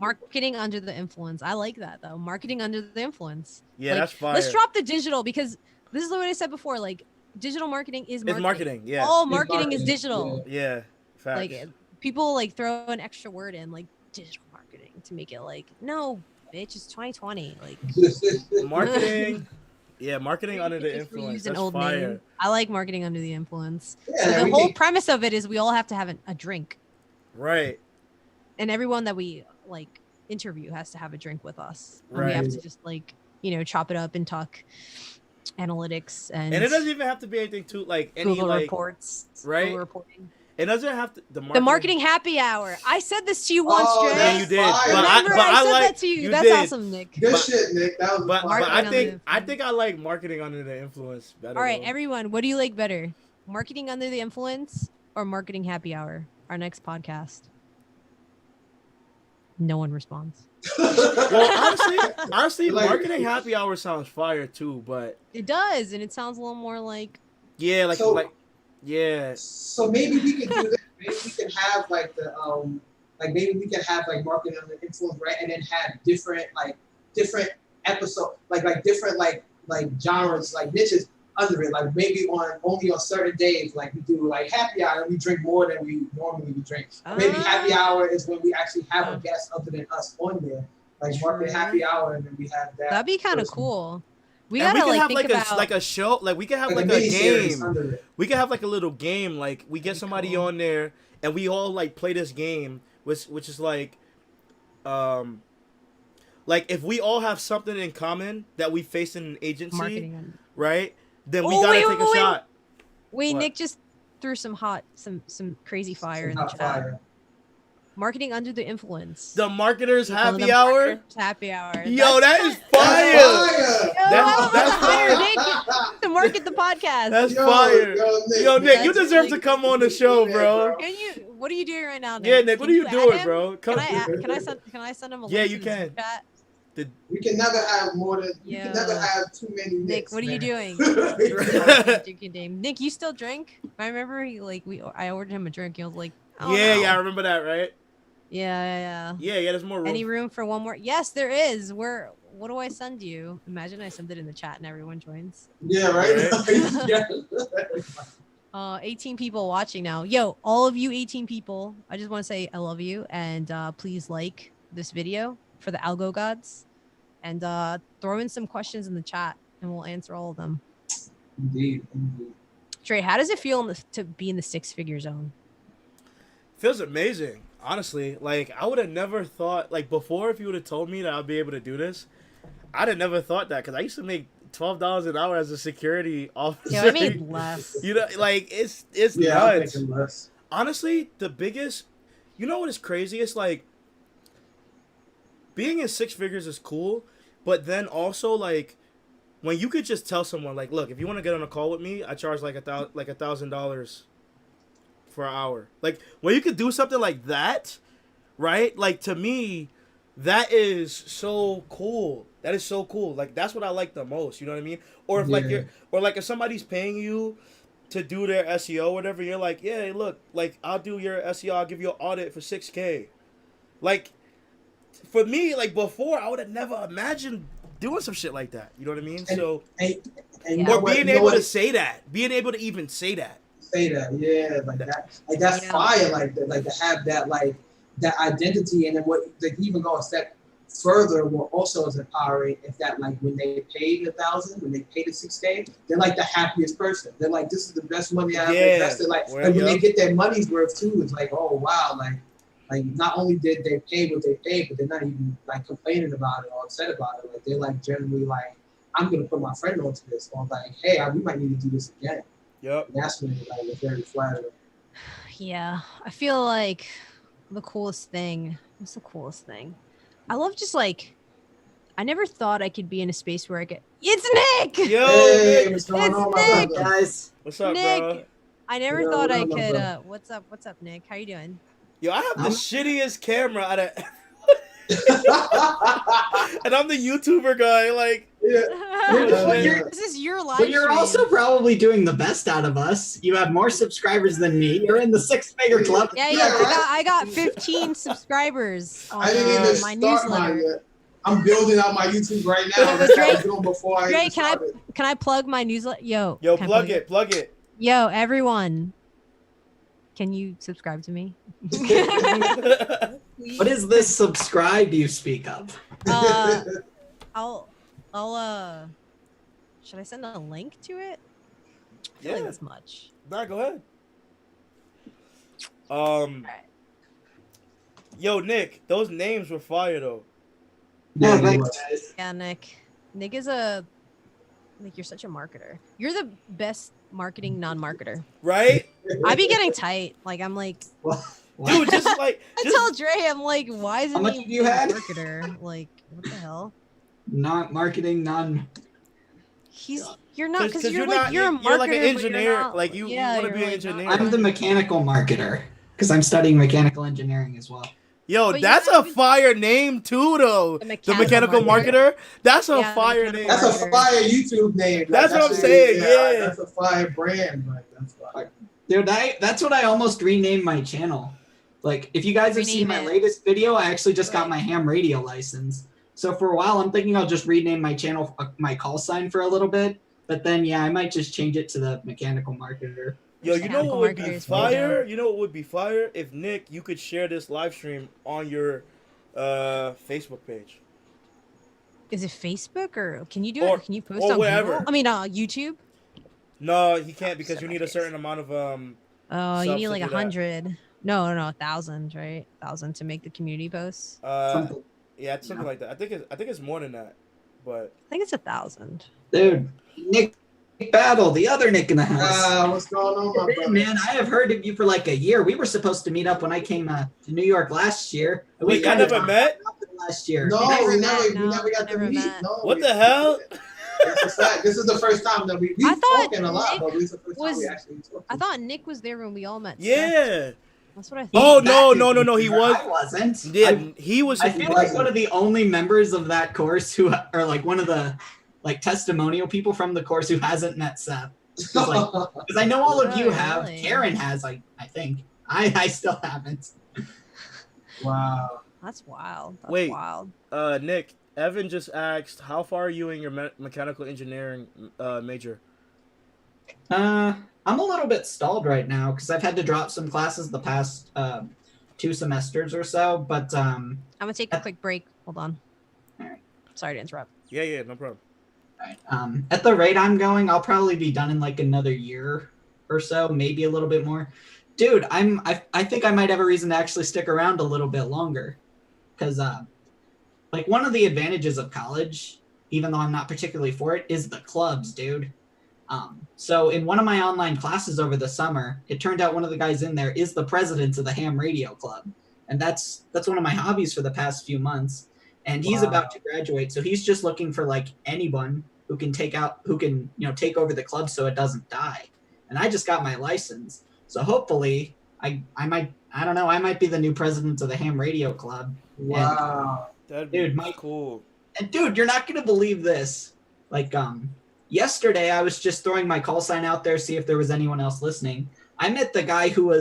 marketing under the influence. I like that though. Marketing under the influance. Yeah, that's fire. Let's drop the digital because this is what I said before. Like digital marketing is marketing. It's marketing. Yeah. All marketing is digital. Yeah. Facts. Like people like throw an extra word in like digital marketing to make it like no, bitch, it's 2020. Like marketing. Yeah, marketing under the influence. That's fire. Name. I like marketing under the influence. So the whole premise of it is we all have to have a drink. Right. And everyone that we like interview has to have a drink with us. And right. We have to just like, chop it up and talk analytics and it doesn't even have to be anything too like any Google like reports. Right. Google reporting. It doesn't have to the marketing happy hour. I said this to you once, Jay. Yeah, you did. I said that to you. That's awesome, Nick. Good shit, Nick. That was. But I think I like marketing under the influence better. All right, everyone, what do you like better, marketing under the influence or marketing happy hour? Our next podcast. No one responds. Well, honestly, marketing happy hour sounds fire too, but it does, and it sounds a little more like yeah. So maybe we can do that. Maybe we can have like the maybe we can have like marketing under influence, right? And then have different episodes, like different like genres, like niches under it. Like maybe only on certain days, like we do like happy hour and we drink more than we normally would drink. Maybe happy hour is when we actually have a guest other than us on there. Like marketing happy hour and then we have that. That'd be kind of cool. We can have think like a show, like we can have like a game. We can have like a little game, like we get somebody on there and we all like play this game, which is like if we all have something in common that we face in an agency, right? Then we gotta take a shot. Wait, what? Nick just threw some crazy fire in the chat. Marketing under the influence. The marketers happy hour. Happy hour. Yo, that is fire. That's fire, Nick. To market the podcast. That's fire. Yo, Nick, you deserve to come on the show, bro. What are you doing right now, Nick? Yeah, Nick, what are you doing, bro? Can I send him a link? Yeah, you can. We can never have more than. You can never have too many. Nick, what are you doing? Nick, you still drink? I remember I ordered him a drink. He was like, oh, yeah, I remember that, right? Yeah. There's more room. Any room for one more? Yes, there is. What do I send you? Imagine I send it in the chat and everyone joins. Yeah, right. 18 people watching now. Yo, all of you 18 people, I just want to say I love you and please like this video for the algo gods and throw in some questions in the chat and we'll answer all of them. Indeed. Trey, how does it feel to be in the 6-figure zone? Feels amazing, honestly. Like I would have never thought, like before, if you would have told me that I'd be able to do this, I'd have never thought that because I used to make $12 an hour as a security officer. Yeah, I made less. Like it's nuts. Honestly, the biggest, You know what is crazy? It's like being in six figures is cool, but then also like when you could just tell someone like, look, if you want to get on a call with me, I charge like $1,000 for an hour. Like when you could do something like that, right? Like to me, that is so cool. That is so cool. Like that's what I like the most. You know what I mean? Or if like if somebody's paying you to do their SEO or whatever, you're like, yeah, look, like I'll do your SEO. I'll give you an audit for $6,000. Like for me, like before, I would have never imagined doing some shit like that. You know what I mean? Or being able to say that, being able to even say that. Like that's fire. Like to have that that identity, and then what they even go a step further. What also is empowering is that like when they paid $1,000, when they paid the $6,000, they're like the happiest person. They're like, this is the best money I've ever invested. Like when they get their money's worth too, it's like, oh wow, like not only did they pay what they paid, but they're not even like complaining about it or upset about it. Like they're like generally like, I'm gonna put my friend onto this, or like, hey, we might need to do this again. Yep. And that's when it's very flattering. Yeah, I feel like the coolest thing. What's the coolest thing? I love just like, I never thought I could be in a space where I could. It's Nick. Yo, hey, what's going on, Nick, guys? What's up, Nick? bro? I never thought I could. What's up? What's up, Nick? How you doing? Yo, I have the shittiest camera out of. And I'm the YouTuber guy. Like, this is your life. But you're also probably doing the best out of us. You have more subscribers than me. You're in the six-figure club. Yeah. I got 15 subscribers on I didn't even my start newsletter. yet. I'm building out my YouTube right now. Drake, can I plug my newsletter? Yo, plug it. Yo, everyone, can you subscribe to me? What is this subscribe you speak of? I'll should I send a link to it? I feel like this much. Nah, go ahead. Yo, Nick, those names were fire though. Yeah, thanks, guys. Yeah, Nick. Nick is you're such a marketer. You're the best marketing non-marketer. Right? I be getting tight. Like I'm like, dude, just like I tell Dre, I'm like, why isn't How much he have you a had? marketer? Like, what the hell? Not marketing, You're not because you're a marketer. You're like an engineer. Not, like you want to be an engineer. I'm the mechanical marketer because I'm studying mechanical engineering as well. Yo, that's a fire name too, though. The mechanical marketer. That's a fire name. That's a fire YouTube name. That's what I'm saying. Yeah, that's a fire brand. Like, that's fire. Dude, that's what I almost renamed my channel. Like, if you guys have seen my latest video, I actually just got my ham radio license. So for a while, I'm thinking I'll just rename my channel, my call sign for a little bit. But then, yeah, I might just change it to the mechanical marketer. Yo, you know what would be fire? You know what would be fire? If Nick, you could share this live stream on your Facebook page. Is it Facebook or can you do it? Can you post on wherever? Google? I mean, YouTube. No, he can't because you need a certain amount of Oh, you need like 100. No, 1,000, right? 1,000 to make the community posts. Yeah, it's something like that. I think it's more than that, but I think it's 1,000. Dude, Nick Battle, the other Nick in the house. What's going on, my brother? Man, I have heard of you for like a year. We were supposed to meet up when I came to New York last year. Wait, y'all never met? Last year. No, we never got to meet. No, what the hell? That's a fact. This is the first time that we've spoken a lot, but this is the first time we actually talked. I thought Nick was there when we all met. Yeah. That's what I thought. Oh, no. He was. I wasn't. Yeah, he was. I feel like one of the only members of that course who are like one of the like testimonial people from the course who hasn't met Seth. Because I know all of you have. Really? Karen has, I think. I still haven't. Wow. That's wild. That's Wait, wild. Nick, Evan just asked, how far are you in your mechanical engineering major? I'm a little bit stalled right now because I've had to drop some classes the past 2 semesters or so. But I'm gonna take a quick break. Hold on. All right. Sorry to interrupt. Yeah, no problem. All right. At the rate I'm going, I'll probably be done in like another year or so, maybe a little bit more. Dude, I think I might have a reason to actually stick around a little bit longer, because like one of the advantages of college, even though I'm not particularly for it, is the clubs, dude. So in one of my online classes over the summer, it turned out one of the guys in there is the president of the Ham Radio Club. And that's one of my hobbies for the past few months. And he's about to graduate, so he's just looking for like anyone who can take over the club so it doesn't die. And I just got my license, so hopefully I might be the new president of the Ham Radio Club. Wow, that'd be cool. And dude, you're not gonna believe this. Like yesterday, I was just throwing my call sign out there, see if there was anyone else listening. I met the guy who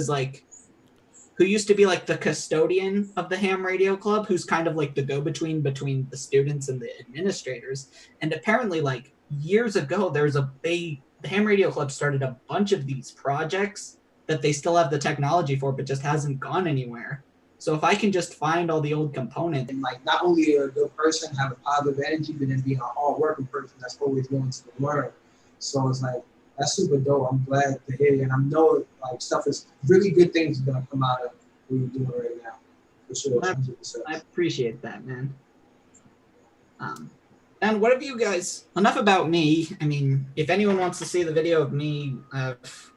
used to be like the custodian of the Ham Radio Club, who's kind of like the go-between between the students and the administrators. And apparently, like years ago, the Ham Radio Club started a bunch of these projects that they still have the technology for, but just hasn't gone anywhere. So if I can just find all the old components, and like not only a good person, have a positive energy, but then being a hard-working person that's always willing to learn. So it's like, that's super dope. I'm glad to hear you. And I know like stuff is really good things are gonna come out of what you're doing right now. For sure. 100%. I appreciate that, man. And what have you guys, enough about me. I mean, if anyone wants to see the video of me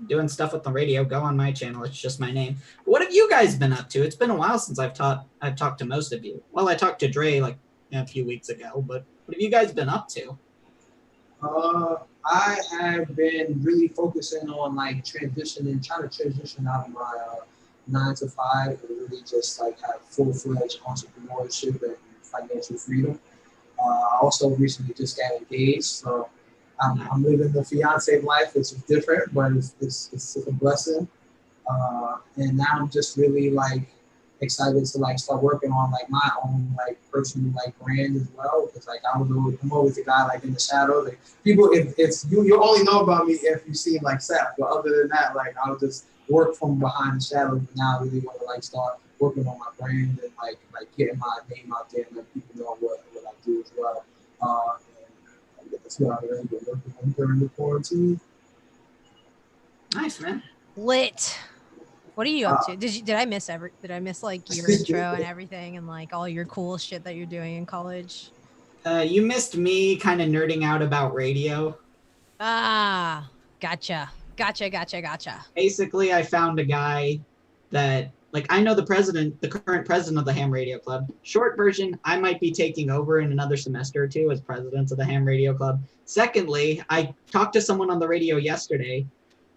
doing stuff with the radio, go on my channel. It's just my name. What have you guys been up to? It's been a while since I've talked to most of you. Well, I talked to Dre like a few weeks ago, but what have you guys been up to? I have been really focusing on like trying to transition out of my 9 to 5 and really just like have full-fledged entrepreneurship and financial freedom. I also recently just got engaged, so I'm living the fiance life. It's different, but it's a blessing. And now I'm just really like excited to like start working on like my own like personal like brand as well, because like I'm always the guy like in the shadows. Like people, if you only know about me if you see like Seth, but other than that, like I'll just work from behind the shadows. But now I really want to like start working on my brand and like getting my name out there and let people know what I do as well. And that's what I've really been working on during the quarantine. Nice, man. Lit. What are you up to? Did I miss like your intro and everything and like all your cool shit that you're doing in college? You missed me kind of nerding out about radio. Gotcha. Basically, I found a guy that like I know the current president of the Ham Radio Club. Short version, I might be taking over in another semester or two as president of the Ham Radio Club. Secondly, I talked to someone on the radio yesterday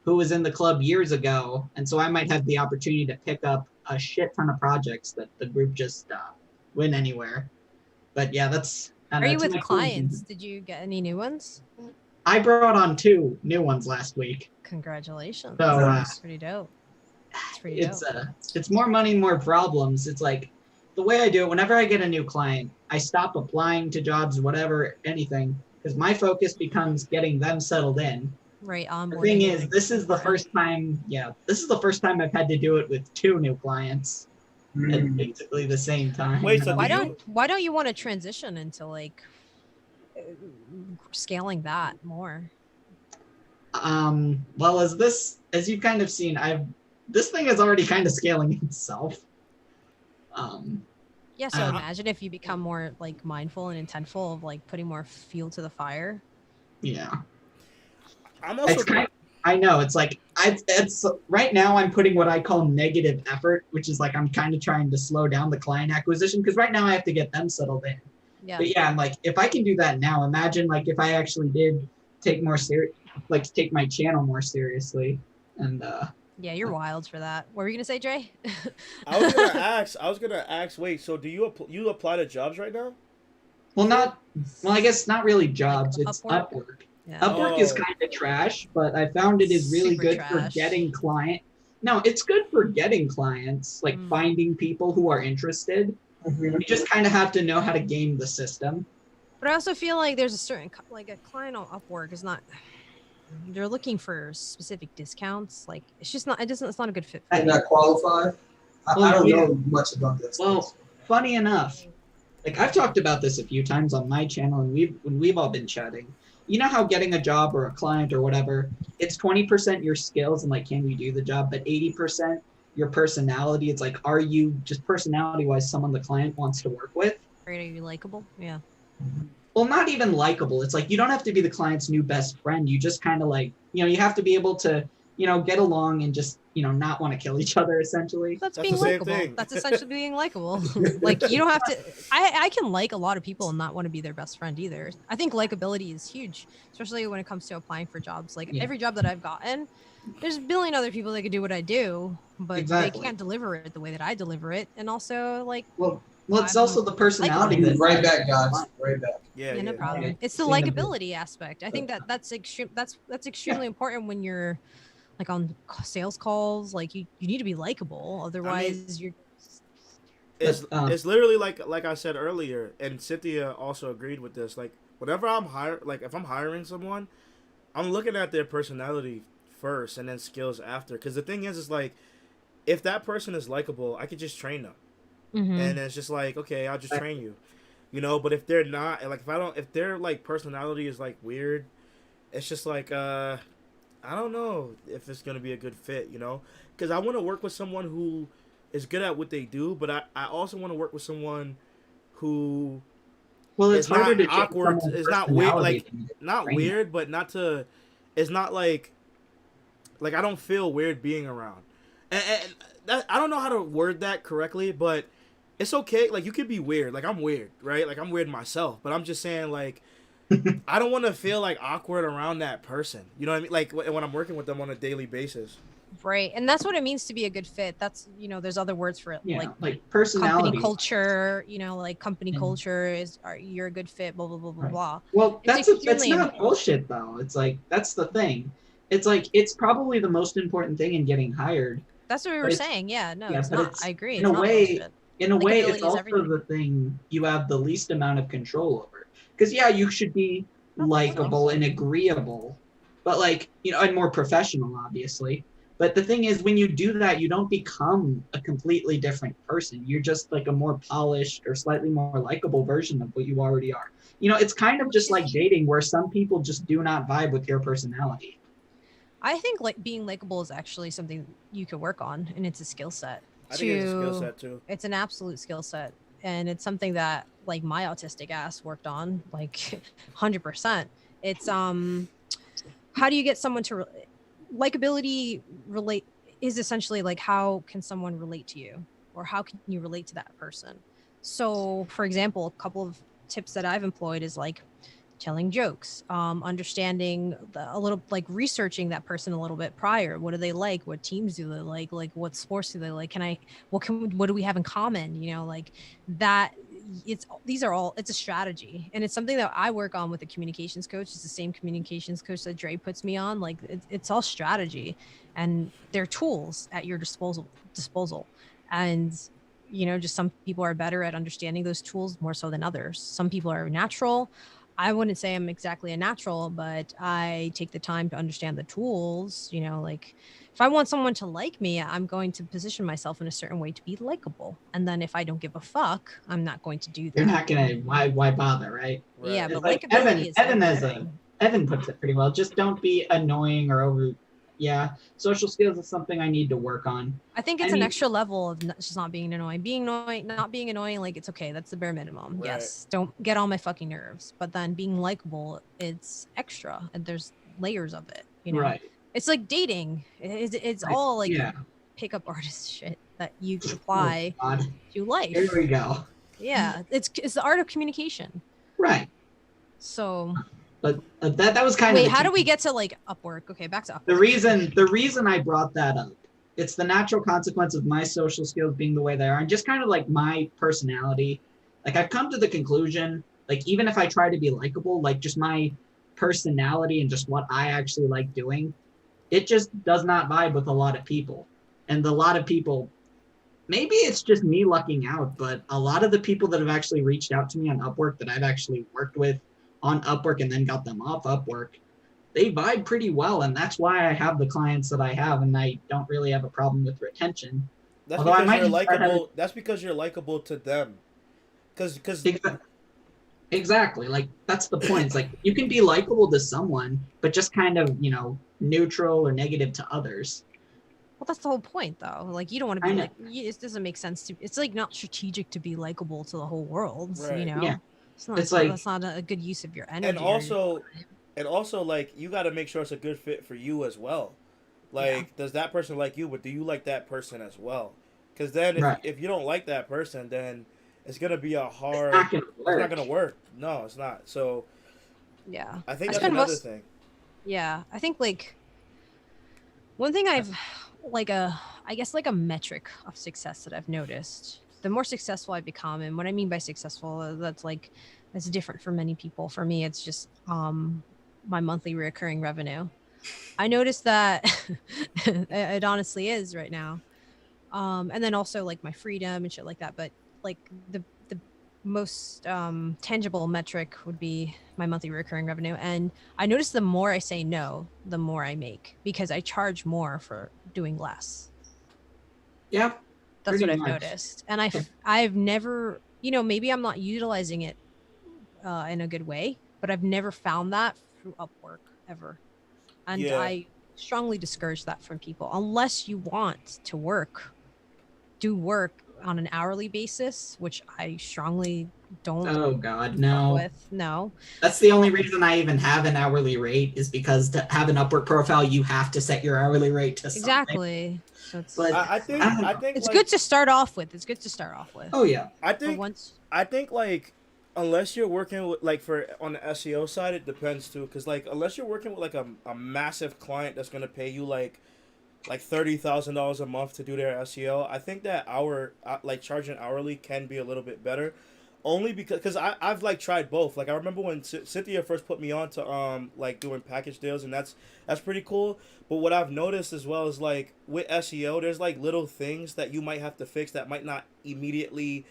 who was in the club years ago, and so I might have the opportunity to pick up a shit ton of projects that the group just went anywhere. But yeah, that's... Are you with clients? Did you get any new ones? I brought on 2 new ones last week. Congratulations. So, that's pretty dope. It's more money, more problems. It's like, the way I do it, whenever I get a new client, I stop applying to jobs, whatever, anything, because my focus becomes getting them settled in. Right. The thing is, this is the first time I've had to do it with 2 new clients at basically the same time. Wait, so why don't you want to transition into like scaling that more? Well, as you've kind of seen, this thing is already kind of scaling itself. Yeah, so imagine if you become more like mindful and intentful of like putting more fuel to the fire. Yeah. I know it's like it's right now I'm putting what I call negative effort, which is like I'm kind of trying to slow down the client acquisition because right now I have to get them settled in. Yeah. But yeah, I'm like, if I can do that now, imagine like if I actually did take my channel more seriously. And yeah, you're wild for that. What were you gonna say, Dre? I was gonna ask. Wait, so do you apply to jobs right now? Well, I guess not really jobs. Like it's Upwork? Upwork. Yeah. Upwork is kind of trash, but I found it is really Super good trash. for getting clients. No, it's good for getting clients, like finding people who are interested. You just kind of have to know how to game the system. But I also feel like there's a certain like a client on Upwork is not. They're looking for specific discounts. Like it's just not. It's not a good fit. And not qualified. I don't know much about this. Well, funny enough, like I've talked about this a few times on my channel, and we've all been chatting. You know how getting a job or a client or whatever, it's 20% your skills and like can you do the job, but 80% your personality. It's like, are you just personality-wise someone the client wants to work with? Right? Are you likable? Yeah. Well, not even likable. It's like you don't have to be the client's new best friend. You just kind of like, you have to be able to, get along and just not want to kill each other essentially. That's being likable. That's essentially being likable. Like you don't have to. I can like a lot of people and not want to be their best friend either. I think likability is huge, especially when it comes to applying for jobs. Like every job that I've gotten, there's a billion other people that could do what I do, but they can't deliver it the way that I deliver it. And also, like, well, it's also the personality. Right back, guys. Right back. Yeah, no problem. Yeah. It's the likability aspect. I think that's extremely important when you're like on sales calls. Like you need to be likable, otherwise you're. It's literally like I said earlier, and Cynthia also agreed with this. Like whenever if I'm hiring someone, I'm looking at their personality first and then skills after. Because the thing is like, if that person is likable, I could just train them, and it's just like, okay, I'll just train you, But if they're not, like if their like personality is like weird, it's just like I don't know if it's gonna be a good fit, Because I want to work with someone who is good at what they do, but I also want to work with someone who it's harder to awkward. It's not weird, like not weird, but not to. It's not like I don't feel weird being around, and that, I don't know how to word that correctly, but it's okay. Like you could be weird. Like I'm weird, right? Like I'm weird myself, but I'm just saying like. I don't want to feel like awkward around that person. You know what I mean? Like when I'm working with them on a daily basis. Right. And that's what it means to be a good fit. That's, there's other words for it. Yeah, like personality. Company culture, like company culture is, you're a good fit, blah, blah, blah, blah, blah. Well, that's not bullshit though. It's like, that's the thing. It's like, it's probably the most important thing in getting hired. That's what we were saying. Yeah, no, it's not. I agree. In a way, it's also the thing you have the least amount of control over. Because you should be likable and agreeable, but and more professional, obviously. But the thing is, when you do that, you don't become a completely different person. You're just like a more polished or slightly more likable version of what you already are. It's kind of just like dating, where some people just do not vibe with your personality. I think being likable is actually something you could work on, and it's a skill set. I think it's a skill set too. It's an absolute skill set. And it's something that like my autistic ass worked on 100%. It's how do you get someone to likability relate is essentially like how can someone relate to you, or how can you relate to that person? So for example, a couple of tips that I've employed is like telling jokes, understanding a little, like researching that person a little bit prior. What do they like? What teams do they like what sports do they like? What do we have in common? Like that. It's a strategy, and it's something that I work on with a communications coach. It's the same communications coach that Dre puts me on. Like it's all strategy, and they're tools at your disposal. And just some people are better at understanding those tools more so than others. Some people are natural. I wouldn't say I'm exactly a natural, but I take the time to understand the tools. Like if I want someone to like me, I'm going to position myself in a certain way to be likable. And then if I don't give a fuck, I'm not going to do that. You're not gonna. Why bother, right? Yeah, it's but like likability Evan puts it pretty well. Just don't be annoying or over. Yeah, social skills is something I need to work on. I think it's an extra level of just not being annoying. Not being annoying, like it's okay. That's the bare minimum. Right. Yes, don't get on my fucking nerves. But then being likable, it's extra, and there's layers of it. Right. It's like dating. It's all like pickup artist shit that you can apply to life. Here we go. Yeah, it's the art of communication. Right. So. But that was kind of. Wait, how do we get to like Upwork? Okay, back to Upwork. The reason I brought that up, it's the natural consequence of my social skills being the way they are, and just kind of like my personality. Like I've come to the conclusion, like even if I try to be likable, like just my personality and just what I actually like doing, it just does not vibe with a lot of people. And a lot of people, maybe it's just me lucking out, but a lot of the people that have actually reached out to me on Upwork that I've actually worked with on Upwork and then got them off Upwork, they vibe pretty well, and that's why I have the clients that I have, and I don't really have a problem with retention. That's because you're likable. That's because you're likable to them. Because exactly, like that's the point. It's like you can be likable to someone, but just kind of neutral or negative to others. Well, that's the whole point, though. Like, you don't want to be it doesn't make sense to. It's like not strategic to be likable to the whole world. Right. Yeah. That's not a good use of your energy. And also, like you got to make sure it's a good fit for you as well. Like, does that person like you, but do you like that person as well? Because then if you don't like that person, then it's gonna be a hard. It's not gonna work. No, it's not. So yeah, I think that's another thing. Yeah, I think like one thing I've like I guess like a metric of success that I've noticed. The more successful I become, and what I mean by successful, that's different for many people. For me, it's just my monthly recurring revenue. I noticed that it honestly is right now. And then also like my freedom and shit like that. But like the most tangible metric would be my monthly recurring revenue. And I noticed the more I say no, the more I make, because I charge more for doing less. Yeah. That's what I've noticed. And I've never, maybe I'm not utilizing it in a good way, but I've never found that through Upwork ever. And I strongly discourage that from people. Unless you want to do work on an hourly basis, which I strongly don't. Oh God, no. No. That's the only reason I even have an hourly rate, is because to have an Upwork profile, you have to set your hourly rate to something. Exactly. So I think it's good to start off with. Oh yeah. I think like, unless you're working with like on the SEO side, it depends too. Because like, unless you're working with like a massive client that's gonna pay you like $30,000 a month to do their SEO, I think that like charging hourly can be a little bit better. Only because I've like tried both. Like I remember when Cynthia first put me on to like doing package deals, and that's pretty cool. But what I've noticed as well is like with SEO, there's like little things that you might have to fix that might not immediately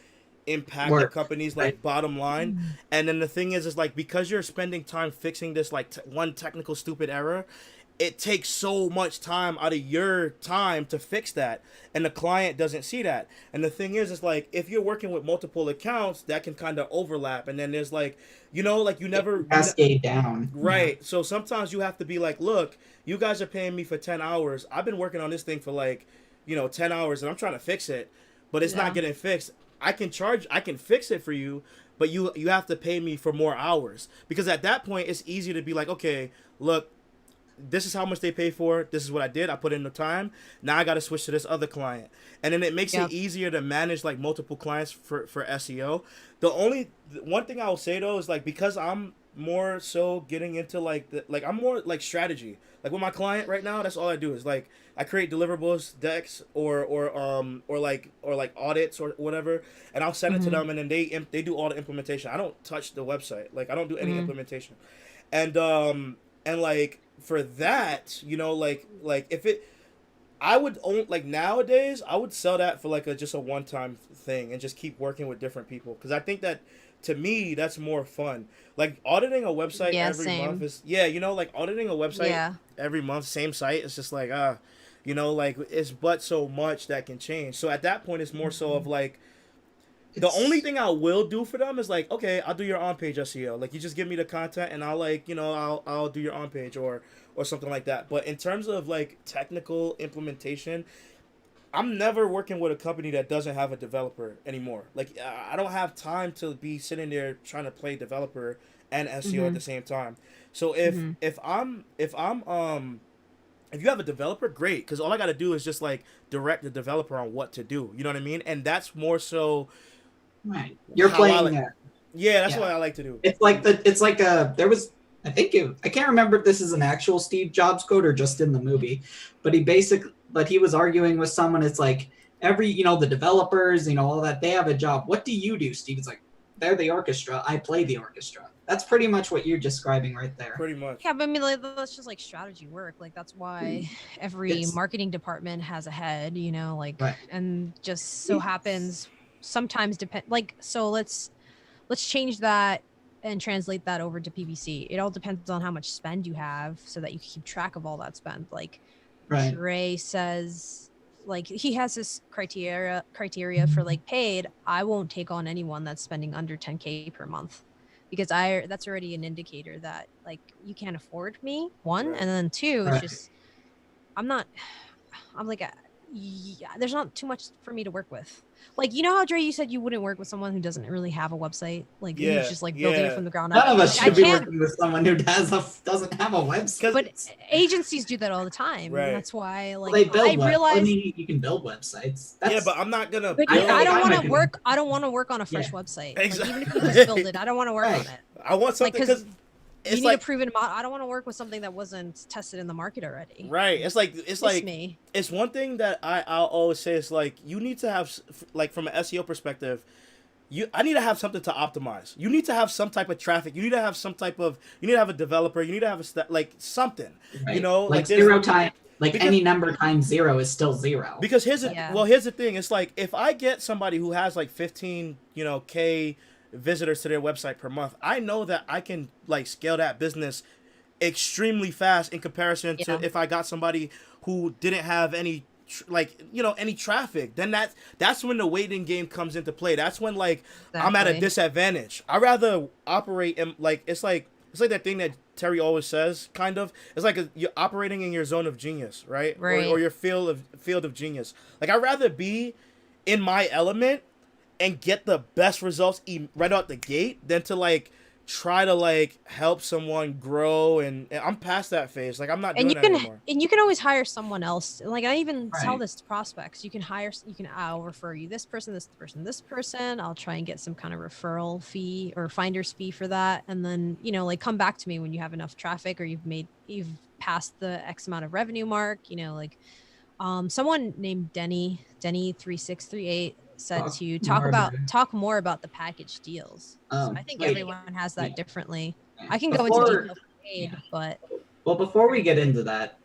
impact the company's like bottom line. And then the thing is like, because you're spending time fixing this like one technical stupid error, it takes so much time out of your time to fix that, and the client doesn't see that. And the thing is like, if you're working with multiple accounts, that can kind of overlap, and then there's like, like you never cascade down. Right. Yeah. So sometimes you have to be like, look, you guys are paying me for 10 hours. I've been working on this thing for like, 10 hours, and I'm trying to fix it, but it's not getting fixed. I can fix it for you, but you have to pay me for more hours, because at that point it's easy to be like, okay, look, this is how much they pay for. This is what I did. I put in the time. Now I got to switch to this other client. And then it makes it easier to manage like multiple clients for SEO. One thing I will say though is like, because I'm more so getting into like I'm more like strategy. Like with my client right now, that's all I do is like I create deliverables, decks, or like audits or whatever, and I'll send it to them, and then they do all the implementation. I don't touch the website. Like I don't do any implementation. And like for that, like if it, I would own, like nowadays I would sell that for like just a one-time thing and just keep working with different people, because I think that to me that's more fun. Like auditing a website every month is like auditing a website every month, same site, it's just like like it's but so much that can change. So at that point it's more so of like, the only thing I will do for them is like, okay, I'll do your on-page SEO. Like you just give me the content and I'll like, I'll do your on-page or something like that. But in terms of like technical implementation, I'm never working with a company that doesn't have a developer anymore. Like I don't have time to be sitting there trying to play developer and SEO at the same time. So if you have a developer, great, because all I got to do is just like direct the developer on what to do. You know what I mean? And that's more so. Right. You're playing that. Yeah, that's what I like to do. It's like there was, I can't remember if this is an actual Steve Jobs quote or just in the movie, but he was arguing with someone. It's like every, the developers, all that, they have a job. What do you do, Steve? It's like, they're the orchestra. I play the orchestra. That's pretty much what you're describing right there. Pretty much. Yeah, but I mean, like, that's just like strategy work. Like that's why every marketing department has a head, and just so happens sometimes depend. Like, so let's change that and translate that over to PPC. It all depends on how much spend you have, so that you can keep track of all that spend. Like, Dre says, like he has this criteria for like paid. I won't take on anyone that's spending under 10K per month, because that's already an indicator that like you can't afford me, one, and then two, it's just I'm like there's not too much for me to work with. Like, you know how, Dre, you said you wouldn't work with someone who doesn't really have a website, like who's just like building it from the ground up. None of us like, should be working with someone who doesn't have a website. But agencies do that all the time. Right. And that's why, like, they build I realize. I mean, you can build websites. Yeah, but I'm not gonna. But I don't want to work. I don't want to work on a fresh website. Exactly. Like, even if you just build it, I don't want to work on it. I want something because you need a proven model. I don't want to work with something that wasn't tested in the market already. Right. It's like me. It's one thing that I'll always say is like, you need to have, like, from an SEO perspective, I need to have something to optimize. You need to have some type of traffic. You need to have some type of, you need to have a developer. You need to have like something, right. You know, like 0 time. Like any number times 0 is still 0. Because here's the thing. It's like, if I get somebody who has like 15, K visitors to their website per month, I know that I can like scale that business extremely fast in comparison to if I got somebody who didn't have any any traffic. Then that's when the waiting game comes into play. That's when like I'm at a disadvantage. I rather operate in like it's like that thing that Terry always says, kind of. It's like you're operating in your zone of genius, right? Or your field of genius. Like, I'd rather be in my element and get the best results right out the gate than to like try to like help someone grow, and I'm past that phase. Like, I'm not doing that anymore. And you can always hire someone else. Like, I even tell this to prospects. I'll refer you this person. I'll try and get some kind of referral fee or finder's fee for that. And then, like, come back to me when you have enough traffic or you've passed the X amount of revenue mark, like, someone named Denny 3638 said to talk more about the package deals. So I think everyone has that differently. I can go into detail for paid, but before we get into that,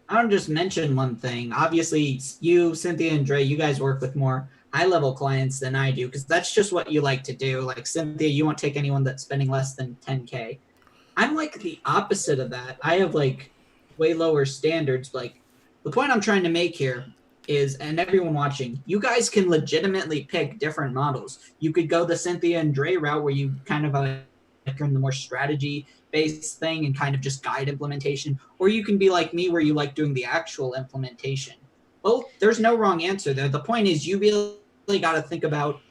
I want to just mention one thing. Obviously, you, Cynthia, and Dre, you guys work with more high-level clients than I do because that's just what you like to do. Like, Cynthia, you won't take anyone that's spending less than 10K. I'm like the opposite of that. I have like way lower standards. Like, the point I'm trying to make here is, and everyone watching, you guys can legitimately pick different models. You could go the Cynthia and Dre route where you kind of like in the more strategy-based thing and kind of just guide implementation, or you can be like me where you like doing the actual implementation. Well, there's no wrong answer there. The point is you really got to think about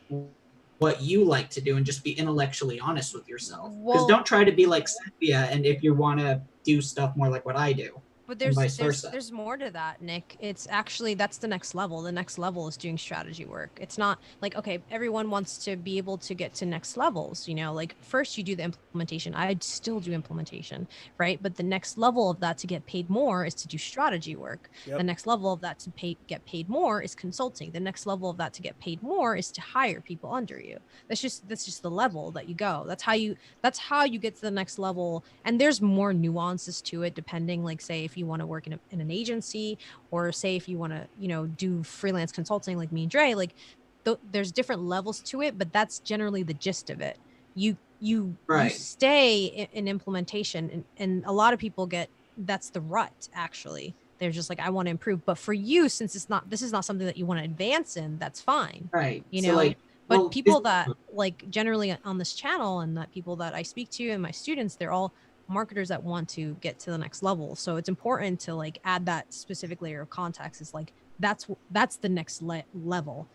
what you like to do and just be intellectually honest with yourself. Because don't try to be like Cynthia, and if you want to do stuff more like what I do. But there's more to that, Nick. It's actually, that's the next level. The next level is doing strategy work. It's not like, okay, everyone wants to be able to get to next levels, like first you do the implementation. I'd still do implementation, right? But the next level of that to get paid more is to do strategy work. Yep. The next level of that to get paid more is consulting. The next level of that to get paid more is to hire people under you. That's just the level that you go. That's how you get to the next level. And there's more nuances to it depending, like, say, if you want to work in an agency, or say if you want to do freelance consulting like me and Dre, like there's different levels to it, but that's generally the gist of it. You stay in implementation, and a lot of people that's the rut. Actually, they're just like, I want to improve, but for you, since this is not something that you want to advance in, that's fine, right? But people that like generally on this channel, and that people that I speak to and my students, they're all marketers that want to get to the next level. So it's important to like add that specific layer of context. Is like, that's the next level.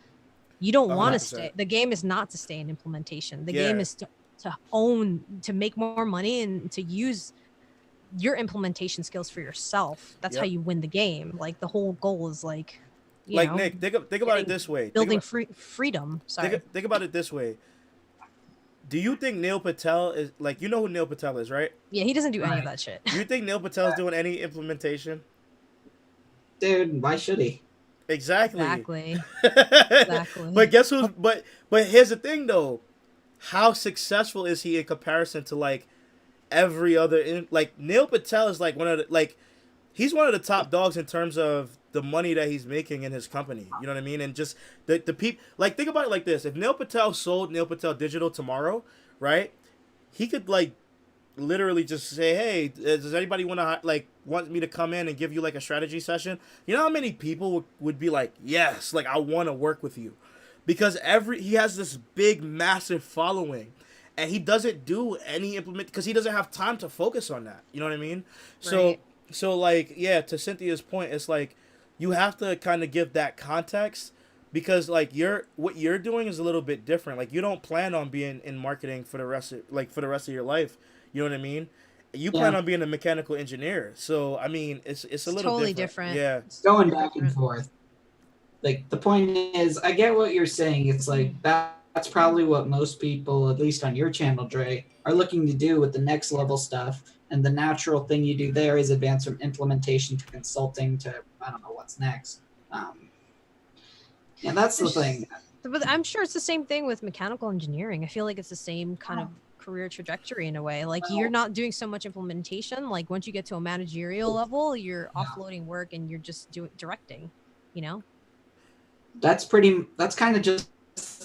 You don't want to stay. The game is not to stay in implementation. The game is to make more money and to use your implementation skills for yourself. That's how you win the game. Like, the whole goal is like, Nick, think about it this way. Building freedom. Sorry. Think about it this way. Do you think Neil Patel is, like, who Neil Patel is, right? Yeah, he doesn't do any of that shit. Do you think Neil Patel's doing any implementation? Dude, why should he? Exactly. Exactly. But guess who? But here's the thing, though. How successful is he in comparison to like every other? Like, Neil Patel is like he's one of the top dogs in terms of the money that he's making in his company. You know what I mean? And just the people, like, think about it like this. If Neil Patel sold Neil Patel Digital tomorrow, right? He could like literally just say, hey, does anybody want me to come in and give you like a strategy session? You know how many people would be like, yes, like, I want to work with you, because he has this big, massive following, and he doesn't do any because he doesn't have time to focus on that. You know what I mean? Right. So like, yeah, to Cynthia's point, it's like, you have to kind of give that context, because like what you're doing is a little bit different. Like you don't plan on being in marketing for the rest of your life. You know what I mean? You plan on being a mechanical engineer. So I mean, it's a little totally different. different. Yeah, it's going back and forth. Like the point is, I get what you're saying. It's like that's probably what most people, at least on your channel, Dre, are looking to do with the next level stuff. And the natural thing you do there is advance from implementation to consulting to I don't know what's next. Yeah, that's the thing. But I'm sure it's the same thing with mechanical engineering. I feel like it's the same kind of career trajectory in a way. Like you're not doing so much implementation. Like once you get to a managerial level, you're offloading work and you're just directing, you know? That's kind of just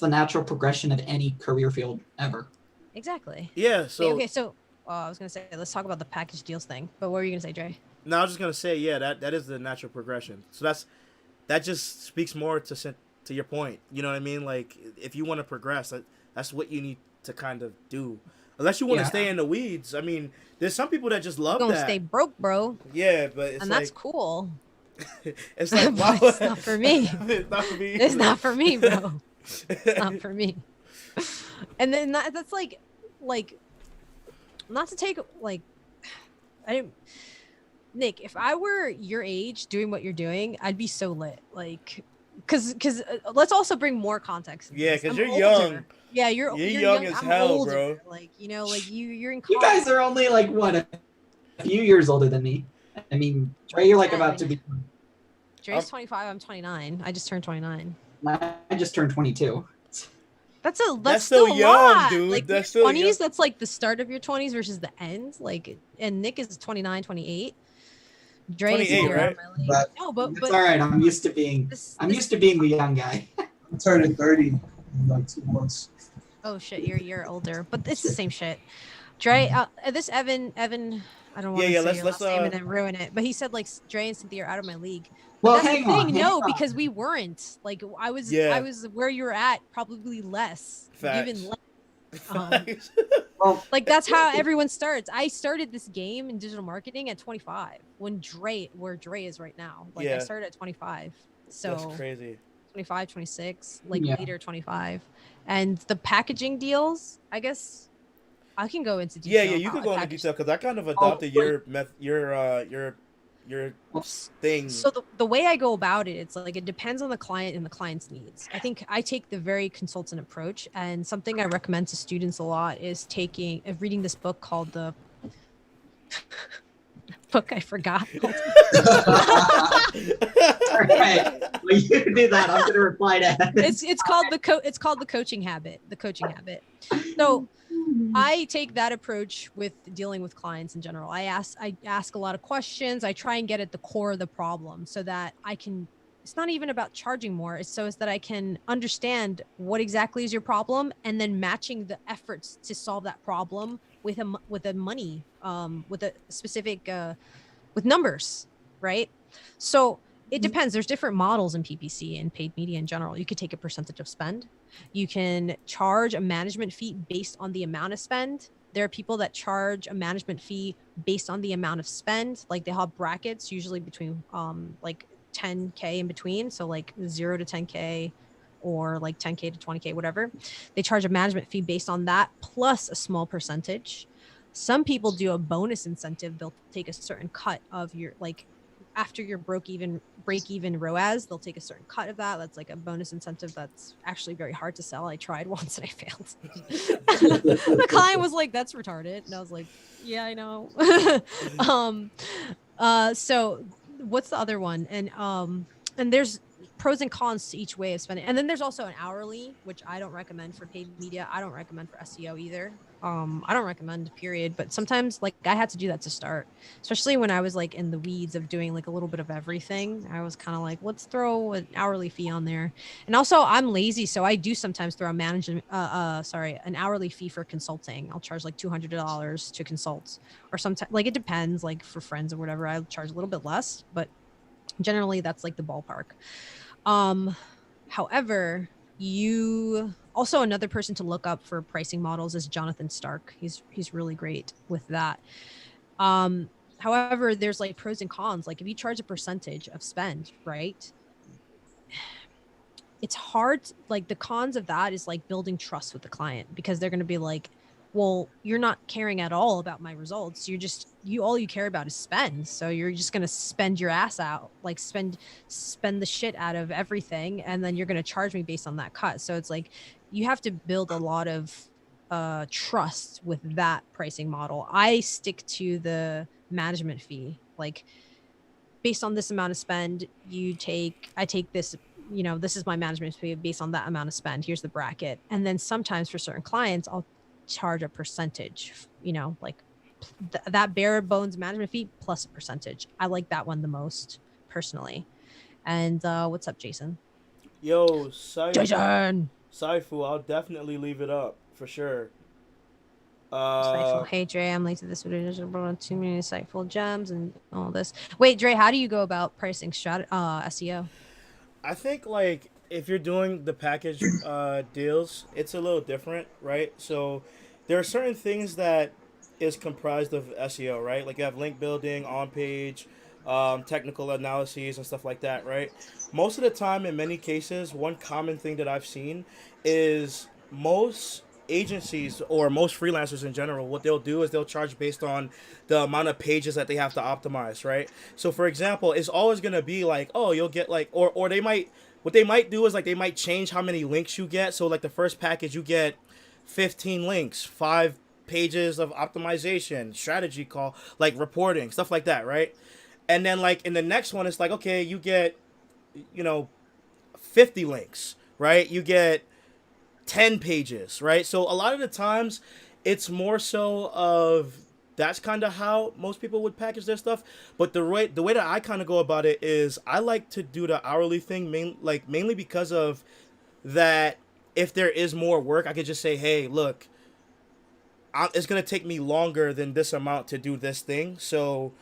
the natural progression of any career field ever. Exactly. Yeah. So okay. So I was gonna say let's talk about the package deals thing. But what were you gonna say, Dre? No, I was just gonna say that is the natural progression. So that just speaks more to your point. You know what I mean? Like if you want to progress, that's what you need to kind of do. Unless you want to stay in the weeds. I mean, there's some people that just love that. You're gonna stay broke, bro. Yeah, but it's that's cool. It's like, wow. It's not for me. It's not for me. It's not for me, bro. It's not for me. And then that's like, not to take like, Nick, if I were your age doing what you're doing, I'd be so lit. Like, cause let's also bring more context. Yeah, cause you're young. Yeah, you're young as hell, older, bro. Like, you know, like you're in college. You guys are only like what, a few years older than me. I mean, Trey, you're like about to be. Dre's 25. I'm 29. I just turned 29. I just turned 22. That's still young, lot. Dude. Like that's still 20s. Young. That's like the start of your 20s versus the end. Like, and Nick is 29, 28. Dre 28, right? No, but it's all right. I'm used to being the young guy. I'm turning 30 in like 2 months. Oh shit, you're older, but it's the same shit. Dre, this Evan, I don't want to say your last name and then ruin it, but he said like Dre and Cynthia are out of my league. Well, hang on. Because we weren't. Like I was where you were at, probably less. Facts. Even less. Like that's how everyone starts. I started this game in digital marketing at 25 where Dre is right now. Like I started at 25. So that's crazy. 25, 26, later 25. And the packaging deals, I guess I can go into detail. Yeah, you can go into detail because I kind of adopted your thing. So the way I go about it, it's like it depends on the client and the client's needs. I think I take the very consultant approach, and something I recommend to students a lot is reading this book called the book I forgot. Right. Well, you do that. I'm gonna reply to that. It's called the coaching habit. The coaching habit. So I take that approach with dealing with clients in general. I ask a lot of questions. I try and get at the core of the problem so that I can. It's not even about charging more. It's that I can understand what exactly is your problem, and then matching the efforts to solve that problem with a money, with a specific, with numbers, right? So it depends. There's different models in PPC and paid media in general. You could take a percentage of spend. You can charge a management fee based on the amount of spend. There are people that charge a management fee based on the amount of spend. Like they have brackets, usually between like 10K in between. So like 0 to 10K or like 10K to 20K, whatever. They charge a management fee based on that plus a small percentage. Some people do a bonus incentive. They'll take a certain cut of your, like after your break even ROAS, they'll take a certain cut of that. That's like a bonus incentive that's actually very hard to sell. I tried once and I failed. The client was like, that's retarded. And I was like, yeah, I know. So what's the other one? And there's pros and cons to each way of spending. And then there's also an hourly, which I don't recommend for paid media. I don't recommend for SEO either. I don't recommend, period. But sometimes like I had to do that to start, especially when I was like in the weeds of doing like a little bit of everything. I was kind of like, let's throw an hourly fee on there. And also I'm lazy. So I do sometimes throw an hourly fee for consulting. I'll charge like $200 to consult, or sometimes like it depends, like for friends or whatever, I'll charge a little bit less, but generally that's like the ballpark. However, also another person to look up for pricing models is Jonathan Stark. He's really great with that. However, there's like pros and cons. Like if you charge a percentage of spend, right? It's hard. Like the cons of that is like building trust with the client, because they're going to be like, well, you're not caring at all about my results. All you care about is spend. So you're just going to spend your ass out, like spend the shit out of everything. And then you're going to charge me based on that cut. So it's like, you have to build a lot of trust with that pricing model. I stick to the management fee. Like based on this amount of spend, I take this, this is my management fee based on that amount of spend. Here's the bracket. And then sometimes for certain clients, I'll charge a percentage, like that bare bones management fee plus a percentage. I like that one the most personally. And what's up, Jason? Yo, Jason! Saifu, I'll definitely leave it up for sure. Hey Dre, I'm late to this video. Too many insightful gems and all this. Wait, Dre, how do you go about pricing SEO? I think like if you're doing the package deals, it's a little different, right? So there are certain things that is comprised of SEO, right? Like you have link building, on page, technical analyses and stuff like that, right? Most of the time, in many cases, one common thing that I've seen is most agencies or most freelancers in general, what they'll do is they'll charge based on the amount of pages that they have to optimize, right? So for example, it's always going to be like, oh, you'll get like, or they might, what they might do is like they might change how many links you get. So like the first package you get 15 links, 5 pages of optimization, strategy call, like reporting, stuff like that, right? And then like in the next one it's like, okay, you get 50 links, right? You get 10 pages, right? So a lot of the times it's more so of that's kind of how most people would package their stuff. But the way that I kind of go about it is I like to do the hourly thing mainly because of that. If there is more work, I could just say, hey, look, it's going to take me longer than this amount to do this thing. So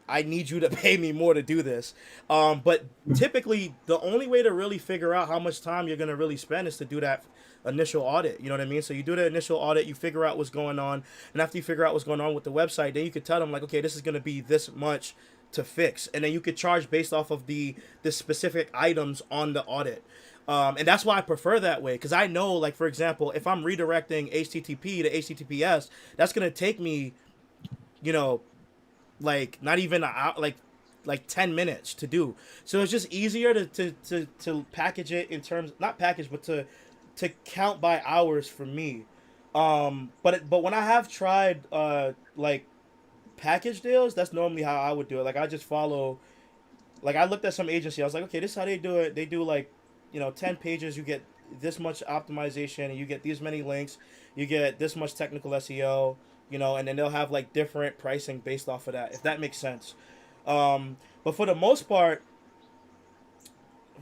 I need you to pay me more to do this. But typically, the only way to really figure out how much time you're going to really spend is to do that initial audit. You know what I mean? So you do the initial audit, you figure out what's going on. And after you figure out what's going on with the website, then you could tell them like, okay, this is going to be this much to fix. And then you could charge based off of the specific items on the audit. And that's why I prefer that way. Because I know, like, for example, if I'm redirecting HTTP to HTTPS, that's going to take me, like not even like 10 minutes to do. So it's just easier to package it in terms, not package, but to count by hours for me. But when I have tried like package deals, that's normally how I would do it. Like I just follow, like I looked at some agency, I was like, okay, this is how they do it. They do like 10 pages, you get this much optimization, and you get these many links, you get this much technical SEO, and then they'll have like different pricing based off of that, if that makes sense. But for the most part,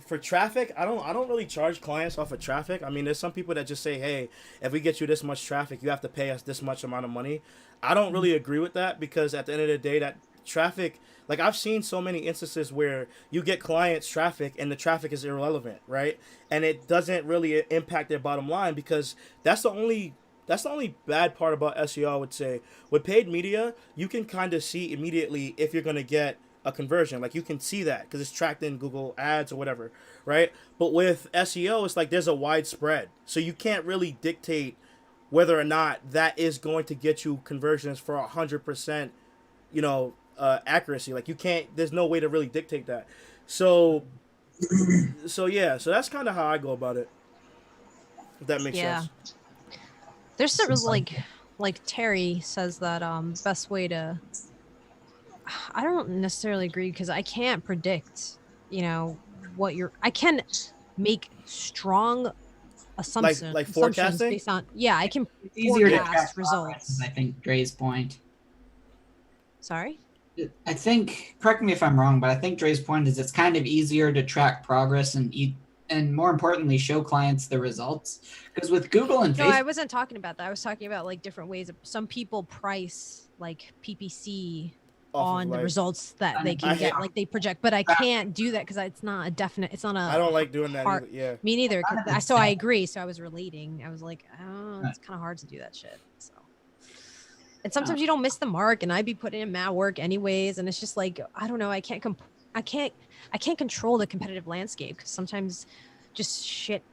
for traffic, I don't really charge clients off of traffic. I mean, there's some people that just say, hey, if we get you this much traffic, you have to pay us this much amount of money. I don't really agree with that, because at the end of the day, that traffic, like I've seen so many instances where you get clients traffic and the traffic is irrelevant, right? And it doesn't really impact their bottom line, because that's the only bad part about SEO, I would say. With paid media, you can kind of see immediately if you're going to get a conversion. Like you can see that because it's tracked in Google Ads or whatever, right? But with SEO, it's like there's a wide spread. So you can't really dictate whether or not that is going to get you conversions for 100%, accuracy. Like you can't, there's no way to really dictate that. So yeah, so that's kind of how I go about it. If that makes sense. There's certain like Terry says that best way to, I don't necessarily agree, because I can't predict, I can make strong assumptions. Like forecasting? Based on, I can forecast results. I think Dre's point. Sorry? I think, correct me if I'm wrong, but I think Dre's point is it's kind of easier to track progress and more importantly, show clients the results. Because with Google and Facebook... No, I wasn't talking about that. I was talking about like different ways. Some people price like PPC on the results that they can get, like they project. But I can't do that because it's not a definite, it's not a... I don't like doing that either, yeah. Me neither. So I agree. So I was relating. I was like, oh, it's kind of hard to do that shit. So And sometimes you don't miss the mark, and I'd be putting in mad work anyways. And it's just like, I don't know. I can't control the competitive landscape, because sometimes just shit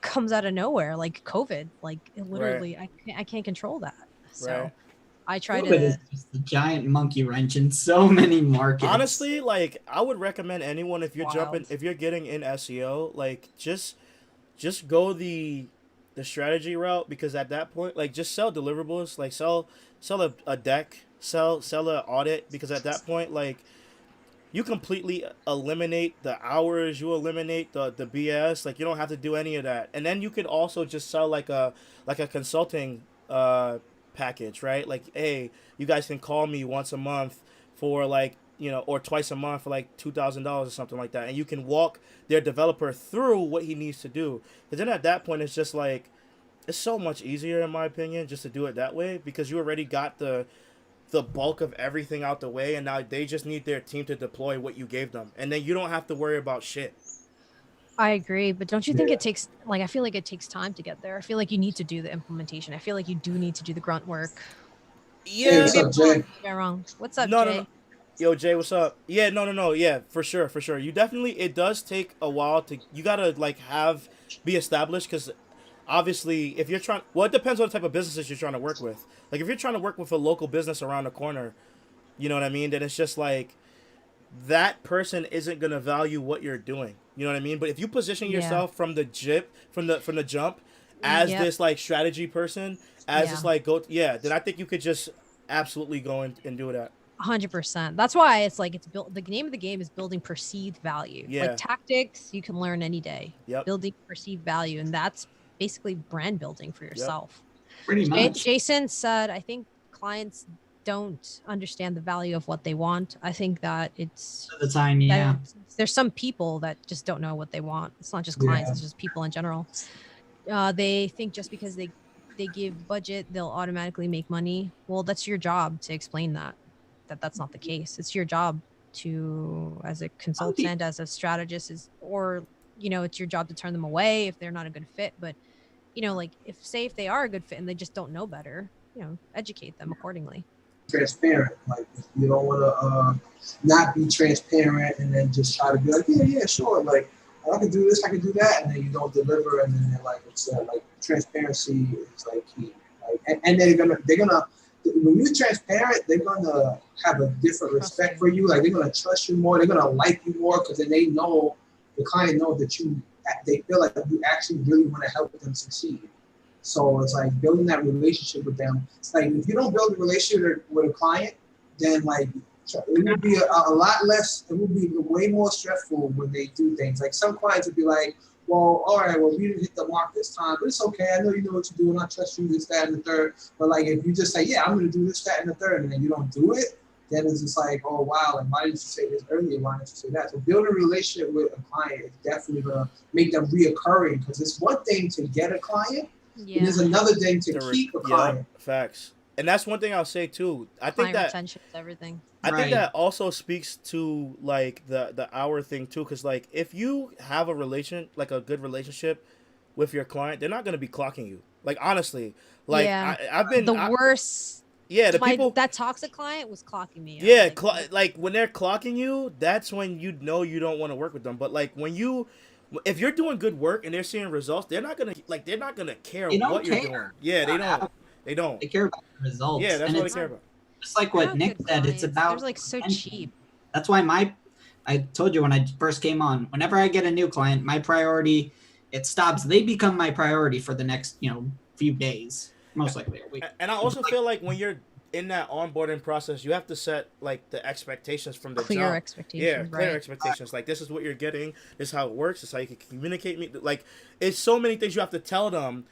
comes out of nowhere, like COVID. Like it literally, I can't control that. So I try COVID is just a giant monkey wrench in so many markets. Honestly, like I would recommend anyone, if you're if you're getting in SEO, like just go the strategy route, because at that point, like just sell deliverables, like sell a deck, sell an audit, because at that point, like you completely eliminate the hours, you eliminate the BS, like you don't have to do any of that. And then you could also just sell like a consulting package, right? Like, hey, you guys can call me once a month for like, you know, or twice a month for like $2,000 or something like that, and you can walk their developer through what he needs to do. Because then at that point, it's just like, it's so much easier, in my opinion, just to do it that way, because you already got the bulk of everything out the way, and now they just need their team to deploy what you gave them, and then you don't have to worry about shit. I agree, but don't you think it takes, like, I feel like it takes time to get there. I feel like you need to do the implementation. I feel like you do need to do the grunt work. Yeah. Hey, what's up, Jay? You're wrong. What's up, No, Jay? no. Yo, Jay, what's up? Yeah, no. Yeah, for sure. You definitely, it does take a while to, you gotta like be established, because obviously if you're trying, well, it depends on the type of businesses you're trying to work with. Like if you're trying to work with a local business around the corner, you know what I mean? Then it's just like, that person isn't gonna value what you're doing. You know what I mean? But if you position yourself from the jump as this like strategy person, as this like then I think you could just absolutely go and do that. 100%. That's why it's like, it's built. The name of the game is building perceived value. Yeah. Like tactics, you can learn any day. Yep. Building perceived value, and that's basically brand building for yourself. Yep. Pretty much. Jason said, I think clients don't understand the value of what they want. I think that it's at the time, there's some people that just don't know what they want. It's not just clients, it's just people in general. They think just because they give budget, they'll automatically make money. Well, that's your job to explain that's not the case. It's your job to, as a consultant, as a strategist, or, you know, it's your job to turn them away if they're not a good fit. But, you know, like if they are a good fit and they just don't know better, you know, educate them accordingly. Transparent. Like if you don't want to not be transparent and then just try to be like, yeah, sure, like I can do this, I can do that, and then you don't deliver, and then they're like, it's like transparency is like key. Like, and they're gonna when you're transparent, they're gonna have a different respect for you. Like they're gonna trust you more, they're gonna like you more, because then they know, the client knows that they feel like you actually really want to help them succeed. So it's like building that relationship with them. It's like if you don't build a relationship with a client, then like it would be a lot less, it would be way more stressful when they do things. Like some clients would be like, well, all right, well, we didn't hit the mark this time, but it's okay. I know you know what you're doing. I trust you, this, that, and the third. But like if you just say, yeah, I'm going to do this, that, and the third, and then you don't do it, then it's just like, oh, wow, and why didn't you say this earlier? Why didn't you say that? So building a relationship with a client is definitely going to make them reoccurring, because it's one thing to get a client, and there's another thing to keep a client. Facts. And that's one thing I'll say too. I think that retention is everything. I think that also speaks to like the hour thing too, because like if you have a good relationship with your client, they're not going to be clocking you. Like honestly, like I've been worst. Yeah, people that toxic client was clocking me. Yeah, like when they're clocking you, that's when you know you don't want to work with them. But like if you're doing good work and they're seeing results, they're not gonna care what you're doing. Yeah, they don't. They care about the results. Yeah, that's what they care about. Just like what Nick said, it's about. They're like so cheap. That's why I told you when I first came on, whenever I get a new client, my priority, it stops. They become my priority for the next, few days, most likely a week. And I also feel like when you're in that onboarding process, you have to set like the expectations from the clear jump. Expectations. Yeah, clear expectations. Like this is what you're getting. This is how it works. This is how you can communicate me. Like it's so many things you have to tell them,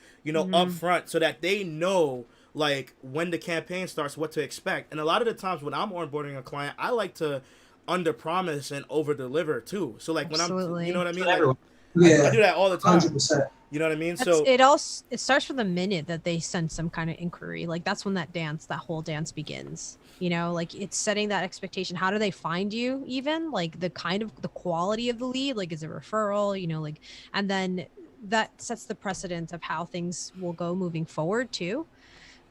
up front, so that they know like when the campaign starts what to expect. And a lot of the times when I'm onboarding a client, I like to under promise and over deliver too. So like when I'm, you know what I mean? Like, I do that all the time. 100%. You know what I mean? So it starts from the minute that they send some kind of inquiry. Like that's when that whole dance begins. Like it's setting that expectation. How do they find you? Even like the quality of the lead, like is it referral, and then that sets the precedent of how things will go moving forward too.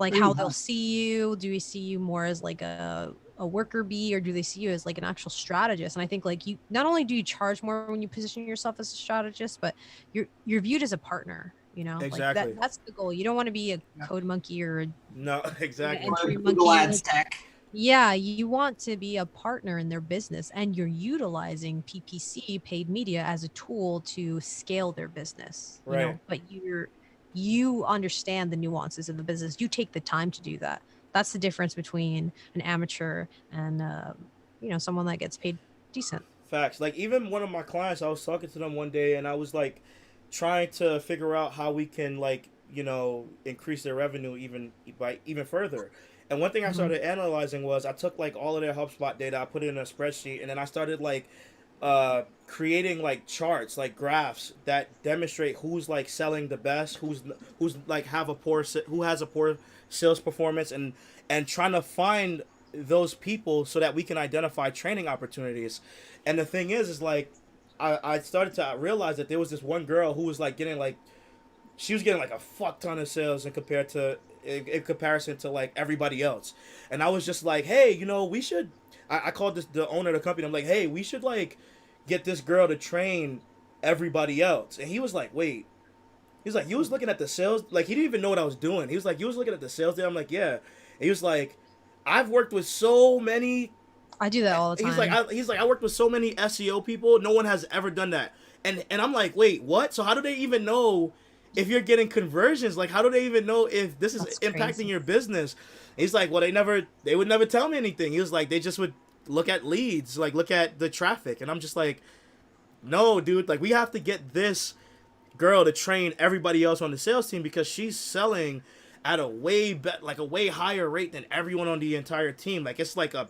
Like how they'll see you. Do they see you more as like a worker bee, or do they see you as like an actual strategist? And I think like you, not only do you charge more when you position yourself as a strategist, but you're viewed as a partner, you know. Exactly. Like that's the goal. You don't want to be a code monkey or no, exactly. An entry Google monkey. Ads tech. Yeah, you want to be a partner in their business, and you're utilizing PPC, paid media, as a tool to scale their business. You know, but you understand the nuances of the business. You take the time to do that. That's the difference between an amateur and you know, someone that gets paid decent. Facts. Like even one of my clients, I was talking to them one day, and I was like trying to figure out how we can, like, you know, increase their revenue even further. And one thing I started analyzing was I took like all of their HubSpot data, I put it in a spreadsheet, and then I started like creating like charts, like graphs that demonstrate who's like selling the best, who's like who has a poor sales performance, and trying to find those people so that we can identify training opportunities. And the thing is like I started to realize that there was this one girl who was like getting like, she was getting like a fuck ton of sales in comparison to like everybody else. And I was just like, hey, you know, we should, I called the owner of the company. I'm like, hey, we should like get this girl to train everybody else. And he was like, wait. He's like, you was looking at the sales, like he didn't even know what I was doing. He was like, you was looking at the sales there. I'm like, yeah. And he was like, I've worked with so many. I do that all the time. He's like, I worked with so many SEO people. No one has ever done that. And I'm like, wait, what? So how do they even know if you're getting conversions? Like, how do they even know if this is impacting your business? And he's like, well, they would never tell me anything. He was like, they just would look at leads, like look at the traffic. And I'm just like, no, dude, like we have to get this girl to train everybody else on the sales team, because she's selling at a way higher rate than everyone on the entire team. Like it's like a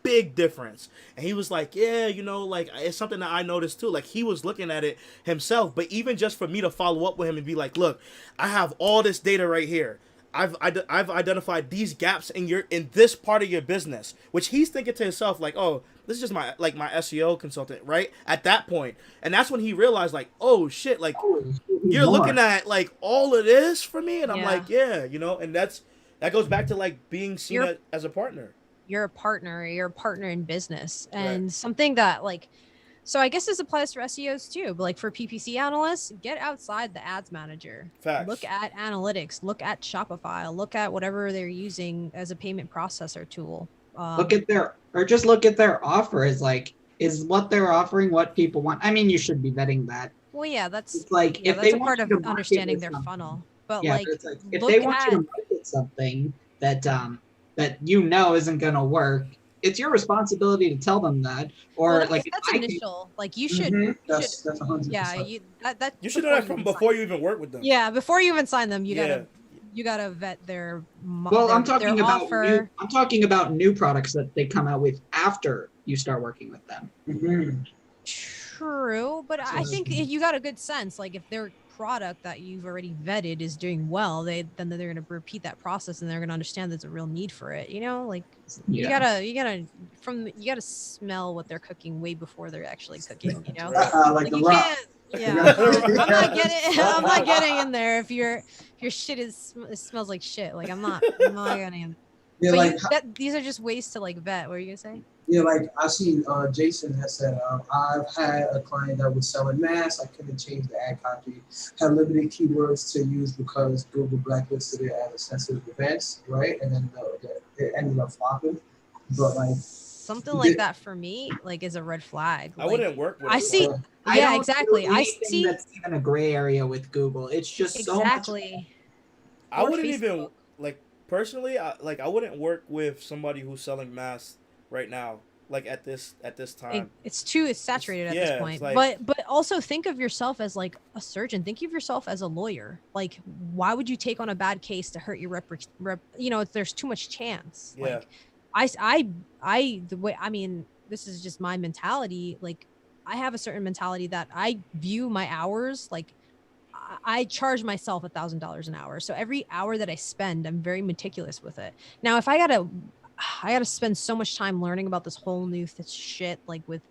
big difference. And he was like, yeah, you know, like it's something that I noticed too. Like he was looking at it himself. But even just for me to follow up with him and be like, look, I have all this data right here. I've identified these gaps in this part of your business, which he's thinking to himself like, oh, this is just my SEO consultant, right? At that point. And that's when he realized like, oh shit, like you're looking at like all of this for me. And I'm like, yeah, you know, and that goes back to like being seen as a partner. You're a partner in business. And something that like, so I guess this applies for SEOs too, but like for PPC analysts, get outside the ads manager. Facts. Look at analytics, look at Shopify, look at whatever they're using as a payment processor tool. Look at their offer. Is what they're offering what people want? I mean, you should be vetting that. Well, yeah, that's like, if that's they a part of understanding their funnel. But like if they want you to market something that that you know isn't going to work, it's your responsibility to tell them that. Or that's initial. Like you should. That's 100%. Yeah, you should know that from before you even work with them. Yeah, before you even sign them, you gotta vet their. I'm talking about new products that they come out with after you start working with them. Mm-hmm. True, but I think you got a good sense. Like if their product that you've already vetted is doing well, then they're going to repeat that process, and they're going to understand there's a real need for it. You know, like you gotta smell what they're cooking way before they're actually cooking. You know, like the rock. Yeah, I'm not getting in there if your shit it smells like shit. Like I'm not getting. Yeah, but these are just ways to like vet. What are you gonna say? Yeah, like I seen Jason has said, I've had a client that was selling masks. I couldn't change the ad copy. Had limited keywords to use because Google blacklisted it as a sensitive event, right? And then it ended up flopping. But like something like that for me, like is a red flag. I wouldn't work with. I see. Yeah, exactly. I see. That's even a gray area with Google. It's just so much. I wouldn't even like personally. I wouldn't work with somebody who's selling masks right now, like at this time. It's saturated at this point. Like, but also think of yourself as like a surgeon. Think of yourself as a lawyer. Like, why would you take on a bad case to hurt your rep? You know, there's too much chance. Yeah. Like, the way, I mean, this is just my mentality. Like, I have a certain mentality that I view my hours like. I charge myself $1,000 an hour. So every hour that I spend, I'm very meticulous with it. Now, if I gotta I got to spend so much time learning about this whole new shit, like with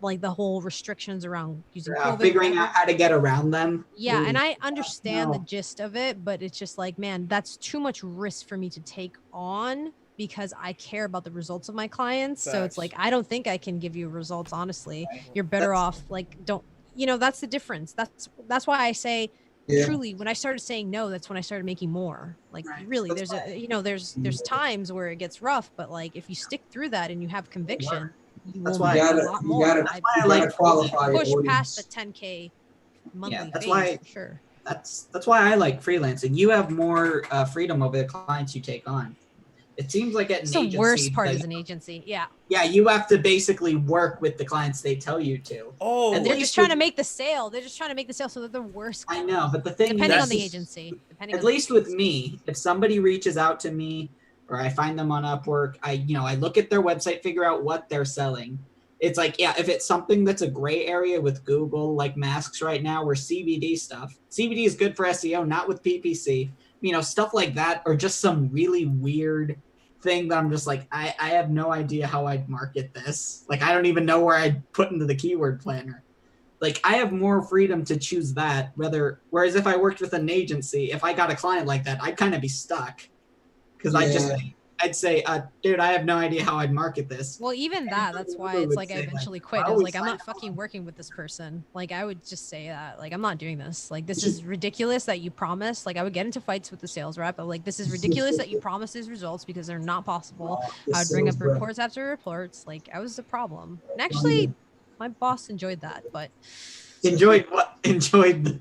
like the whole restrictions around using COVID, figuring out how to get around them. Yeah, and I understand the gist of it, but it's just like, man, that's too much risk for me to take on because I care about the results of my clients. Facts. So it's like, I don't think I can give you results, honestly. Right. You're better off, like, don't, that's the difference. That's why I say, truly, when I started saying no, that's when I started making more. Like, really, there's there's times where it gets rough, but like, if you stick through that and you have conviction, you will make a lot more. That's why I like qualify push past the 10K monthly phase, for sure. That's why I like freelancing. You have more freedom over the clients you take on. It seems like at an agency, the worst part is an agency. Yeah, you have to basically work with the clients they tell you to. Oh, and they're just trying to make the sale. They're just trying to make the sale, so they're the worst. I know, but the thing, depending on the agency, at least with me, if somebody reaches out to me or I find them on Upwork, I look at their website, figure out what they're selling. It's like, if it's something that's a gray area with Google, like masks right now, or CBD stuff. CBD is good for SEO, not with PPC. Stuff like that, or just some really weird thing that I'm just like, I have no idea how I'd market this. Like, I don't even know where I'd put into the keyword planner. Like, I have more freedom to choose that, whereas if I worked with an agency, if I got a client like that, I'd kind of be stuck. Because I'd say, dude, I have no idea how I'd market this. Well, even that's why it's like I eventually quit. I was like, I'm not fucking working with this person. Like, I would just say that. Like, I'm not doing this. Like, this is ridiculous that you promised. Like, I would get into fights with the sales rep. I'm like, this is ridiculous that you promised these results because they're not possible. I would bring up reports after reports. Like, I was the problem. And actually, my boss enjoyed that, but... Enjoyed what? Enjoyed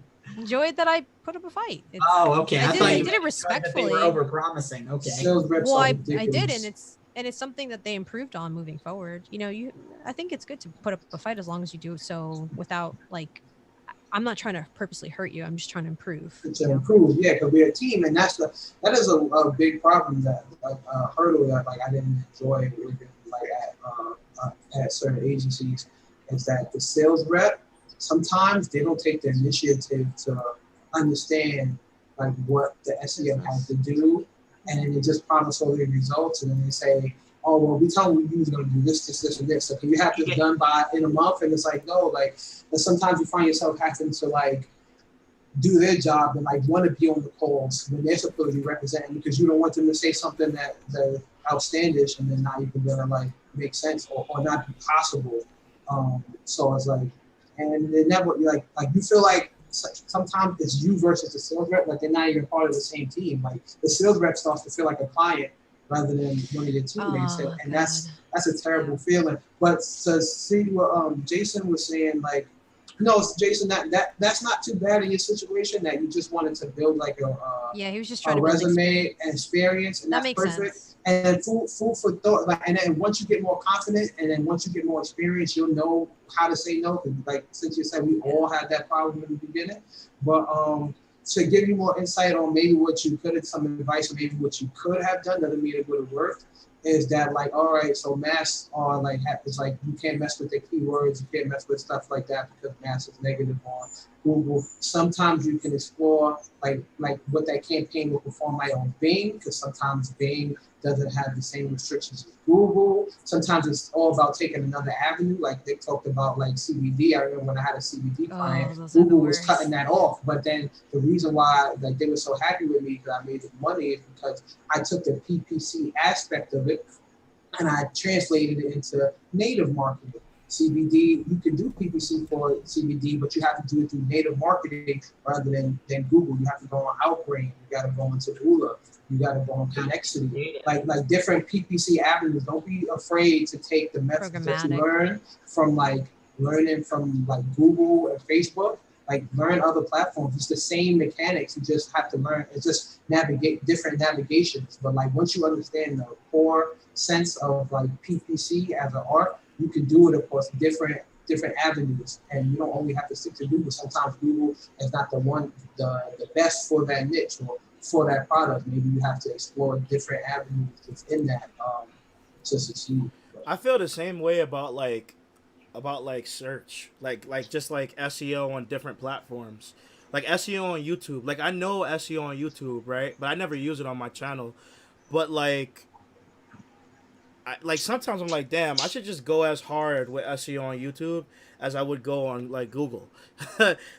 that I put up a fight. Okay. I did it respectfully. They were over-promising. Okay. Well, I did, and it's something that they improved on moving forward. I think it's good to put up a fight as long as you do so without, like, I'm not trying to purposely hurt you. I'm just trying to improve. Improve, because we're a team, and that is a big problem, that hurdle that I didn't enjoy working at certain agencies, is that the sales rep, sometimes they don't take the initiative to understand what the SEO has to do, and then they just promise all the results, and then they say, oh, well, we tell them you was going to do this, this, this, and this. So can you have this done in a month? And it's like, no, and sometimes you find yourself having to do their job and want to be on the calls when they're supposed to be representing, because you don't want them to say something that's outlandish and then not even gonna make sense or not be possible. So it's like, and they never you feel like sometimes it's you versus the sales rep, they're not even part of the same team. The sales rep starts to feel like a client rather than one of your teammates, and that's a terrible feeling. But to see what Jason was saying, no, Jason, that's not too bad in your situation, that you just wanted to build he was just trying to resume and experience, and that that's makes perfect. Sense. And food for thought. And then once you get more confident, and then once you get more experience, you'll know how to say no. Since you said we all had that problem in the beginning, but to give you more insight on maybe what you could have, some advice, or maybe what you could have done, doesn't mean it would have worked. Is that all right? So masks are it's you can't mess with the keywords, you can't mess with stuff like that because masks is negative on Google. Sometimes you can explore what that campaign will perform on Bing, because sometimes Bing doesn't have the same restrictions as Google. Sometimes it's all about taking another avenue, they talked about CBD. I remember when I had a CBD client, Google was cutting that off. But then the reason why they were so happy with me because I made the money is because I took the PPC aspect of it and I translated it into native marketing. CBD, you can do PPC for CBD, but you have to do it through native marketing rather than Google. You have to go on Outbrain. You got to go into Ula. You got to go on Connexity. Like different PPC avenues. Don't be afraid to take the methods that you learn from learning from Google and Facebook. Learn other platforms. It's the same mechanics. You just have to learn. It's just navigate different navigations. But once you understand the core sense of PPC as an art, you can do it across different avenues, and you don't only have to stick to Google. Sometimes Google is not the best for that niche or for that product. Maybe you have to explore different avenues within that to succeed. I feel the same way about search, just SEO on different platforms, SEO on YouTube. I know SEO on YouTube, right? But I never use it on my channel. But like sometimes I'm like, damn, I should just go as hard with SEO on YouTube as I would go on like Google,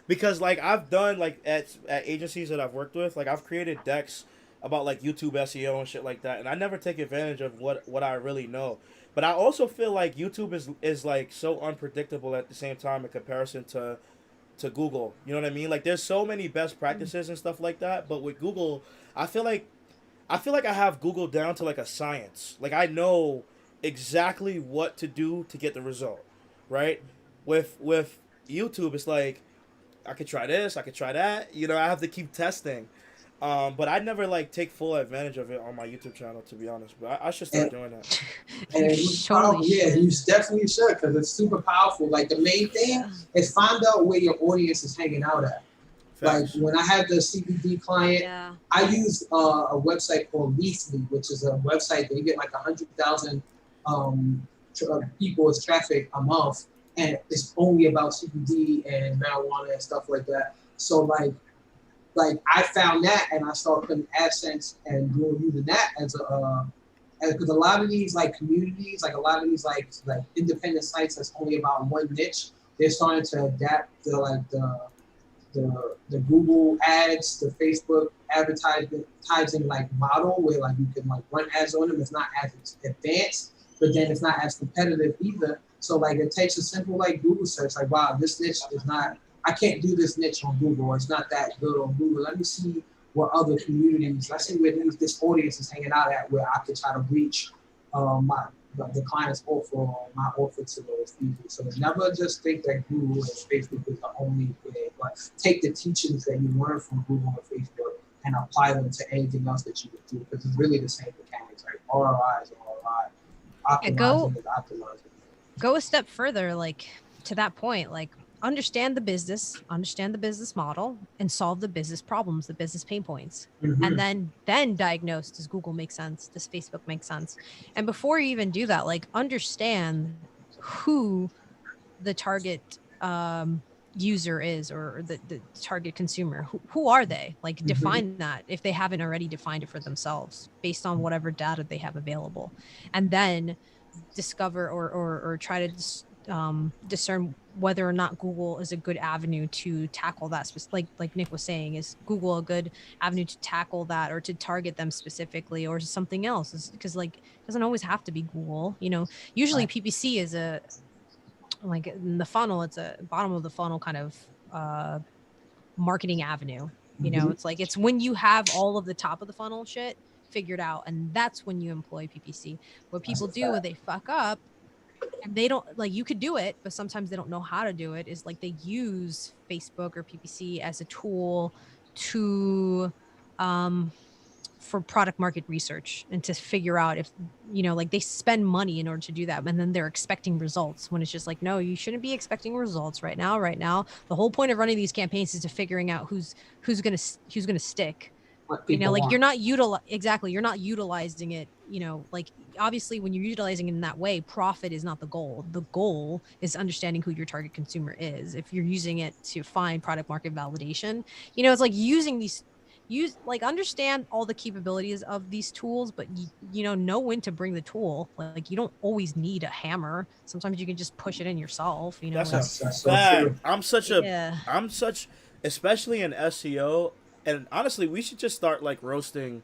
because like I've done like at agencies that I've worked with, like I've created decks about like YouTube SEO and shit like that, and I never take advantage of what I really know. But I also feel like YouTube is like so unpredictable at the same time in comparison to Google. You know what I mean? Like there's so many best practices and stuff like that, but with Google, I feel like I have Google down to like a science. Like I know exactly what to do to get the result, right? With YouTube, it's like I could try this, I could try that. You know, I have to keep testing. But I never like take full advantage of it on my YouTube channel, to be honest. But I should start doing that. And you definitely should, because it's super powerful. Like the main thing is find out where your audience is hanging out at. Facts. Like when I had the CBD client, I used a website called Leafly, which is a website that you get like 100,000 people as traffic a month, and it's only about CBD and marijuana and stuff like that. So like I found that, and I started putting AdSense and using that as a because a lot of these like communities, like a lot of these like independent sites that's only about one niche, they're starting to adapt to like the Google ads, the Facebook advertising like model, where like you can like run ads on them. It's not as advanced, but then it's not as competitive either. So like it takes a simple like Google search, like wow, this niche is not, I can't do this niche on Google. It's not that good on Google. Let me see what other communities, let's see where this audience is hanging out at, where I could try to reach the client's offer, or my offer to those people. So never just think that Google and Facebook is the only way, but take the teachings that you learn from Google and Facebook and apply them to anything else that you would do, because it's really the same mechanics, right? ROI is ROI. Optimizing is optimizing. Go a step further, like to that point, like understand the business model, and solve the business problems, the business pain points. And then diagnose, does Google make sense? Does Facebook make sense? And before you even do that, like understand who the target user is, or the target consumer. Who are they? Like define that if they haven't already defined it for themselves based on whatever data they have available. And then discover or try to discern whether or not Google is a good avenue to tackle that. Like Nick was saying, is Google a good avenue to tackle that or to target them specifically, or something else? Because like it doesn't always have to be Google. You know, usually PPC is a, like in the funnel, it's a bottom of the funnel kind of marketing avenue. You know, it's like it's when you have all of the top of the funnel shit figured out, and that's when you employ PPC. What people do when they fuck up, and they don't, like, you could do it, but sometimes they don't know how to do it, is like they use Facebook or PPC as a tool to for product market research, and to figure out if, you know, like they spend money in order to do that, and then they're expecting results, when it's just like, no, you shouldn't be expecting results right now. The whole point of running these campaigns is to figuring out who's gonna stick. You know, like you're not utilizing it, you know, like obviously when you're utilizing it in that way, profit is not the goal. The goal is understanding who your target consumer is. If you're using it to find product market validation, you know, it's like understand all the capabilities of these tools, but you know when to bring the tool. Like you don't always need a hammer. Sometimes you can just push it in yourself, you know. That's so true. I'm such, especially in SEO. And honestly, we should just start like roasting,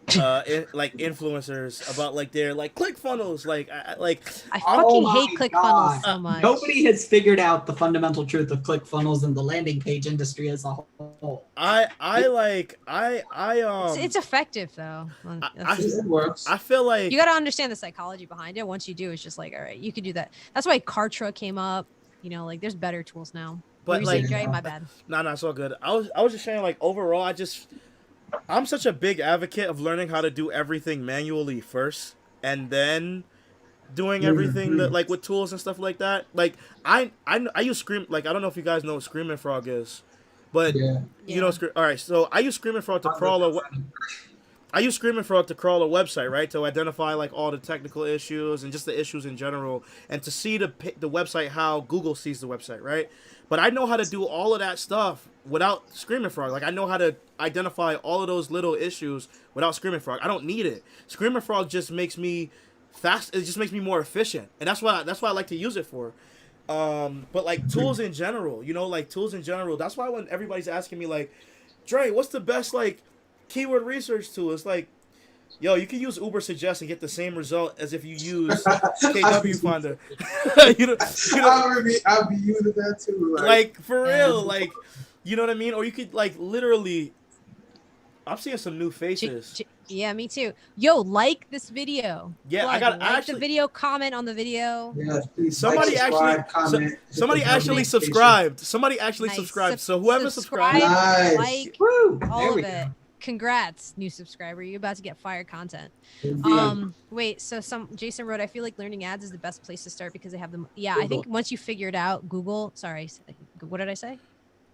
like influencers about like their like ClickFunnels. I fucking hate ClickFunnels so much. Nobody has figured out the fundamental truth of ClickFunnels and the landing page industry as a whole. It's effective though. It works. I feel like you got to understand the psychology behind it. Once you do, it's just like, all right, you could do that. That's why Kartra came up. You know, like there's better tools now. But like, Jay? My bad. No, it's all good. I was just saying, like, overall, I'm such a big advocate of learning how to do everything manually first, and then doing everything that, like, with tools and stuff like that. Like, I use like, I don't know if you guys know what Screaming Frog is, but you know, all right. So I use Screaming Frog to crawl a website, right? To identify like all the technical issues and just the issues in general, and to see the website how Google sees the website, right? But I know how to do all of that stuff without Screaming Frog. Like I know how to identify all of those little issues without Screaming Frog. I don't need it. Screaming Frog just makes me fast. It just makes me more efficient, and that's why I like to use it for. But like tools in general, like tools in general. That's why when everybody's asking me like, Dre, what's the best like keyword research tool? It's like, yo, you can use Uber Suggest and get the same result as if you use KW Finder. I'll be using that too. Like for real, like, you know what I mean? Or you could like literally. I'm seeing some new faces. Yeah, me too. Yo, like this video. Yeah, like the video, comment on the video. Yeah, please. Somebody actually subscribed. Somebody actually subscribed. So whoever subscribed, like all of it. Congrats, new subscriber. You're about to get fire content. Wait, so Jason wrote, I feel like learning ads is the best place to start because they have them. Yeah, Google. I think once you figure it out, Google. Sorry, what did I say?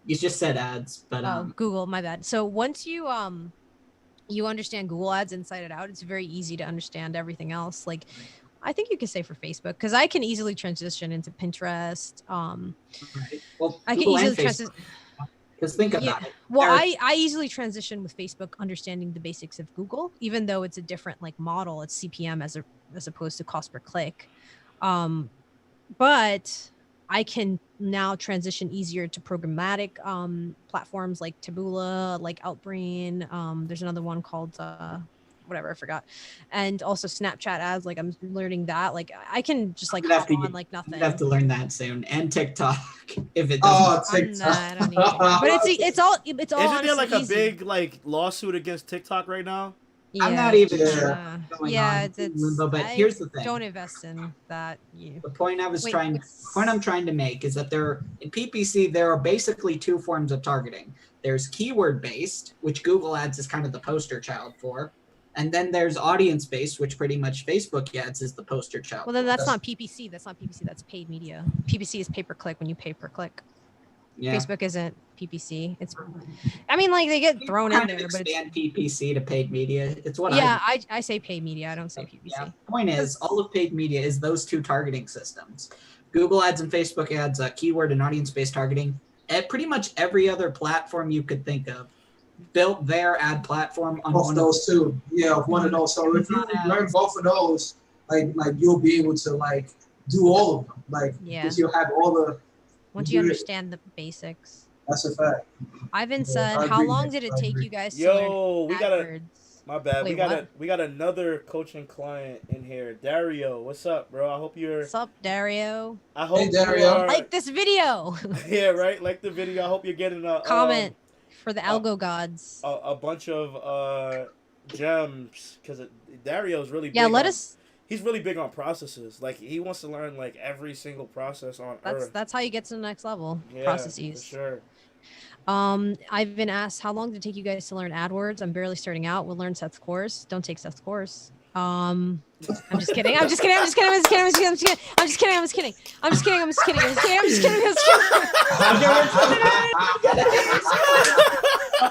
You just said ads, but Google, my bad. So once you you understand Google ads inside and out, it's very easy to understand everything else. Like I think you can say for Facebook, because I can easily transition into Pinterest. Right. Well, I can easily transition. Because think about it. Well, I easily transition with Facebook, understanding the basics of Google, even though it's a different like model. It's CPM as opposed to cost per click. But I can now transition easier to programmatic platforms like Taboola, like Outbrain. There's another one called whatever, I forgot. And also Snapchat ads. Like I'm learning that. Like I can just like hop on like nothing. You have to learn that soon. And TikTok, if it doesn't. TikTok. But it's all. Isn't there like easy. A big like lawsuit against TikTok right now? Yeah, I'm not even sure. It's limbo, but here's the thing. Don't invest in that. The point I'm trying to make is that in PPC there are basically two forms of targeting. There's keyword based, which Google Ads is kind of the poster child for, and then there's audience based, which pretty much Facebook Ads is the poster child. Well, then that's not PPC. That's not PPC. That's paid media. PPC is pay per click when you pay per click. Yeah. Facebook isn't PPC. It's, I mean, like they get thrown in there, but expand PPC to paid media. It's what I say paid media. I don't say PPC. Yeah. Point is, all of paid media is those two targeting systems. Google Ads and Facebook Ads, keyword and audience-based targeting. At pretty much every other platform you could think of built their ad platform on both of those two. Yeah, one of those. So if you learn both of those, like you'll be able to like do all of them. Like because you'll have all the. Once you understand the basics. That's a fact. Ivan said, how long did it take you guys to learn AdWords? My bad. Wait, we got another coaching client in here. Dario, what's up, bro? I hope you're... What's up, Dario? I hope Dario. Like this video. Yeah, right? Like the video. I hope you're getting a... Comment for the algo gods. A bunch of gems. Because Dario's really big. Yeah, let us... He's really big on processes. Like he wants to learn like every single process on Earth. That's how you get to the next level. Yeah, processes. For sure. I've been asked how long did it take you guys to learn AdWords? I'm barely starting out. We'll learn Seth's course. Don't take Seth's course. I'm just kidding. I'm just kidding. I'm just kidding. I'm just kidding. I'm just kidding. I'm just kidding. I'm just kidding. I'm just kidding. I'm just kidding. I'm just kidding. I'm just kidding. I'm just kidding.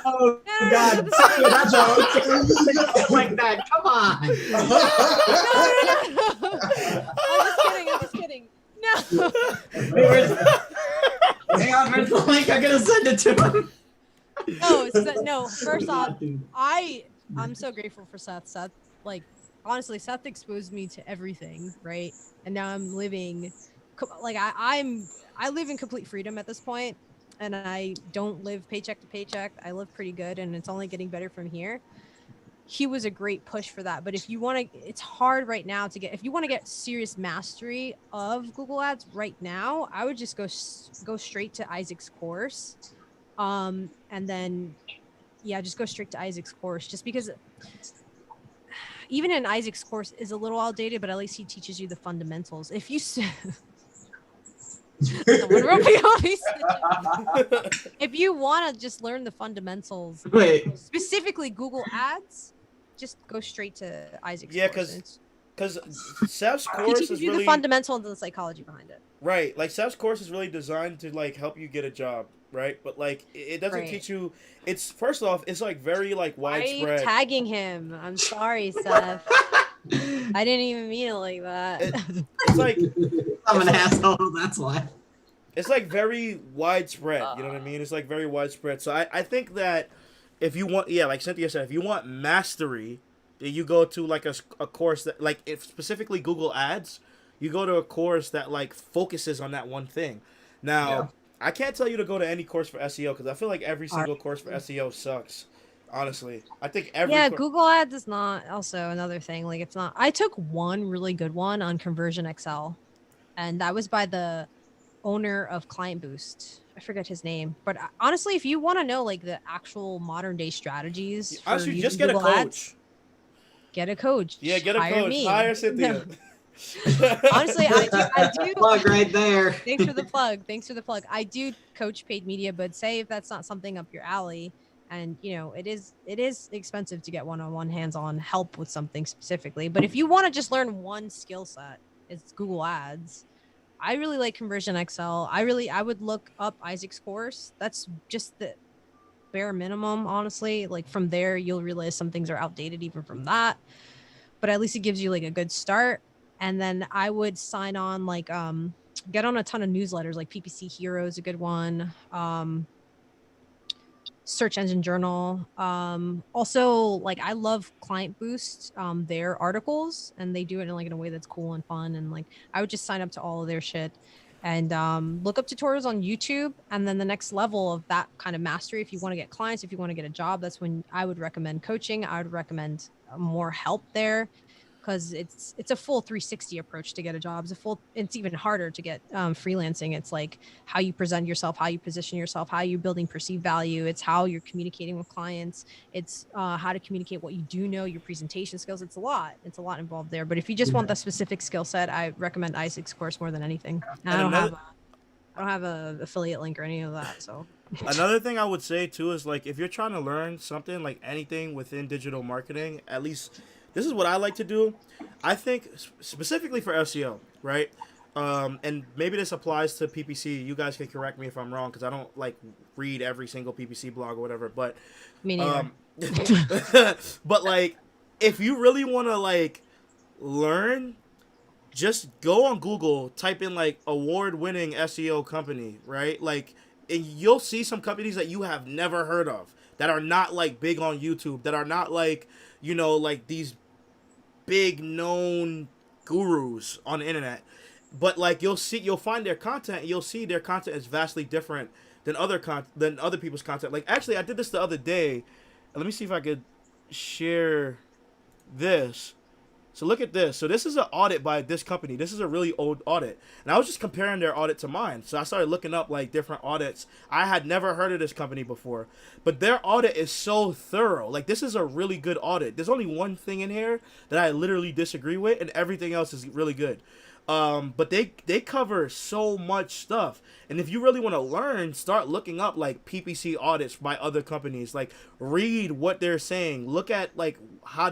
Oh God! That's like that. Come on. No. I'm just kidding. No. Hang on, where's the link? I gotta send it to him. No. First off, I'm so grateful for Seth. Seth, like, honestly, Seth exposed me to everything, right? And now I'm living, like, I live in complete freedom at this point, and I don't live paycheck to paycheck. I live pretty good, and it's only getting better from here. He was a great push for that. But if you want to, it's hard right now to get, if you want to get serious mastery of Google Ads right now, I would just go straight to Isaac's course. And then, yeah, just go straight to Isaac's course, just because even in Isaac's course is a little outdated, but at least he teaches you the fundamentals. If you, if you want to just learn the fundamentals, specifically Google Ads, just go straight to Isaac's course. Because Seth's course is really the fundamentals and the psychology behind it. Right, like Seth's course is really designed to like help you get a job, right? But like it doesn't teach you. It's first off, it's like very like widespread. Why are you tagging him? I'm sorry, Seth. I didn't even mean it like that. It's like I'm an asshole. That's why. It's like very widespread. You know what I mean? It's like very widespread. So I think that if you want, like Cynthia said, if you want mastery You go to like a course that like if specifically Google Ads, you go to a course that like focuses on that one thing. Now, I can't tell you to go to any course for SEO because I feel like every single course for SEO sucks. Honestly, I think Google Ads is not also another thing. Like it's not. I took one really good one on Conversion Excel, and that was by the owner of Client Boost. I forget his name, but honestly, if you want to know like the actual modern day strategies, honestly, just get Google a coach. Ads, get a coach. Yeah, get a coach. Me. Hire Cynthia. No. Honestly, I do plug right there. Thanks for the plug. I do coach paid media, but say if that's not something up your alley, and you know it is expensive to get one-on-one hands-on help with something specifically. But if you want to just learn one skill set, it's Google Ads. I really like Conversion Excel. I would look up Isaac's course. That's just the bare minimum, honestly. Like from there, you'll realize some things are outdated even from that. But at least it gives you like a good start. And then I would sign on like get on a ton of newsletters, like PPC Hero is a good one. Search Engine Journal. Also, like I love Client Boost, their articles, and they do it in a way that's cool and fun. And like I would just sign up to all of their shit and look up tutorials on YouTube. And then the next level of that kind of mastery, if you want to get clients, if you want to get a job, that's when I would recommend coaching. I would recommend more help there. Because it's a full 360 approach to get a job. It's even harder to get freelancing. It's like how you present yourself, how you position yourself, how you're building perceived value. It's how you're communicating with clients. It's how to communicate what you do know, your presentation skills. It's a lot involved there. But if you just want the specific skill set, I recommend Isaac's course more than anything. And I don't have a affiliate link or any of that. So another thing I would say too is like if you're trying to learn something like anything within digital marketing, at least. This is what I like to do. I think specifically for SEO, right? And maybe this applies to PPC. You guys can correct me if I'm wrong because I don't like read every single PPC blog or whatever. But me neither. But like, if you really want to like learn, just go on Google, type in like award-winning SEO company, right? Like, and you'll see some companies that you have never heard of that are not like big on YouTube, that are not like like these big known gurus on the internet, but like you'll find their content and you'll see their content is vastly different than other people's content. Like actually I did this the other day. Let me see if I could share this. So look at this. So this is an audit by this company. This is a really old audit. And I was just comparing their audit to mine. So I started looking up like different audits. I had never heard of this company before. But their audit is so thorough. Like this is a really good audit. There's only one thing in here that I literally disagree with and everything else is really good. But they cover so much stuff. And if you really want to learn, start looking up like PPC audits by other companies. Like read what they're saying. Look at like how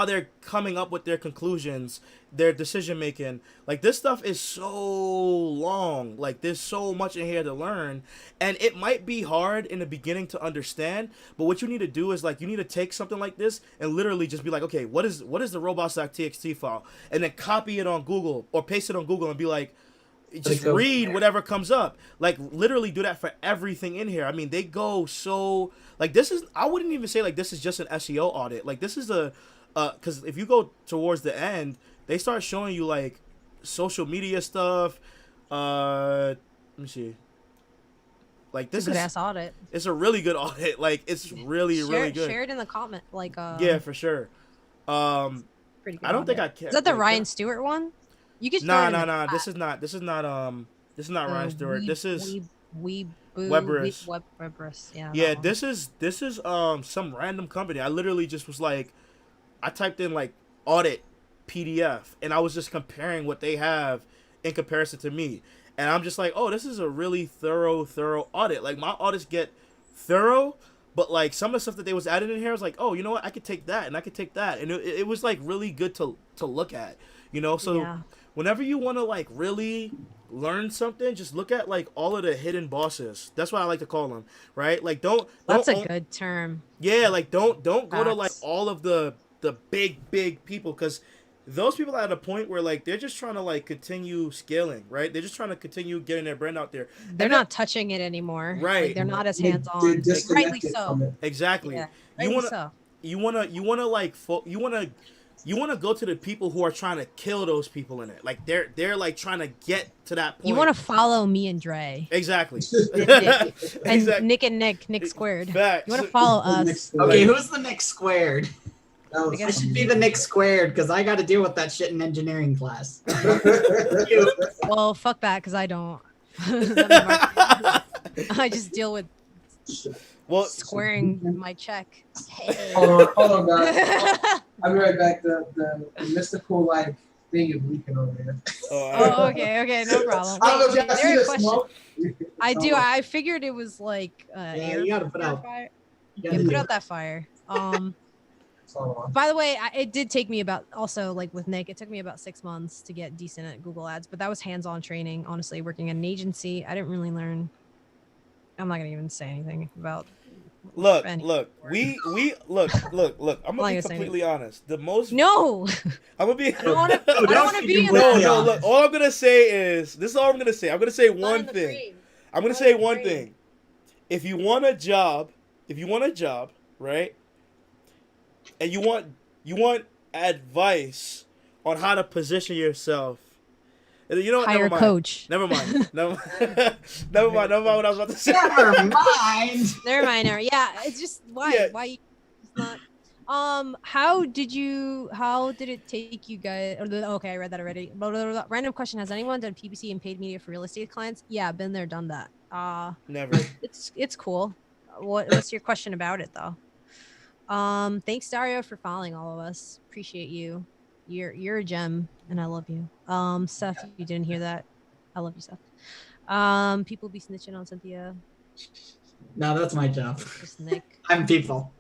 they're coming up with their conclusions, their decision making. Like this stuff is so long. Like there's so much in here to learn, and it might be hard in the beginning to understand. But what you need to do is like you need to take something like this and literally just be like, okay, what is the robots.txt file, and then copy it on Google or paste it on Google and be like, just read whatever comes up. Like literally do that for everything in here. I mean, they go so like this is. I wouldn't even say like this is just an SEO audit. Like this is a because if you go towards the end, they start showing you like social media stuff. Let me see. Like this is a good ass audit. It's a really good audit. Like it's really really good. Share it in the comment. Like yeah, for sure. Pretty good. I don't think I can. Is that the Ryan Stewart one? You could. No. This is not Ryan Stewart. This is Webrus. Yeah. This is some random company. I literally just was like. I typed in like audit PDF and I was just comparing what they have in comparison to me. And I'm just like, oh, this is a really thorough audit. Like my audits get thorough, but like some of the stuff that they was adding in here, I was like, oh, you know what? I could take that and I could take that. And it was like really good to look at, So whenever you want to like really learn something, just look at like all of the hidden bosses. That's what I like to call them, right? Like that's a good term. Yeah, like don't go to like all of the big people, because those people are at a point where like they're just trying to like continue scaling, right? They're just trying to continue getting their brand out there. They're not touching it anymore. Right. Like, they're not as hands on. Rightly so. Exactly. Yeah. You wanna go to the people who are trying to kill those people in it. Like they're like trying to get to that point. You want to follow me and Dre. Exactly. And Nick and Nick squared. Facts. You want to follow us. Okay, who's the Nick squared? I should be the Nick squared because I got to deal with that shit in engineering class. Well, fuck that because I don't. I just deal with squaring my check. Hey. Hold on, guys. I'll be right back. The mystical like thing is leaking over here. Oh, okay, no problem. I don't know if y'all see the smoke. I do. I figured it was like you gotta put out fire. Yeah, put out that fire. By the way, it did take me about, also like with Nick, it took me about 6 months to get decent at Google Ads, but that was hands-on training. Honestly, working in an agency, I didn't really learn. I'm not gonna even say anything about. Look. I'm gonna be completely honest. The most. No. I'm gonna be. I don't want to be. No. Look. All I'm gonna say is this. Is all I'm gonna say. I'm gonna say one thing. I'm gonna say one thing. If you want a job, right? And you want advice on how to position yourself. You know what? Hire a coach. Never mind what I was about to say. Never mind. Yeah, it's just why? Yeah. Why? It's not. How did it take you guys? Okay, I read that already. Random question: has anyone done PPC and paid media for real estate clients? Yeah, been there, done that. Never. It's cool. What's your question about it though? Thanks Dario for following all of us. Appreciate you. You're a gem and I love you. Seth, you didn't hear that. I love you, Seth. People be snitching on Cynthia. No, that's my job. Just Nick. I'm people.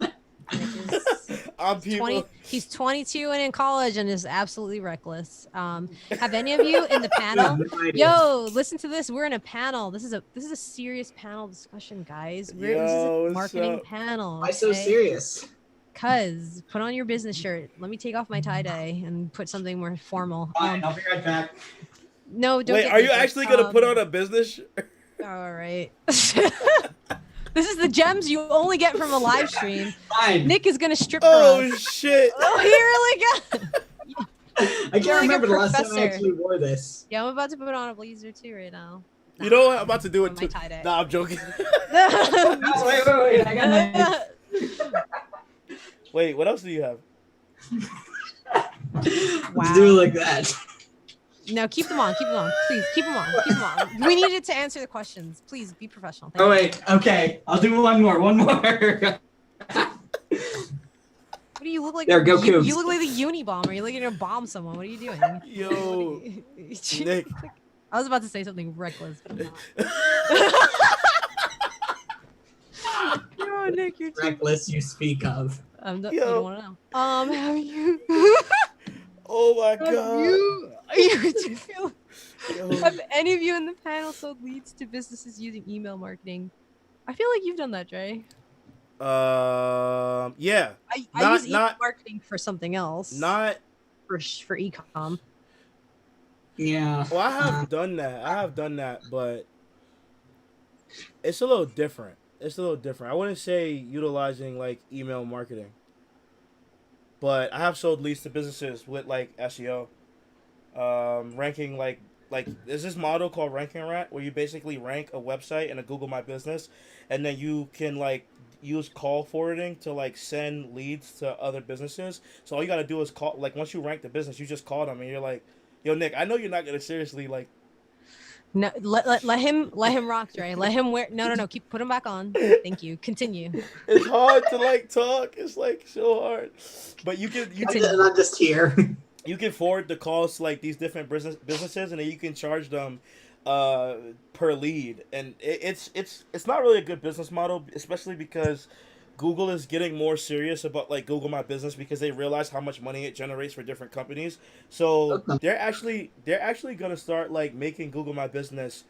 I'm people. He's 22 and in college and is absolutely reckless. Have any of you in the panel? Yo, listen to this. We're in a panel. This is a serious panel discussion, guys. This is a marketing panel. Why so serious? Cause put on your business shirt. Let me take off my tie-dye and put something more formal. Fine, I'll be right back. No, don't. Wait, are you actually gonna put on a business shirt? All right. This is the gems you only get from a live stream. Fine. Nick is gonna strip for us. us. Shit. Oh, he really got. I can't remember the last time I actually wore this. Yeah, I'm about to put on a blazer too right now. You know what? I'm about to do it too. Nah, I'm joking. No, wait. I got my... Wait, what else do you have? Wow. Let's do it like that. No, keep them on. Please, keep them on. We needed to answer the questions. Please be professional. Thank you. Wait. Okay. I'll do one more. What do you look like? There, go Cougs. You look like the Unibomber. You're looking to bomb someone. What are you doing? Yo, Nick. I was about to say something reckless, but I'm not. Yo, Nick, you're too reckless you speak of. You don't want to know. Have you? Oh my god. Have any of you in the panel sold leads to businesses using email marketing? I feel like you've done that, Dre. Yeah. I use email marketing for something else. Not for e-com. Yeah. Well, I have done that, but it's a little different. I wouldn't say utilizing like email marketing, but I have sold leads to businesses with like SEO, ranking like there's this model called Ranking Rat where you basically rank a website in a Google My Business, and then you can like use call forwarding to like send leads to other businesses. So all you gotta do is call, like once you rank the business, you just call them and you're like, yo Nick, I know you're not gonna seriously like. No, let him rock, Dre. Let him wear. No. Put him back on. Thank you. Continue. It's hard to like talk. It's like so hard, but you can. I'm just here. You can forward the calls to like these different businesses, and then you can charge them per lead, and it's not really a good business model, especially because Google is getting more serious about like Google My Business because they realize how much money it generates for different companies. So they're actually gonna start like making Google My Business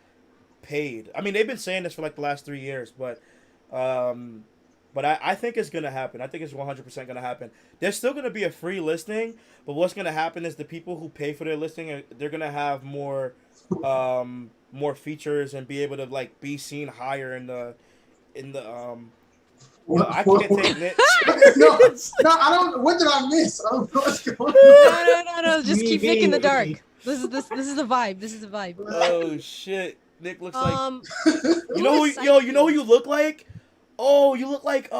paid. I mean, they've been saying this for like the last 3 years, but But I think it's going to happen. I think it's 100% going to happen. There's still going to be a free listing, but what's going to happen is the people who pay for their listing, they're going to have more features and be able to like be seen higher in the I can't take it. no, I don't. What did I miss? I don't know what's going on. No. Just keep Nick in the dark. This is the vibe. This is the vibe. Oh shit! Nick looks like. You know who you look like? Oh, you look like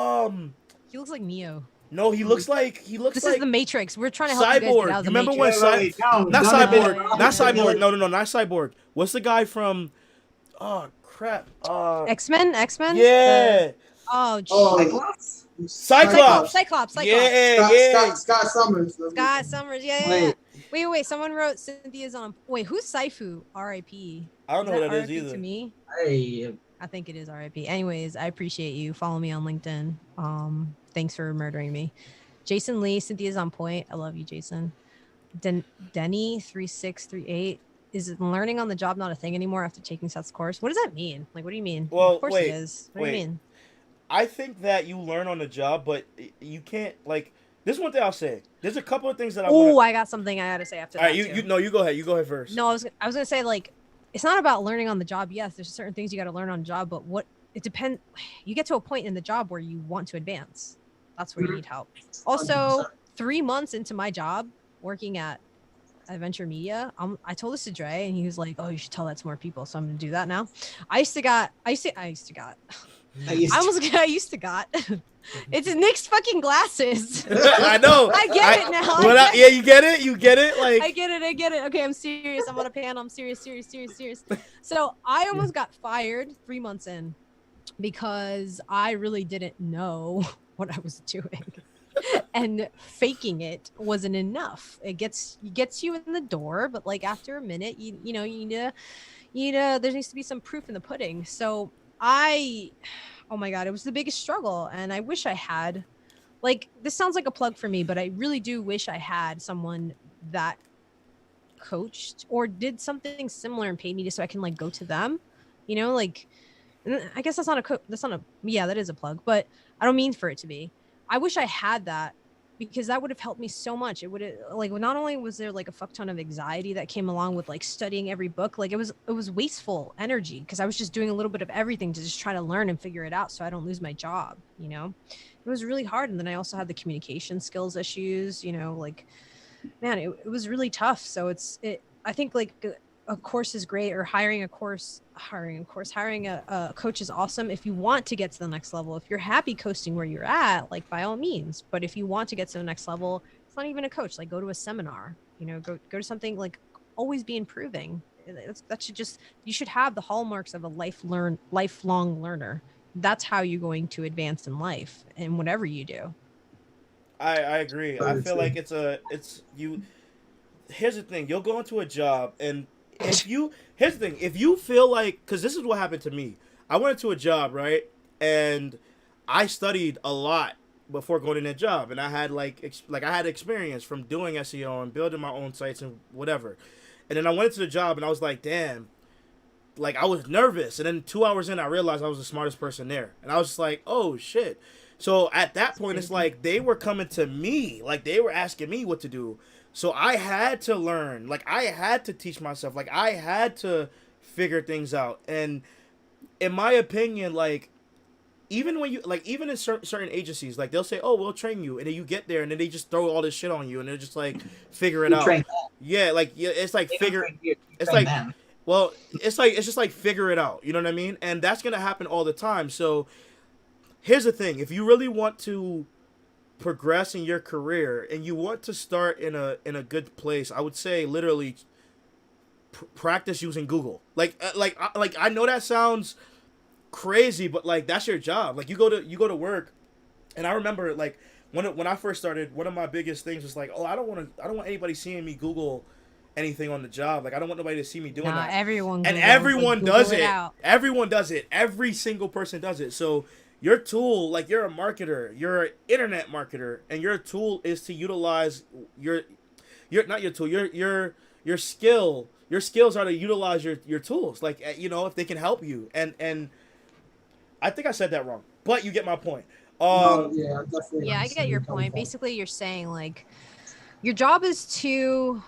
He looks like Neo. No, he looks like This is the Matrix. We're trying to help Cyborg. you guys get out of the Remember Matrix. when not Cyborg. No, not Cyborg. What's the guy from? Oh crap. X-Men. Yeah. Cyclops. Yeah. Scott Summers. Scott Summers. Yeah. Wait. Someone wrote Cynthia's on. Wait, who's Saifu? R.I.P. I don't know what that is either. To me. Hey. I think it is R.I.P. Anyways, I appreciate you. Follow me on LinkedIn. Thanks for murdering me. Jason Lee, Cynthia's on point. I love you, Jason. Denny3638. Is learning on the job not a thing anymore after taking Seth's course? What does that mean? Like, what do you mean? Well, of course it is. What do you mean? I think that you learn on the job, but you can't, like, this is one thing I'll say. There's a couple of things that I got something I got to say after that. All right, you go ahead. You go ahead first. No, I was going to say, like, it's not about learning on the job. Yes, there's certain things you got to learn on the job, but it depends. You get to a point in the job where you want to advance. That's where you need help. Also, 100%. 3 months into my job working at Adventure Media, I told this to Dre, and he was like, "Oh, you should tell that to more people." So I'm gonna do that now. I used to got. It's Nick's fucking glasses. I know. I get it now. Yeah, you get it. You get it. Like I get it. Okay, I'm serious. I'm on a panel. I'm serious. So I almost got fired 3 months in because I really didn't know what I was doing. And faking it wasn't enough. It gets you in the door, but like after a minute, you need to there needs to be some proof in the pudding. So oh my God, it was the biggest struggle. And I wish I had, like, this sounds like a plug for me, but I really do wish I had someone that coached or did something similar and paid me so I can like go to them, like, I guess that is a plug, but I don't mean for it to be. I wish I had that because that would have helped me so much. It would have, like, not only was there like a fuck ton of anxiety that came along with like studying every book, like it was wasteful energy because I was just doing a little bit of everything to just try to learn and figure it out so I don't lose my job, It was really hard. And then I also had the communication skills issues, like, man, it was really tough. So I think like a course is great, or hiring a coach is awesome if you want to get to the next level. If you're happy coasting where you're at, like, by all means. But if you want to get to the next level, it's not even a coach. Like, go to a seminar, go to something, like, always be improving. You should have the hallmarks of a lifelong learner. That's how you're going to advance in life and whatever you do. I agree. I feel like here's the thing. You'll go into a job, and here's the thing. If you feel like, because this is what happened to me. I went into a job, right? And I studied a lot before going in that job. And I had I had experience from doing SEO and building my own sites and whatever. And then I went into the job and I was like, damn, like, I was nervous. And then 2 hours in, I realized I was the smartest person there. And I was just like, oh shit. So at that point, it's like they were coming to me, like they were asking me what to do. So I had to learn, like I had to teach myself, like I had to figure things out. And in my opinion, like, even when you, like, even in certain agencies, like, they'll say, oh, we'll train you. And then you get there and then they just throw all this shit on you and they're just like, figure it out. Yeah, like, it's like, it's like, well, it's just like, figure it out. You know what I mean? And that's going to happen all the time. So here's the thing. If you really want to progress in your career and you want to start in a good place, I would say literally practice using Google. Like I know that sounds crazy, but like that's your job. Like you go to work, and I remember like when I first started, one of my biggest things was like, oh, I don't want anybody seeing me Google anything on the job. Like I don't want nobody to see me doing that. Everyone does it. Everyone does it. Every single person does it. So your tool, like, you're a marketer, you're an internet marketer, and your tool is to utilize your skill. Your skills are to utilize your tools, like, you know, if they can help you. And I think I said that wrong, but you get my point. Yeah, definitely. Yeah, I get your point. Basically, you're saying like your job is to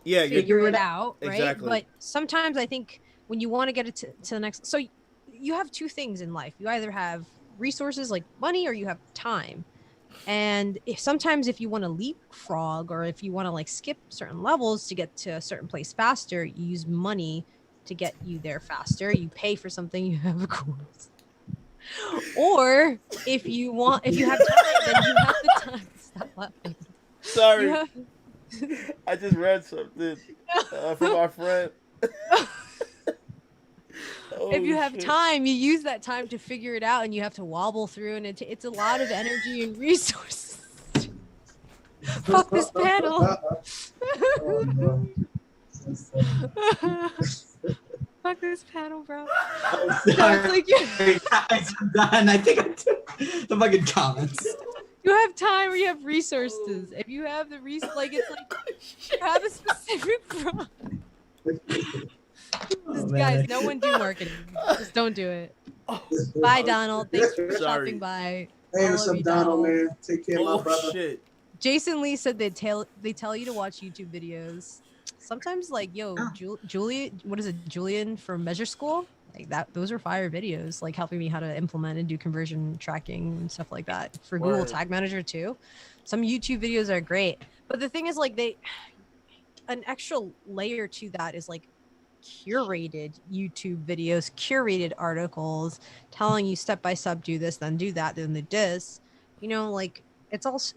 figure it out, right? Exactly. But sometimes I think when you want to get it to the next, so you have two things in life. You either have resources like money or you have time. And sometimes if you want to leapfrog or if you want to like skip certain levels to get to a certain place faster, you use money to get you there faster. You pay for something, you have a course. Or if you have time, then you have the time. Stop laughing. Sorry. I just read something from our friend. If you have time, you use that time to figure it out, and you have to wobble through, and it's a lot of energy and resources. Fuck this panel. Oh, no. Fuck this panel, bro. Sorry. I'm done. I think I took the fucking comments. You have time or you have resources. If you have the like it's like you have a specific problem. Guys, no one do marketing. Just don't do it. Bye, Donald. Thanks for stopping by. Hey, what's up, Donald, man? Take care, my brother. Shit. Jason Lee said they tell you to watch YouTube videos. Sometimes, like, Julian from Measure School, like that. Those are fire videos, like helping me how to implement and do conversion tracking and stuff like that for Google Tag Manager too. Some YouTube videos are great, but the thing is, like, an extra layer to that is like curated YouTube videos, curated articles telling you step by step, do this, then do that, then do this. You know, like it's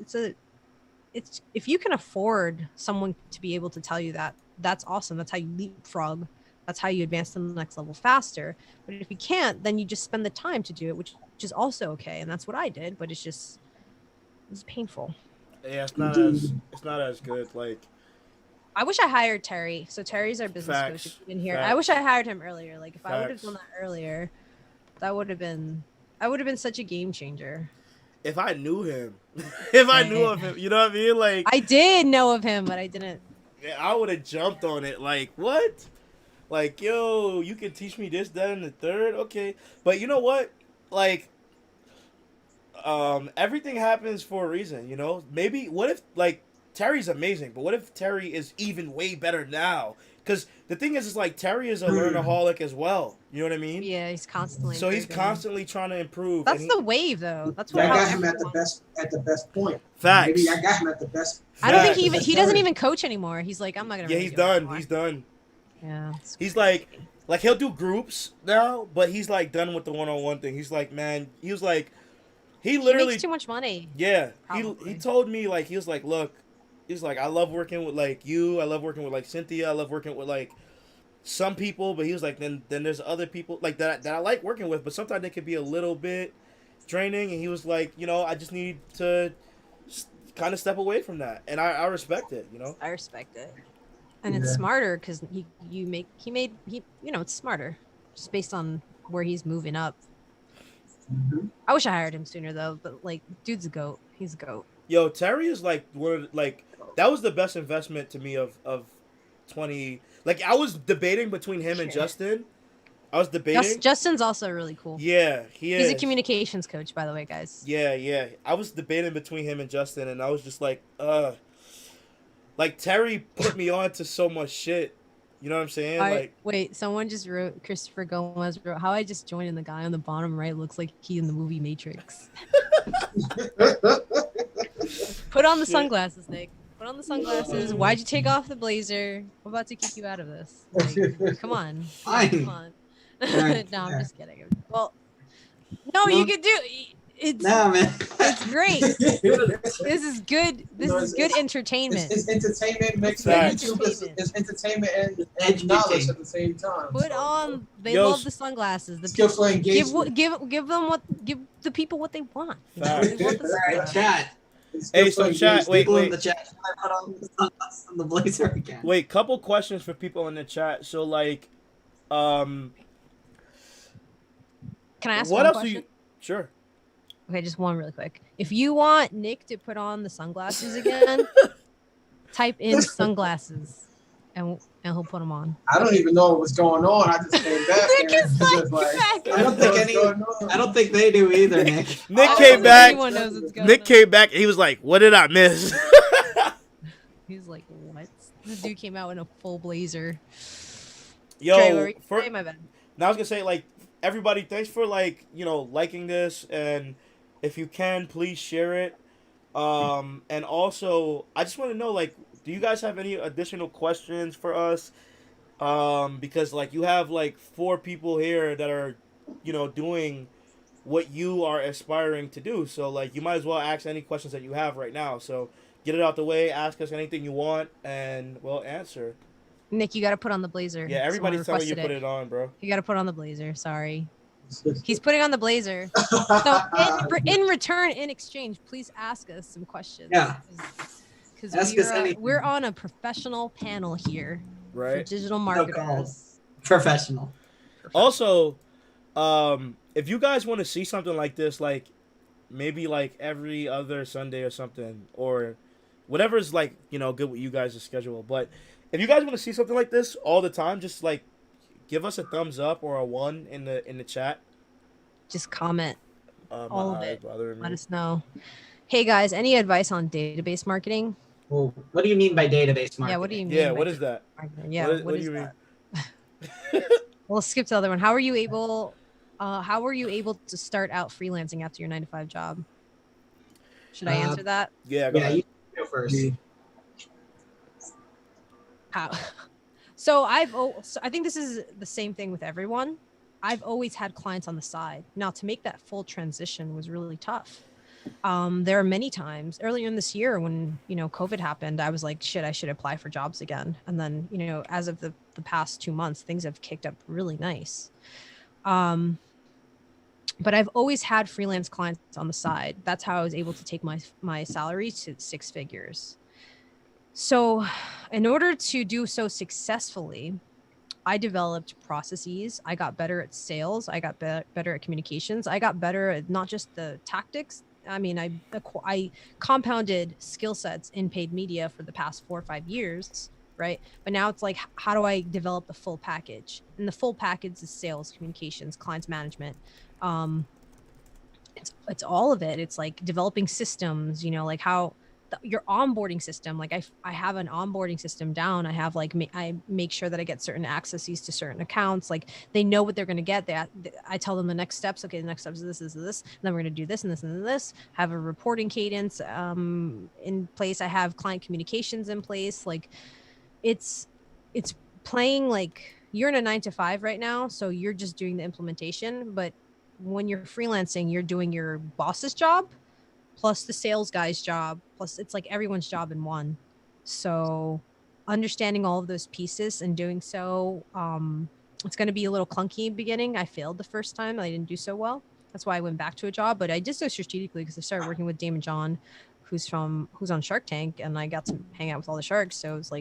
if you can afford someone to be able to tell you that, that's awesome. That's how you leapfrog. That's how you advance to the next level faster. But if you can't, then you just spend the time to do it, which is also okay. And that's what I did. But it's painful. Yeah, it's not as good. Like, I wish I hired Terry. So Terry's our business coach. If you didn't hear, I wish I hired him earlier. Like if I would have done that earlier, I would have been such a game changer. If I knew him, if I knew of him, you know what I mean? Like I did know of him, but I didn't. Yeah, I would have jumped on it. Like, what? Like, yo, you can teach me this, that, and the third? Okay. But you know what? Like, everything happens for a reason, you know? Maybe, what if, like, Terry's amazing, but what if Terry is even way better now? Because the thing is like, Terry is a learnaholic as well. You know what I mean? Yeah, he's constantly. So he's constantly trying to improve. That's the wave, though. That's what I got him at the best point. Facts. Maybe I got him at the best. I don't think he doesn't even coach anymore. He's like, I'm not gonna. Yeah, really he's done. He's done. Yeah. He's like he'll do groups now, but he's like done with the one-on-one thing. He's like, man, he was like, he literally makes too much money. Yeah, he told me, like, he was like, look, he's like, I love working with like you. I love working with like Cynthia. I love working with like some people, but he was like, then there's other people like that I like working with, but sometimes they could be a little bit draining. And he was like, you know, I just need to kind of step away from that, and I respect it. You know, I respect it, and it's smarter because it's smarter just based on where he's moving up. Mm-hmm. I wish I hired him sooner though, but like, dude's a goat. He's a goat. Yo, Terry is like that was the best investment to me of 20. Like, I was debating between him and Justin. I was debating. Justin's also really cool. Yeah, he is. He's a communications coach, by the way, guys. Yeah. I was debating between him and Justin, and I was just like, like, Terry put me on to so much shit. You know what I'm saying? Wait, someone just wrote, Christopher Gomez wrote, how I just joined, and the guy on the bottom right looks like he in the movie Matrix. Put on the sunglasses, Nick. Put on the sunglasses. Why'd you take off the blazer? I'm about to kick you out of this. Like, come on. Come on. No, I'm just kidding. Well, no, you can do it. Man. It's great. This is good. This is good entertainment. It's entertainment mixed with YouTube. It's entertainment and knowledge at the same time. Put on. They love the sunglasses. The skillful engagement. Give the people what they want. All right, chat. Hey, so chat. Wait. In the chat, can I put on the blazer again? Wait, couple questions for people in the chat. So, like, can I ask what one else question? do you? Sure. Okay, just one really quick. If you want Nick to put on the sunglasses again, type in sunglasses, and and he'll put them on. I don't even know what was going on. I just came back. I don't think they do either, Nick. Nick came back. Nick came back. And he was like, "What did I miss?" He's like, "What?" This dude came out in a full blazer. Yo, my bad. Now I was gonna say, like, everybody, thanks for liking this, and if you can, please share it. And also, I just want to know, like, do you guys have any additional questions for us? Because you have 4 people here that are, doing what you are aspiring to do. So you might as well ask any questions that you have right now. So get it out the way. Ask us anything you want, and we'll answer. Nick, you got to put on the blazer. Yeah, everybody's telling you to put it on, bro. You got to put on the blazer. Sorry. He's putting on the blazer. So in return, in exchange, please ask us some questions. Yeah. Because we're on a professional panel here. Right. For digital marketers. Professional. Also, if you guys want to see something like this, maybe every other Sunday or something, or whatever's good with you guys' schedule. But if you guys want to see something like this all the time, just give us a thumbs up or a 1 in the chat. Just comment all of it. Let us know. Hey guys, any advice on database marketing? Well, what do you mean by database marketing? Yeah, what do you mean? Yeah, what is that? Yeah, what do you mean? We'll skip to the other one. How were you able to start out freelancing after your 9-to-5 job? Should I answer that? Yeah, go ahead. You go first. How? So I think this is the same thing with everyone. I've always had clients on the side. Now, to make that full transition was really tough. There are many times earlier in this year when, COVID happened, I was like, shit, I should apply for jobs again. And then, as of the past 2 months, things have kicked up really nice. But I've always had freelance clients on the side. That's how I was able to take my salary to 6 figures. So in order to do so successfully, I developed processes. I got better at sales. I got better at communications. I got better at not just the tactics. I mean, I compounded skill sets in paid media for the past 4 or 5 years, right? But now it's how do I develop the full package? And the full package is sales, communications, clients management. It's all of it. It's developing systems, how your onboarding system. I have an onboarding system down. I have I make sure that I get certain accesses to certain accounts. They know what they're going to get. I tell them the next steps. Okay, the next steps is this, and then we're going to do this and this and this. Have a reporting cadence in place. I have client communications in place. It's playing you're in a 9-to-5 right now, so you're just doing the implementation. But when you're freelancing, you're doing your boss's job plus the sales guy's job, plus it's everyone's job in one. So understanding all of those pieces and doing so, it's going to be a little clunky in the beginning. I failed the first time. I didn't do so well. That's why I went back to a job, but I did so strategically because I started working with Damon John, who's on Shark Tank, and I got to hang out with all the sharks. So it was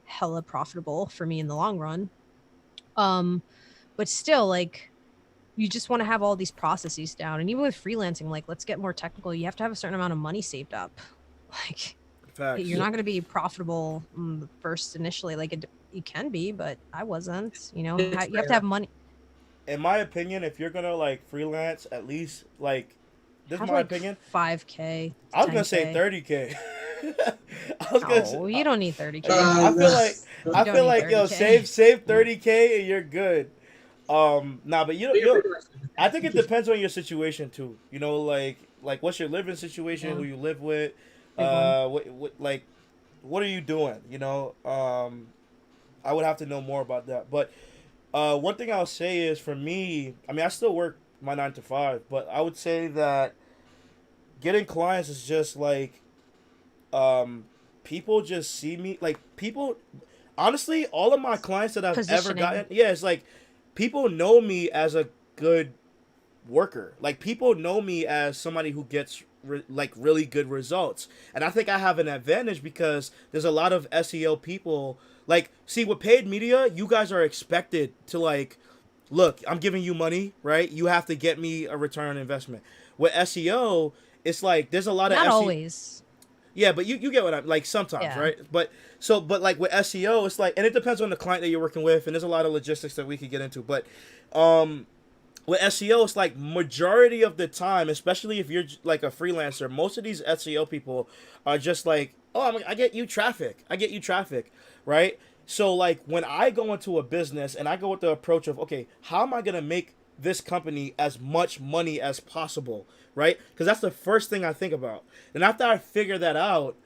hella profitable for me in the long run. But still you just want to have all these processes down. And even with freelancing, let's get more technical. You have to have a certain amount of money saved up. Facts. You're not going to be profitable first initially. You can be, but I wasn't. You have to have money. In my opinion, if you're going to freelance, at least this is my opinion. 5K. I was going to say 30K. You don't need 30K. I feel like yo, save 30K and you're good. But I think it depends on your situation too. What's your living situation, who you live with, what are you doing? I would have to know more about that. But one thing I'll say is for me, I still work my 9-to-5, but I would say that getting clients is just people just see me people. Honestly, all of my clients that I've ever gotten, it's people know me as a good worker. People know me as somebody who gets really good results. And I think I have an advantage because there's a lot of SEO people. See, with paid media, you guys are expected to look, I'm giving you money, right? You have to get me a return on investment. With SEO, it's there's a lot of not always. Yeah, but you get what I'm like sometimes, right? But like with SEO, it's like, and it depends on the client that you're working with, and there's a lot of logistics that we could get into. But with SEO, it's like majority of the time, especially if you're like a freelancer, most of these SEO people are just like, oh, I get you traffic, right? So like when I go into a business and I go with the approach of, okay, how am I gonna make this company as much money as possible, right? Because that's the first thing I think about. And after I figure that out,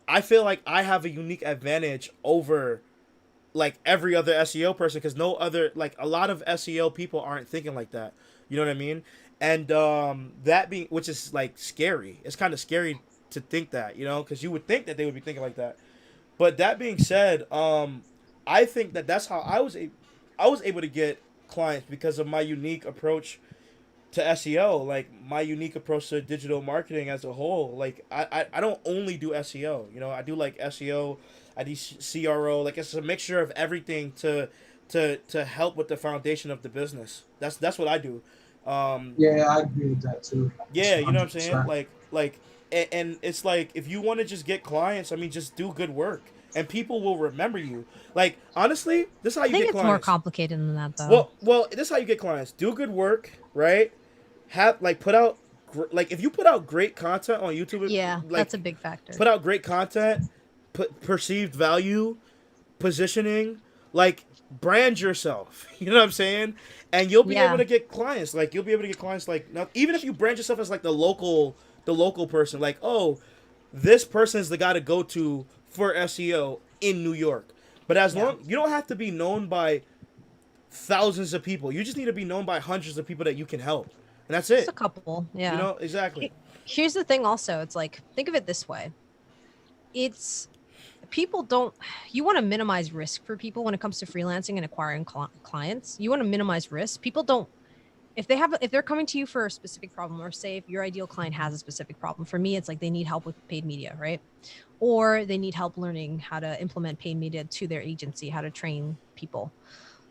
I feel like I have a unique advantage over like every other SEO person, because no other, like a lot of SEO people aren't thinking like that. You know what I mean? And that being, which is like scary. It's kind of scary to think that, you know, because you would think that they would be thinking like that. But that being said, I think that that's how I was able to get clients, because of my unique approach to SEO, like my unique approach to digital marketing as a whole. Like I don't only do SEO, you know, I do like SEO, I do CRO, like it's a mixture of everything to help with the foundation of the business. That's what I do. Yeah, I agree with that too. Yeah, you know what I'm saying? Like and it's like, if you want to just get clients, I mean, just do good work and people will remember you. Like, honestly, this is how you get clients. I think it's more complicated than that, though. Well, this is how you get clients. Do good work, right? Have, like, put out, like, if you put out great content on YouTube. Yeah, like, that's a big factor. Put out great content, perceived value, positioning, like, brand yourself. You know what I'm saying? And you'll be able to get clients. Like, you'll be able to get clients, like, even if you brand yourself as, like, the local person, like, oh, this person's the guy to go to for SEO in New York. But as long, you don't have to be known by thousands of people. You just need to be known by hundreds of people that you can help. And that's it. Just a couple. Yeah. You know, exactly. Here's the thing also. It's like, think of it this way. It's, people don't, you want to minimize risk for people when it comes to freelancing and acquiring clients. You want to minimize risk. People don't, if they're coming to you for a specific problem, or say if your ideal client has a specific problem, for me, it's like they need help with paid media, right? Or they need help learning how to implement paid media to their agency, how to train people.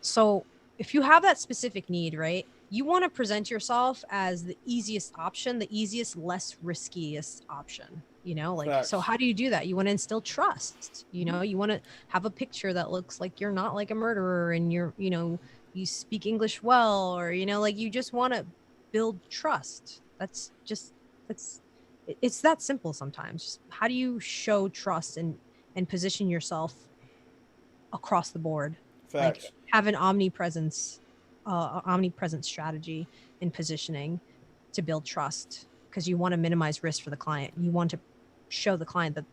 So if you have that specific need, right, you want to present yourself as the easiest option, the easiest, less riskiest option, you know, like, Facts. So how do you do that? You want to instill trust, you know, you want to have a picture that looks like you're not like a murderer and you're, you know, you speak English well, or, you know, like you just want to build trust. It's that simple sometimes. Just how do you show trust and position yourself across the board? Facts. Like have an omnipresent strategy in positioning to build trust, because you want to minimize risk for the client. You want to show the client that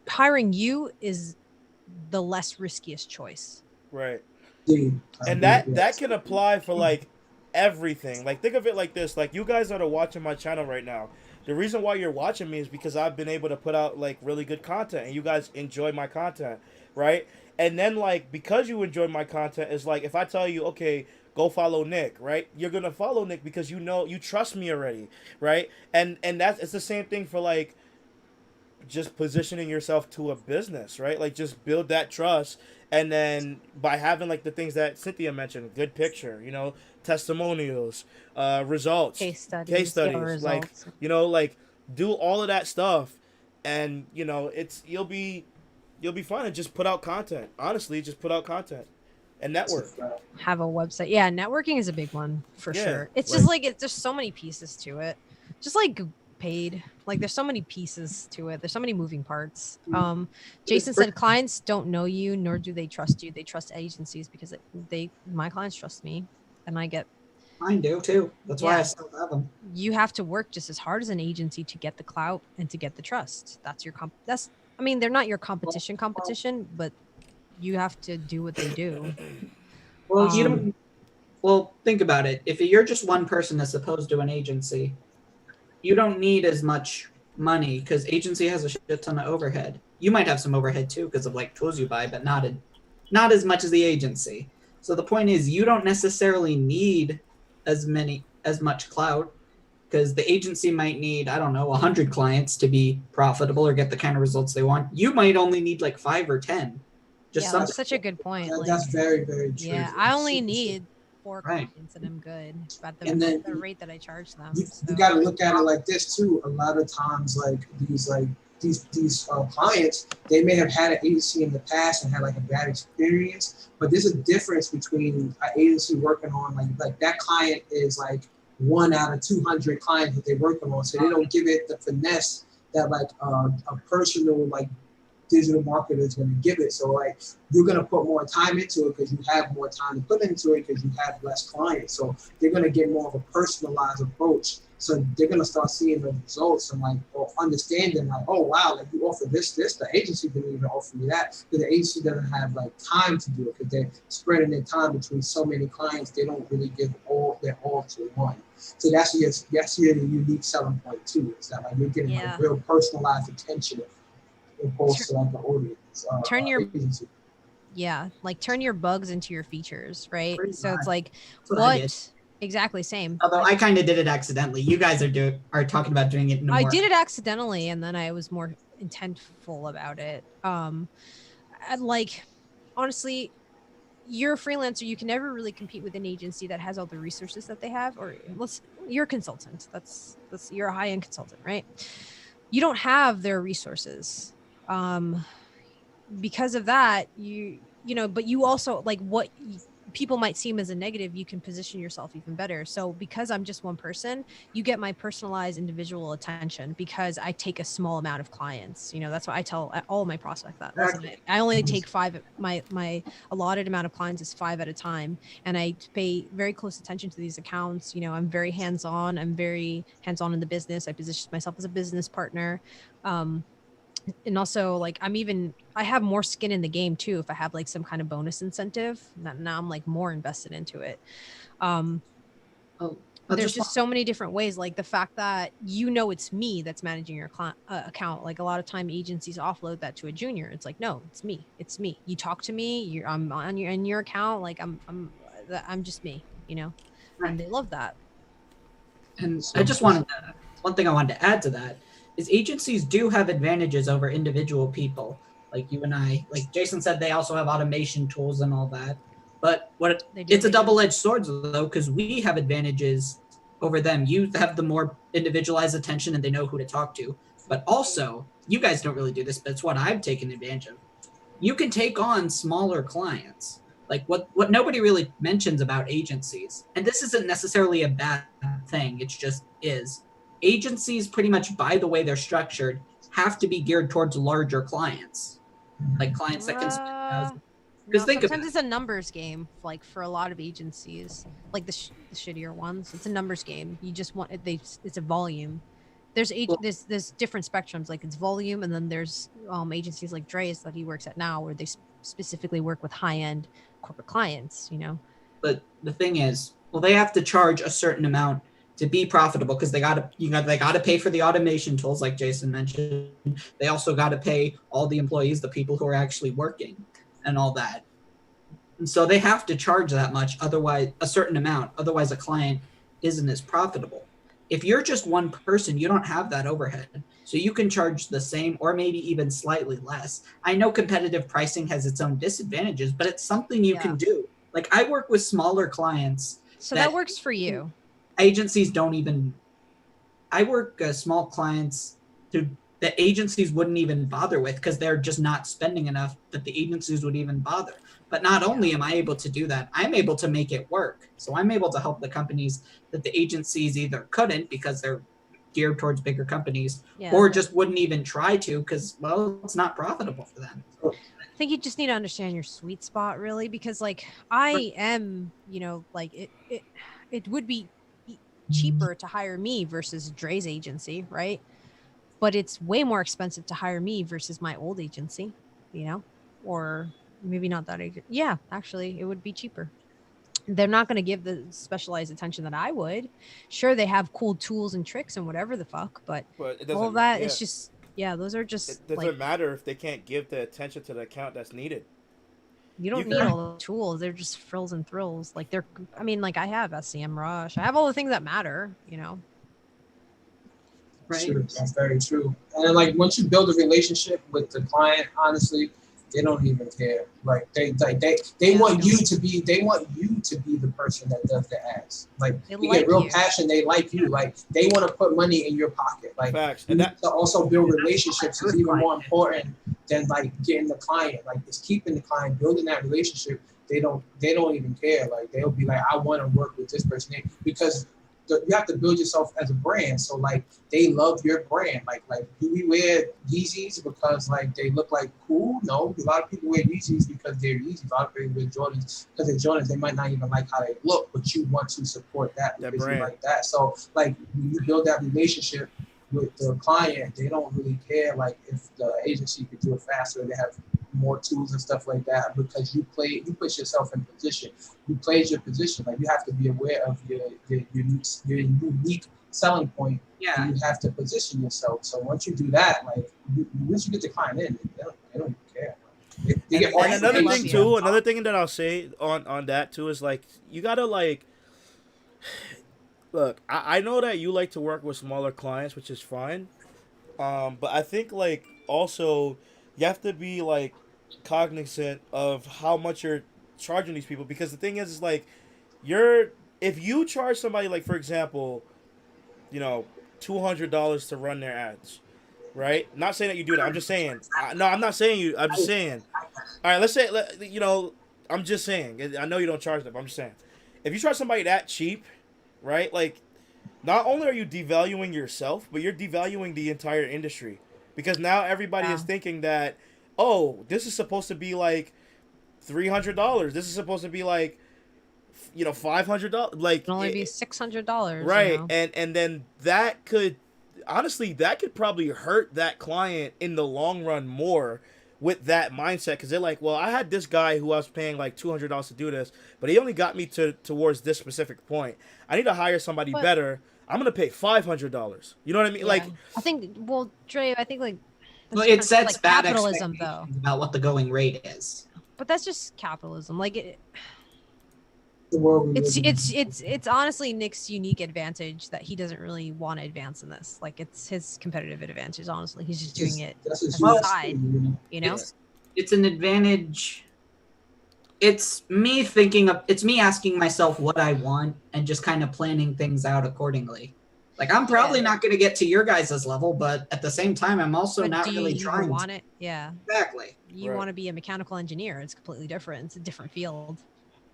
hiring you is the less riskiest choice. Right. And that can apply for like everything. Like, think of it like this. Like, you guys that are watching my channel right now, the reason why you're watching me is because I've been able to put out like really good content and you guys enjoy my content, right? And then, like, because you enjoy my content, is like, if I tell you, okay, go follow Nick, right? You're gonna follow Nick because you know, you trust me already, right? And it's the same thing for like just positioning yourself to a business, right? Like, just build that trust. And then by having like the things that Cynthia mentioned, good picture, you know, testimonials, results, case studies, like, you know, like, do all of that stuff, and you know, you'll be fine, and just put out content. Honestly, just put out content and network. Have a website. Yeah, networking is a big one for sure. It's just like there's so many pieces to it. Just like paid, like there's so many pieces to it. There's so many moving parts. Jason said clients don't know you, nor do they trust you. They trust agencies because my clients trust me, and mine do too. That's why I still have them. You have to work just as hard as an agency to get the clout and to get the trust. That's I mean, they're not your competition, but you have to do what they do. Well, you don't. Well, think about it. If you're just one person as opposed to an agency, you don't need as much money because agency has a shit ton of overhead. You might have some overhead too because of like tools you buy, but not as much as the agency. So the point is, you don't necessarily need as much clout, because the agency might need, I don't know, 100 clients to be profitable or get the kind of results they want. You might only need like 5 or 10. That's such a good point. That's very, very true. Yeah, I only need 4 clients and I'm good at the rate that I charge them. You got to look at it like this too. A lot of times, these clients, they may have had an agency in the past and had like a bad experience, but there's a difference between an agency working on like that client is like 1 out of 200 clients that they're working on, so they don't give it the finesse that like a personal like digital marketer is going to give it. So like you're going to put more time into it because you have more time to put into it because you have less clients. So they're going to get more of a personalized approach. So they're going to start seeing the results and like or understanding like, oh wow, like you offer this, the agency didn't even offer you that because the agency doesn't have like time to do it because they're spreading their time between so many clients. They don't really give their all to one. So that's your unique selling point too. It's that like you're getting like real personalized attention opposed to like the audience. Turn your agency. Like turn your bugs into your features, right? Pretty So much. it's like That's what exactly same. Although I kind of did it accidentally. You guys are talking about doing it. I did it accidentally, and then I was more intentful about it. Like honestly, you're a freelancer. You can never really compete with an agency that has all the resources that they have, or you're a consultant. That's you're a high-end consultant, right? You don't have their resources. Because of that, you know, but you also like what people might seem as a negative, you can position yourself even better. So because I'm just one person, you get my personalized individual attention because I take a small amount of clients. You know, that's what I tell all my prospects that. Listen, I only take 5. My allotted amount of clients is 5 at a time. And I pay very close attention to these accounts. You know, I'm very hands-on. I'm very hands-on in the business. I position myself as a business partner. And also like I have more skin in the game too if I have like some kind of bonus incentive. Now I'm like more invested into it. There's just so many different ways, like the fact that it's me that's managing your account. Like a lot of time agencies offload that to a junior. It's like, no, it's me. You talk to me, I'm on your account, like I'm just me, you know. Right. And they love that. And I just one thing I wanted to add to that is agencies do have advantages over individual people like you and I. Like Jason said, they also have automation tools and all that. But it's a double-edged sword though, because we have advantages over them. You have the more individualized attention and they know who to talk to. But also, you guys don't really do this, but it's what I've taken advantage of. You can take on smaller clients. Like what nobody really mentions about agencies, and this isn't necessarily a bad thing, it just is. Agencies pretty much by the way they're structured have to be geared towards larger clients, like clients that can spend thousands. Because sometimes it's a numbers game, like for a lot of agencies, like the shittier ones. It's a numbers game. You just want it's a volume. There's different spectrums, like it's volume, and then there's agencies like Dre's that he works at now, where they specifically work with high-end corporate clients, you know. But the thing is, they have to charge a certain amount to be profitable because they got to pay for the automation tools like Jason mentioned. They also got to pay all the employees, the people who are actually working and all that. And so they have to charge that much, otherwise a certain amount, otherwise a client isn't as profitable. If you're just one person, you don't have that overhead. So you can charge the same or maybe even slightly less. I know competitive pricing has its own disadvantages, but it's something you can do. Like I work with smaller clients. So that works for you. Agencies don't even, I work small clients that agencies wouldn't even bother with because they're just not spending enough that the agencies would even bother. But not only am I able to do that, I'm able to make it work. So I'm able to help the companies that the agencies either couldn't because they're geared towards bigger companies or just wouldn't even try to because, well, it's not profitable for them. I think you just need to understand your sweet spot really, because like I am, you know, like it would be cheaper to hire me versus Dre's agency, right? But it's way more expensive to hire me versus my old agency, you know, or maybe not that agent. Yeah, actually, it would be cheaper. They're not going to give the specialized attention that I would. Sure, they have cool tools and tricks and whatever the fuck, but all that it's just those are just. It doesn't matter if they can't give the attention to the account that's needed. You don't need all the tools. They're just frills and thrills. Like I have SEM Rush. I have all the things that matter, you know. Right. True. That's very true. And then, like once you build a relationship with the client, honestly, they don't even care. Like they want you to be the person that does the ads. Like you get real passion. They like you. Like they want to put money in your pocket. Like facts. And that to also build relationships is even more important than like getting the client. Like it's keeping the client, building that relationship. They don't even care. Like they'll be like, I want to work with this person because you have to build yourself as a brand. So like they love your brand. Like do we wear Yeezys because like they look like cool? No, a lot of people wear Yeezys because they're Yeezys. A lot of people wear Jordans because they're Jordans. They might not even like how they look, but you want to support that because you like that. So like when you build that relationship with the client, they don't really care like if the agency could do it faster. They have more tools and stuff like that because you put yourself in position. You played your position. Like you have to be aware of your unique selling point. Yeah. You have to position yourself. So once you do that, like once you get the client in, they don't care. And another thing that I'll say on that too is like you gotta like look. I know that you like to work with smaller clients, which is fine. But I think like also you have to be like cognizant of how much you're charging these people, because the thing is like if you charge somebody like, for example, $200 to run their ads, right? Not saying that you do that. I'm just saying. No, I'm not saying you. I'm just saying. All right, let's say I'm just saying. I know you don't charge them. But I'm just saying. If you charge somebody that cheap, right? Like, not only are you devaluing yourself, but you're devaluing the entire industry, because now everybody is thinking that, oh, this is supposed to be like $300. This is supposed to be like, $500. Like it can only be $600. Right. And then that could probably hurt that client in the long run more with that mindset, because they're like, well, I had this guy who I was paying like $200 to do this, but he only got me towards this specific point. I need to hire somebody better. I'm gonna pay $500. You know what I mean? Yeah. Like, I think, well, Dre, I think like, well, it sets like bad capitalism though about what the going rate is. But that's just capitalism. Like the world it's honestly Nick's unique advantage that he doesn't really want to advance in this. Like it's his competitive advantage. Honestly, he's just doing it aside. It's an advantage. It's me asking myself what I want and just kind of planning things out accordingly. Like I'm probably not going to get to your guys' level, but at the same time, I'm also not really trying. Want it? Yeah, exactly. You want to be a mechanical engineer? It's completely different. It's a different field.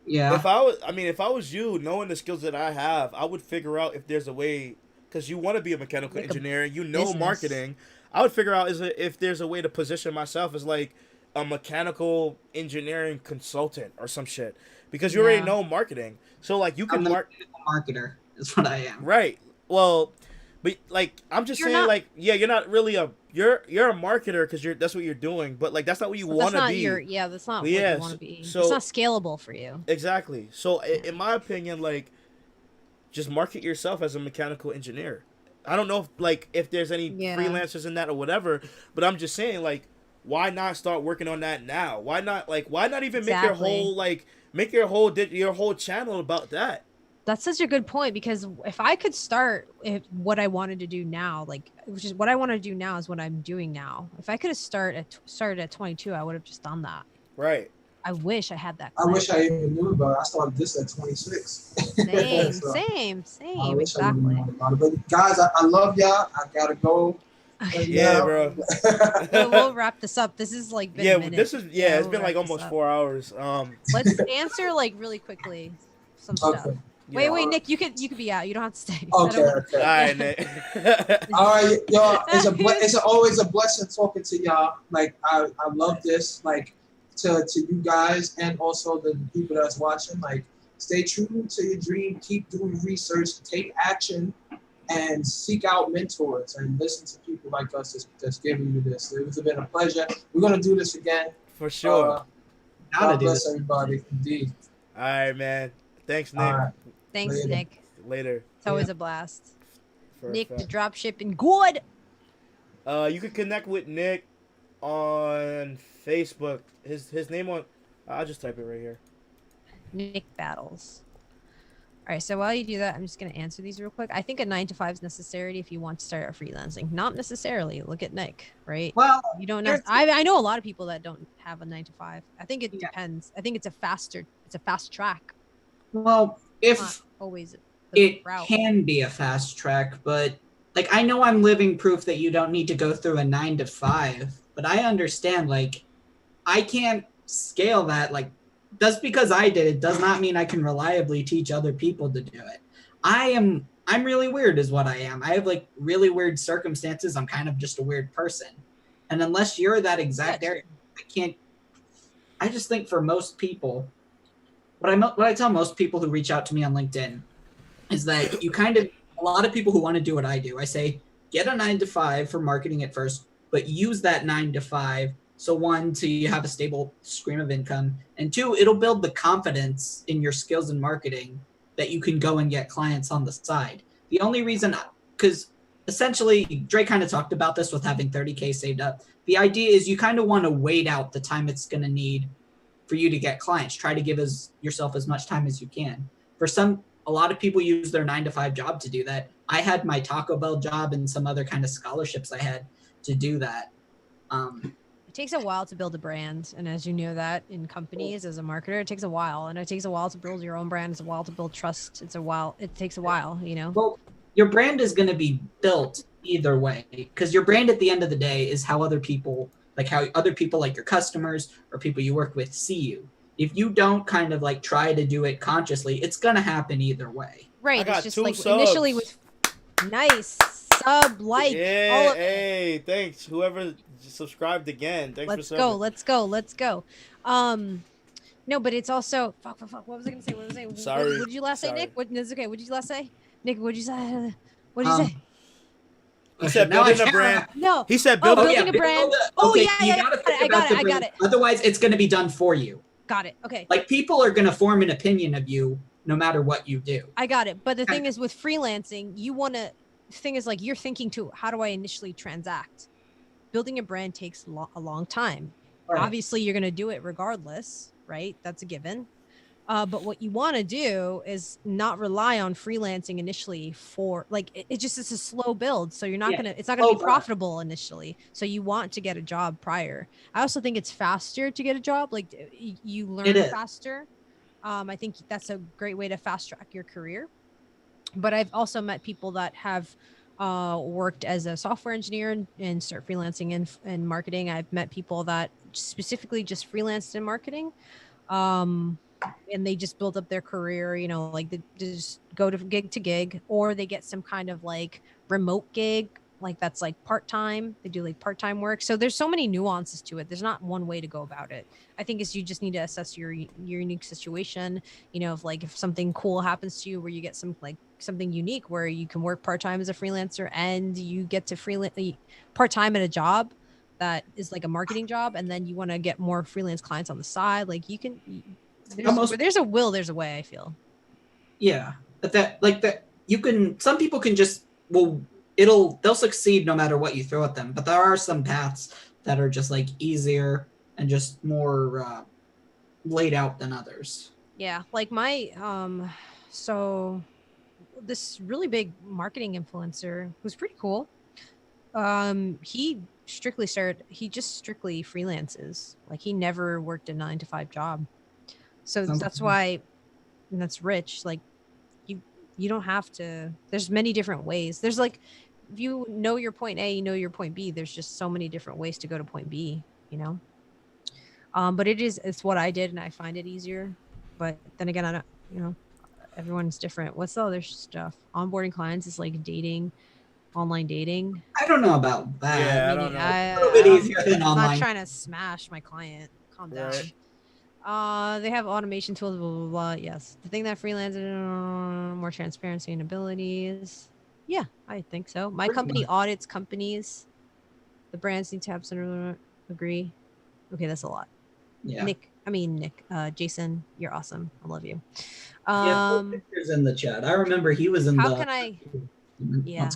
Yeah. If I was you, knowing the skills that I have, I would figure out if there's a way, because you want to be a mechanical engineer, marketing. I would figure out if there's a way to position myself as like a mechanical engineering consultant or some shit, because you already know marketing. So like you can marketer is what I am. Right. Well, but like I'm just saying, like you're not really you're a marketer because that's what you're doing, but like that's not what you want to be. That's not what you want to be. So, it's not scalable for you. Exactly. So in my opinion, like just market yourself as a mechanical engineer. I don't know if there's any freelancers in that or whatever, but I'm just saying, like, why not start working on that now? Why not even make your whole channel about that? That's such a good point, because if I could start what I wanted to do now, which is what I want to do now is what I'm doing now. If I could have started at 22, I would have just done that. Right. I wish I had that. I wish I even knew about it. I started this at 26. Same. Exactly. But guys, I love y'all. I gotta go. Yeah, bro. We'll wrap this up. This is like been a minute. It's been like almost 4 hours. Let's answer like really quickly some stuff. Wait, Nick, you could be out. You don't have to stay. Okay. All right, Nick. All right, y'all. It's always a blessing talking to y'all. Like I love this. Like to you guys and also the people that's watching. Like stay true to your dream. Keep doing research. Take action. And seek out mentors and listen to people like us that's giving you this. It's been a pleasure. We're gonna do this again. For sure. God bless everybody. Indeed. All right, man. Thanks, Nick. Right. Thanks, Later. Nick. Later. It's always a blast. Nick, the dropshipping good. You can connect with Nick on Facebook. His name I'll just type it right here. Nick Battles. All right, so while you do that, I'm just going to answer these real quick. I think a 9-to-5 is necessary if you want to start freelancing. Not necessarily. Look at Nick, right? Well, you don't know. I know a lot of people that don't have a 9-to-5. I think it depends. I think it's a fast track. Well, if always it can be a fast track, but like I know I'm living proof that you don't need to go through a 9-to-5, but I understand like I can't scale that. Like just because I did it does not mean I can reliably teach other people to do it. I'm really weird is what I am. I have like really weird circumstances. I'm kind of just a weird person. And unless you're that exact area, I just think for most people, what I tell most people who reach out to me on LinkedIn is that a lot of people who want to do what I do, I say, get a 9-to-5 for marketing at first, but use that 9-to-5. So one, so you have a stable stream of income, and two, it'll build the confidence in your skills in marketing that you can go and get clients on the side. The only reason, because essentially Drake kind of talked about this with having 30K saved up. The idea is you kind of want to wait out the time it's going to need for you to get clients. Try to give yourself as much time as you can. A lot of people use their 9-to-5 job to do that. I had my Taco Bell job and some other kind of scholarships I had to do that. It takes a while to build a brand. And as you know that in companies as a marketer, it takes a while. And it takes a while to build your own brand. It's a while to build trust. It takes a while, you know? Well, your brand is going to be built either way, because your brand at the end of the day is how other people like your customers or people you work with see you. If you don't kind of like try to do it consciously, it's going to happen either way. Right. It's just like subs. Initially with nice sub, like, yeah, all of hey, thanks. Whoever subscribed again. Thanks for subbing. Let's go. No, but it's also fuck. What was I gonna say? Sorry. What did you last say, Nick? It's okay. What did you last say? Nick, what did you say? What did you say? He said building a brand. No. He said building a brand. I got it. Otherwise, it's going to be done for you. Got it. Okay. Like people are going to form an opinion of you no matter what you do. I got it. But the thing is with freelancing, you're thinking too, how do I initially transact? Building a brand takes a long time. Right. Obviously, you're going to do it regardless, right? That's a given. But what you want to do is not rely on freelancing initially for it's a slow build. So it's not going to be profitable initially. So you want to get a job prior. I also think it's faster to get a job. Like you learn faster. I think that's a great way to fast track your career. But I've also met people that have worked as a software engineer and start freelancing in marketing. I've met people that specifically just freelanced in marketing. And they just build up their career, like they just go to gig, or they get some kind of like remote gig, like that's like part-time. They do like part-time work. So there's so many nuances to it. There's not one way to go about it. I think you just need to assess your unique situation. If something cool happens to you where you get something unique where you can work part-time as a freelancer and you get to freelance part-time at a job that is like a marketing job, and then you want to get more freelance clients on the side, like you can. There's a will, there's a way, I feel. Yeah, but you can. Some people can just they'll succeed no matter what you throw at them. But there are some paths that are just like easier and just more laid out than others. Yeah, like my so this really big marketing influencer who's pretty cool. He just strictly freelances. Like he never worked a 9-to-5 job. So that's why, and that's rich. Like you don't have to, there's many different ways. There's like, if you know your point A, you know your point B, there's just so many different ways to go to point B, but it's what I did and I find it easier. But then again, I don't, everyone's different. What's the other stuff? Onboarding clients is like dating, online dating. I don't know about that. Yeah, I don't know. A little bit easier than online. I'm not trying to smash my client. Calm down. Right. They have automation tools, blah, blah, blah. Yes. The thing that freelancers, more transparency and abilities. Yeah, I think so. My company audits companies. The brands need to have some agree. Okay, that's a lot. Yeah. Nick, Jason, you're awesome. I love you. Pictures in the chat. I remember he was in How can I? Yeah.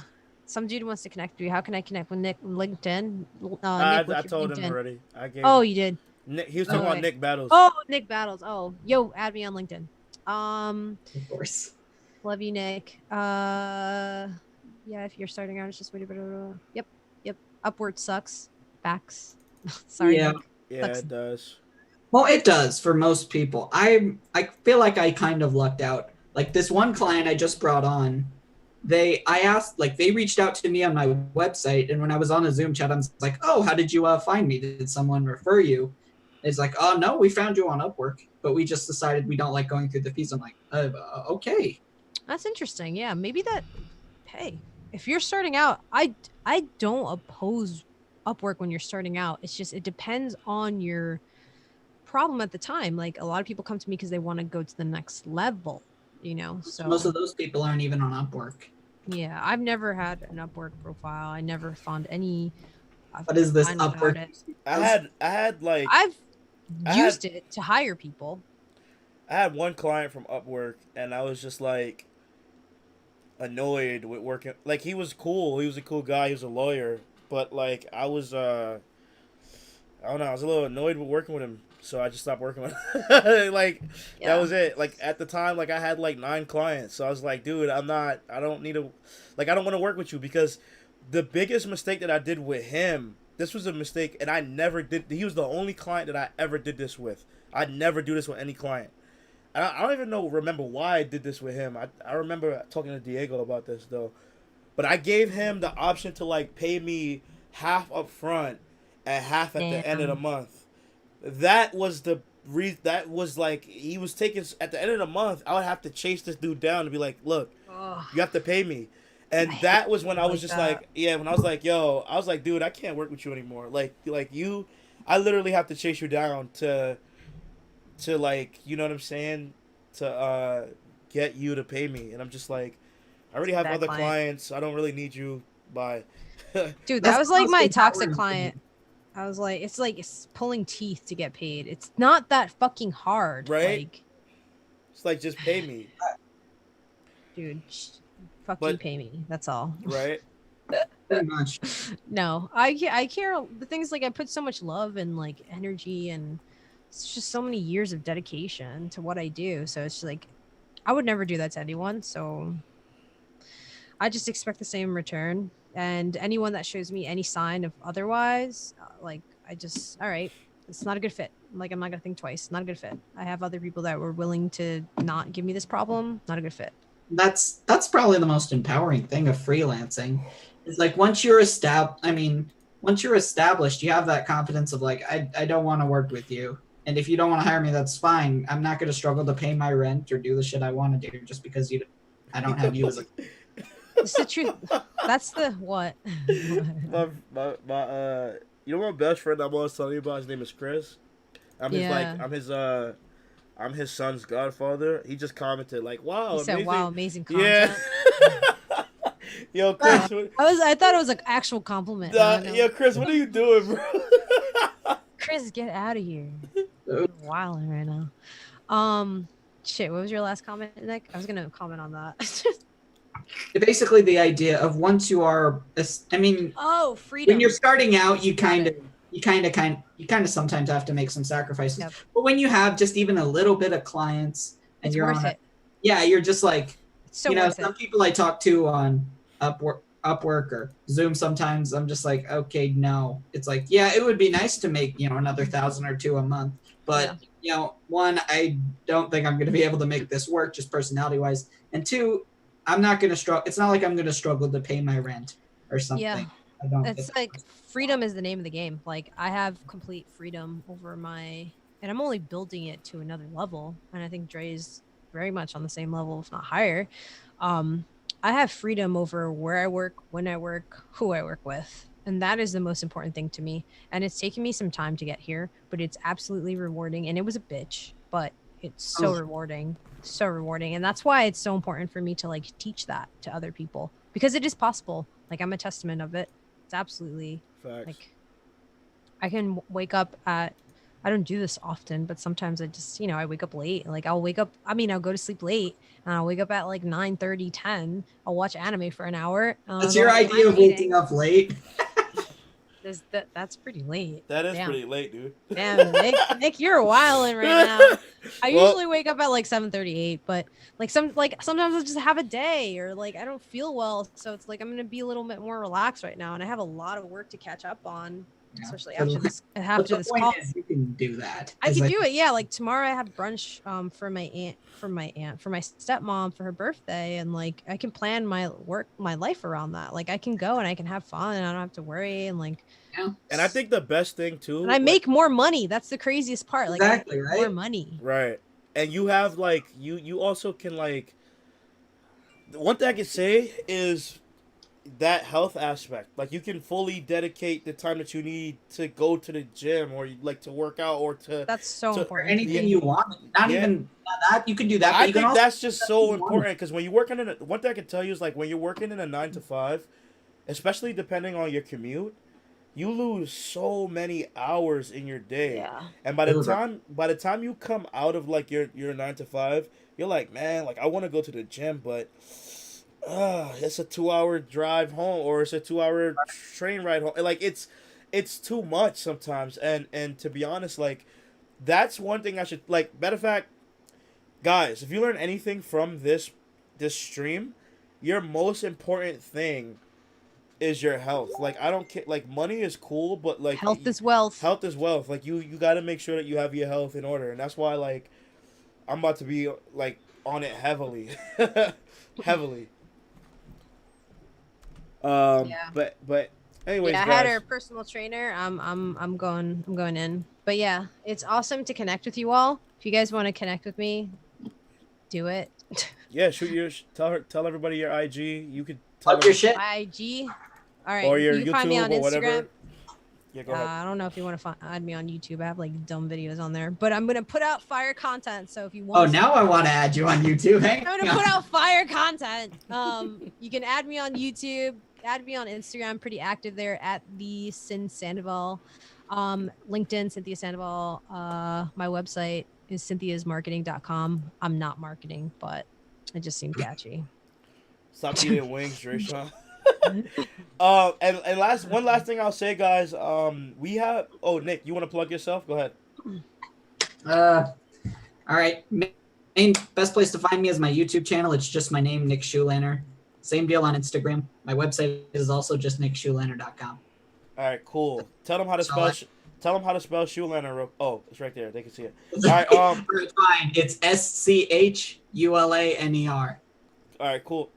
Some dude wants to connect with you. How can I connect with Nick? LinkedIn? Nick, I told him already. You did? Nick, he was talking about Nick Battles. Oh, Nick Battles. Oh, yo, add me on LinkedIn. Of course. Love you, Nick. Yeah, if you're starting out, it's just wait. Yep. Upward sucks. Backs. Sorry, Yeah. Nick. Yeah, Sucks. it does. Well, it does for most people. I feel like I kind of lucked out. Like this one client I just brought on, they reached out to me on my website, and when I was on a Zoom chat, I was like, "Oh, how did you find me? Did someone refer you?" It's like, "Oh no, we found you on Upwork, but we just decided we don't like going through the fees." I'm like, "Okay." That's interesting. Yeah, maybe that. Hey, if you're starting out, I don't oppose Upwork when you're starting out. It's just it depends on your problem at the time. Like a lot of people come to me because they want to go to the next level, so most of those people aren't even on Upwork. Yeah, I've never had an Upwork profile. I never found any. What is this Upwork? I've used it to hire people. I had one client from Upwork, and I was just like annoyed with working. Like he was cool. He was a cool guy. He was a lawyer, but like I was I don't know. I was a little annoyed with working with him, so I just stopped working with him. That was it. Like at the time, like I had like 9 clients, so I was like, dude, I don't want to work with you, because the biggest mistake that I did with him, this was a mistake, and I never did. He was the only client that I ever did this with. I'd never do this with any client. And I don't even remember why I did this with him. I remember talking to Diego about this though, but I gave him the option to like pay me half up front and half at the end of the month. That was the that was like, he was taking, at the end of the month, I would have to chase this dude down and be like, look, you have to pay me. And that was when I was just like, when I was like, I was like, dude, I can't work with you anymore. Like you, I literally have to chase you down to like, you know what I'm saying, to get you to pay me. And I'm just like, I already have other clients. I don't really need you. Bye. Dude, that was like my toxic client. I was like, it's pulling teeth to get paid. It's not that fucking hard, right? It's like, just pay me, dude. Fucking pay me. That's all. Right. Pretty much. No, I care. The thing is, like, I put so much love and like energy, and it's just so many years of dedication to what I do. So it's like, I would never do that to anyone. So I just expect the same return. And anyone that shows me any sign of otherwise, like, all right, it's not a good fit. Like, I'm not going to think twice. Not a good fit. I have other people that were willing to not give me this problem. Not a good fit. That's probably the most empowering thing of freelancing. It's like, once you're established, you have that confidence of like, I don't want to work with you. And if you don't want to hire me, that's fine. I'm not going to struggle to pay my rent or do the shit I want to do just because I don't have you as a... It's the truth. That's the what? my you know, my best friend I'm always telling you about, his name is Chris. I'm his son's godfather. He just commented like, "Wow, amazing content." Yeah. Yo, Chris. I thought it was an actual compliment. Yo, Chris, what are you doing, bro? Chris, get out of here. You're wilding right now. Shit. What was your last comment, Nick? I was gonna comment on that. Basically, the idea of once you are, freedom. When you're starting out, you kind of sometimes have to make some sacrifices. Yep. But when you have just even a little bit of clients and it's you're worth on it. You're just like, some people I talk to on Upwork or Zoom, sometimes I'm just like, okay, no. It's like, it would be nice to make, another 1,000 or 2 a month. But, one, I don't think I'm going to be able to make this work just personality wise. And 2, I'm not going to struggle. It's not like I'm going to struggle to pay my rent or something. Yeah. It's like freedom is the name of the game. Like, I have complete freedom over and I'm only building it to another level. And I think Dre is very much on the same level, if not higher. I have freedom over where I work, when I work, who I work with. And that is the most important thing to me. And it's taken me some time to get here, but it's absolutely rewarding. And it was a bitch, but it's so rewarding. So rewarding. And that's why it's so important for me to like teach that to other people, because it is possible. Like, I'm a testament of it. It's absolutely facts. Like, I can wake up I don't do this often, but sometimes I just, I wake up late. Like, I'll go to sleep late and I'll wake up at like 9:30, 10. I'll watch anime for an hour. That's your idea of waking up late? That's pretty late. That is pretty late, dude. Damn, Nick, you're wilding right now. I usually wake up at like 7:38, but sometimes I just have a day or like I don't feel well, so it's like I'm gonna be a little bit more relaxed right now, and I have a lot of work to catch up on. Yeah. Especially after this call. You can do that. I can do it. Yeah, like tomorrow I have brunch for my stepmom for her birthday, and like I can plan my life around that. Like I can go and I can have fun, and I don't have to worry, and like. Yeah. And I think the best thing too. And I make more money. That's the craziest part. Like exactly, right? More money. Right, and you have like you also can like. One thing I can say is. That health aspect, like you can fully dedicate the time that you need to go to the gym or like to work out or to. That's so important. Anything you want, not even that you can do that. But I think that's just so important because when you work in one thing I can tell you is like when you're working in a 9 to 5, especially depending on your commute, you lose so many hours in your day. Yeah. And by the time you come out of like your 9 to 5, you're like, man, like I want to go to the gym, but. It's a 2-hour drive home or it's a 2-hour train ride home. Like it's too much sometimes. And to be honest, like that's one thing I should like. Matter of fact, guys, if you learn anything from this stream, your most important thing is your health. Like I don't care. Like money is cool, but like health is wealth. Health is wealth. Like you got to make sure that you have your health in order, and that's why like I'm about to be like on it heavily, heavily. Yeah. But anyways, yeah, I guys. had her personal trainer. I'm going in. But yeah, it's awesome to connect with you all. If you guys want to connect with me, do it. Yeah, tell everybody your IG. You could tell your shit. My IG. All right. Or your you can YouTube find me on or Instagram. whatever. Yeah, go ahead. I don't know if you want to add me on YouTube. I have like dumb videos on there, but I'm gonna put out fire content. So if you want, now I want to add you on YouTube. I'm gonna put out fire content. You can add me on YouTube. Add me on Instagram. Pretty active there at the Cyn Sandoval. LinkedIn, Cynthia Sandoval. My website is cynthiasmarketing.com. I'm not marketing, but it just seemed catchy. Stop eating wings, Dresean. And one last thing I'll say, guys. We have. Oh, Nick, you want to plug yourself? Go ahead. All right. Best place to find me is my YouTube channel. It's just my name, Nick Schulaner. Same deal on Instagram. My website is also just nickschulaner.com. All right, cool. Tell them how to spell. Tell them how to spell Schulaner. Oh, it's right there. They can see it. All right. It's fine. It's SCHULANER. All right, cool.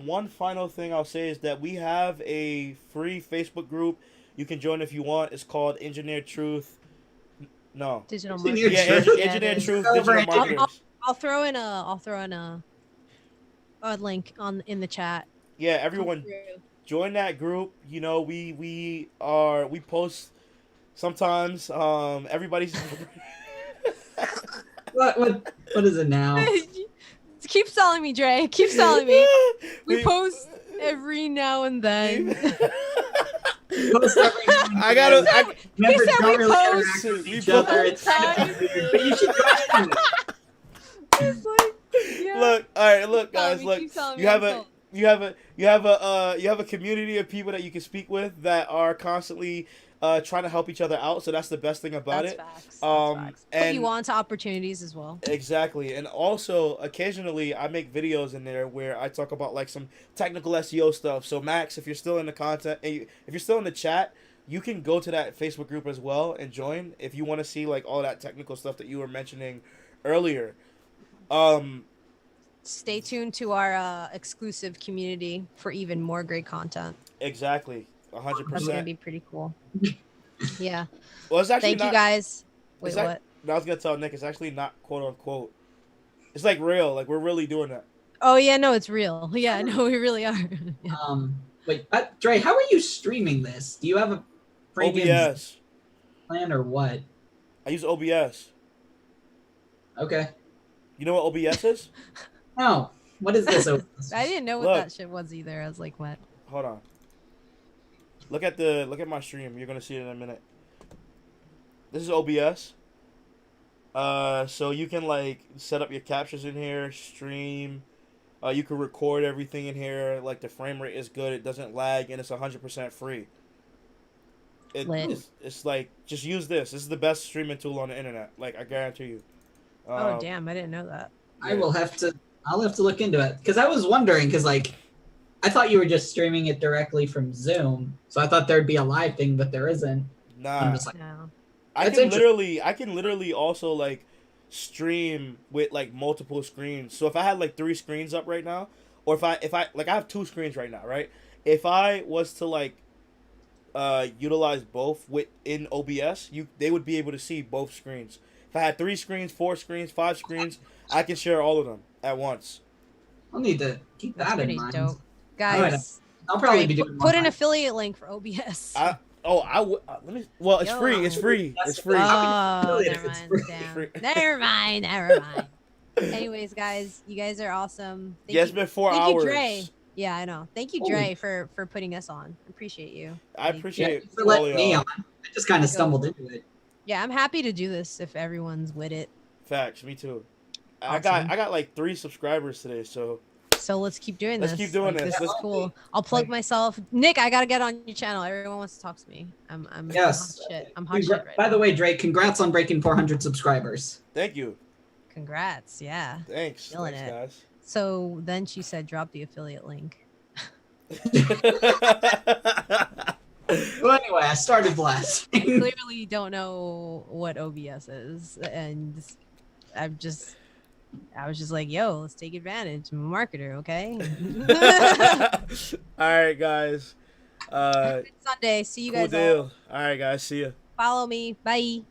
One final thing I'll say is that we have a free Facebook group you can join if you want. It's called Engineer Truth. No. Digital Marketers. Yeah, Engineer Truth Digital Marketers. I'll throw in a link in the chat. Yeah, everyone join that group. You know, we post sometimes. Everybody's. What is it now? Keep telling me, Dre. Keep telling me. We post every now and then. Post every now and then. I gotta. He said we post. We post. But you should join. It's like, yeah. Look, all right, look, guys, look. You have a community of people that you can speak with that are constantly trying to help each other out. So that's the best thing about it. Facts. Facts. And put you on to opportunities as well. Exactly, and also occasionally I make videos in there where I talk about like some technical SEO stuff. So Max, if you're still in the content, if you're still in the chat, you can go to that Facebook group as well and join if you want to see like all that technical stuff that you were mentioning earlier. Stay tuned to our exclusive community for even more great content. Exactly, 100%. That's gonna be pretty cool. Yeah. Well, it's actually Thank you guys. Wait, what? I was gonna tell Nick, it's actually not quote unquote. It's like real. Like we're really doing that. Oh yeah, no, it's real. Yeah, no, we really are. Yeah. Wait, Dre, how are you streaming this? Do you have a OBS plan or what? I use OBS. Okay. You know what OBS is? No. What is this? I didn't know what that shit was either. I was like, what? Hold on. Look at my stream. You're gonna see it in a minute. This is OBS. So you can like set up your captions in here, stream. You can record everything in here. Like the frame rate is good. It doesn't lag, and it's 100% free. It's like, just use this. This is the best streaming tool on the internet. Like, I guarantee you. Oh damn! I didn't know that. Yeah. I'll have to look into it, because I was wondering, because like I thought you were just streaming it directly from Zoom, so I thought there'd be a live thing, but there isn't. Nah. I'm just like, No. I can literally also like stream with like multiple screens. So if I had like 3 screens up right now, or if I like, I have 2 screens right now, right? If I was to like utilize both within OBS, they would be able to see both screens. If I had 3 screens, 4 screens, 5 screens, I can share all of them at once. I'll need to keep that in mind. Dope. Guys, I'll probably be doing put an affiliate link for OBS. I would. Let me. Well, it's free. It's free. It's free. Oh, never mind. Never mind. Never mind. Anyways, guys, you guys are awesome. It's been 4 hours. Thank you, Dre. Yeah, I know. Thank you, Dre, for putting us on. Appreciate you. I appreciate you for letting me on. I just kind of stumbled into it. Yeah, I'm happy to do this if everyone's with it. Facts. Me too. Awesome. I got like 3 subscribers today, so let's keep doing this. Let's keep doing this. This is cool. I'll plug myself. Nick, I gotta get on your channel. Everyone wants to talk to me. I'm hot shit. I'm hot shit right By now. the way, Drake, congrats on breaking 400 subscribers. Thank you. Congrats. Yeah. Thanks. Killing Thanks, it. guys. So then she said, drop the affiliate link. Well, anyway, I started blasting. Clearly don't know what OBS is, and I was just like, yo, let's take advantage. I'm a marketer, okay? All right, guys. Sunday. See you guys deal. all. All right, guys. See ya. Follow me. Bye.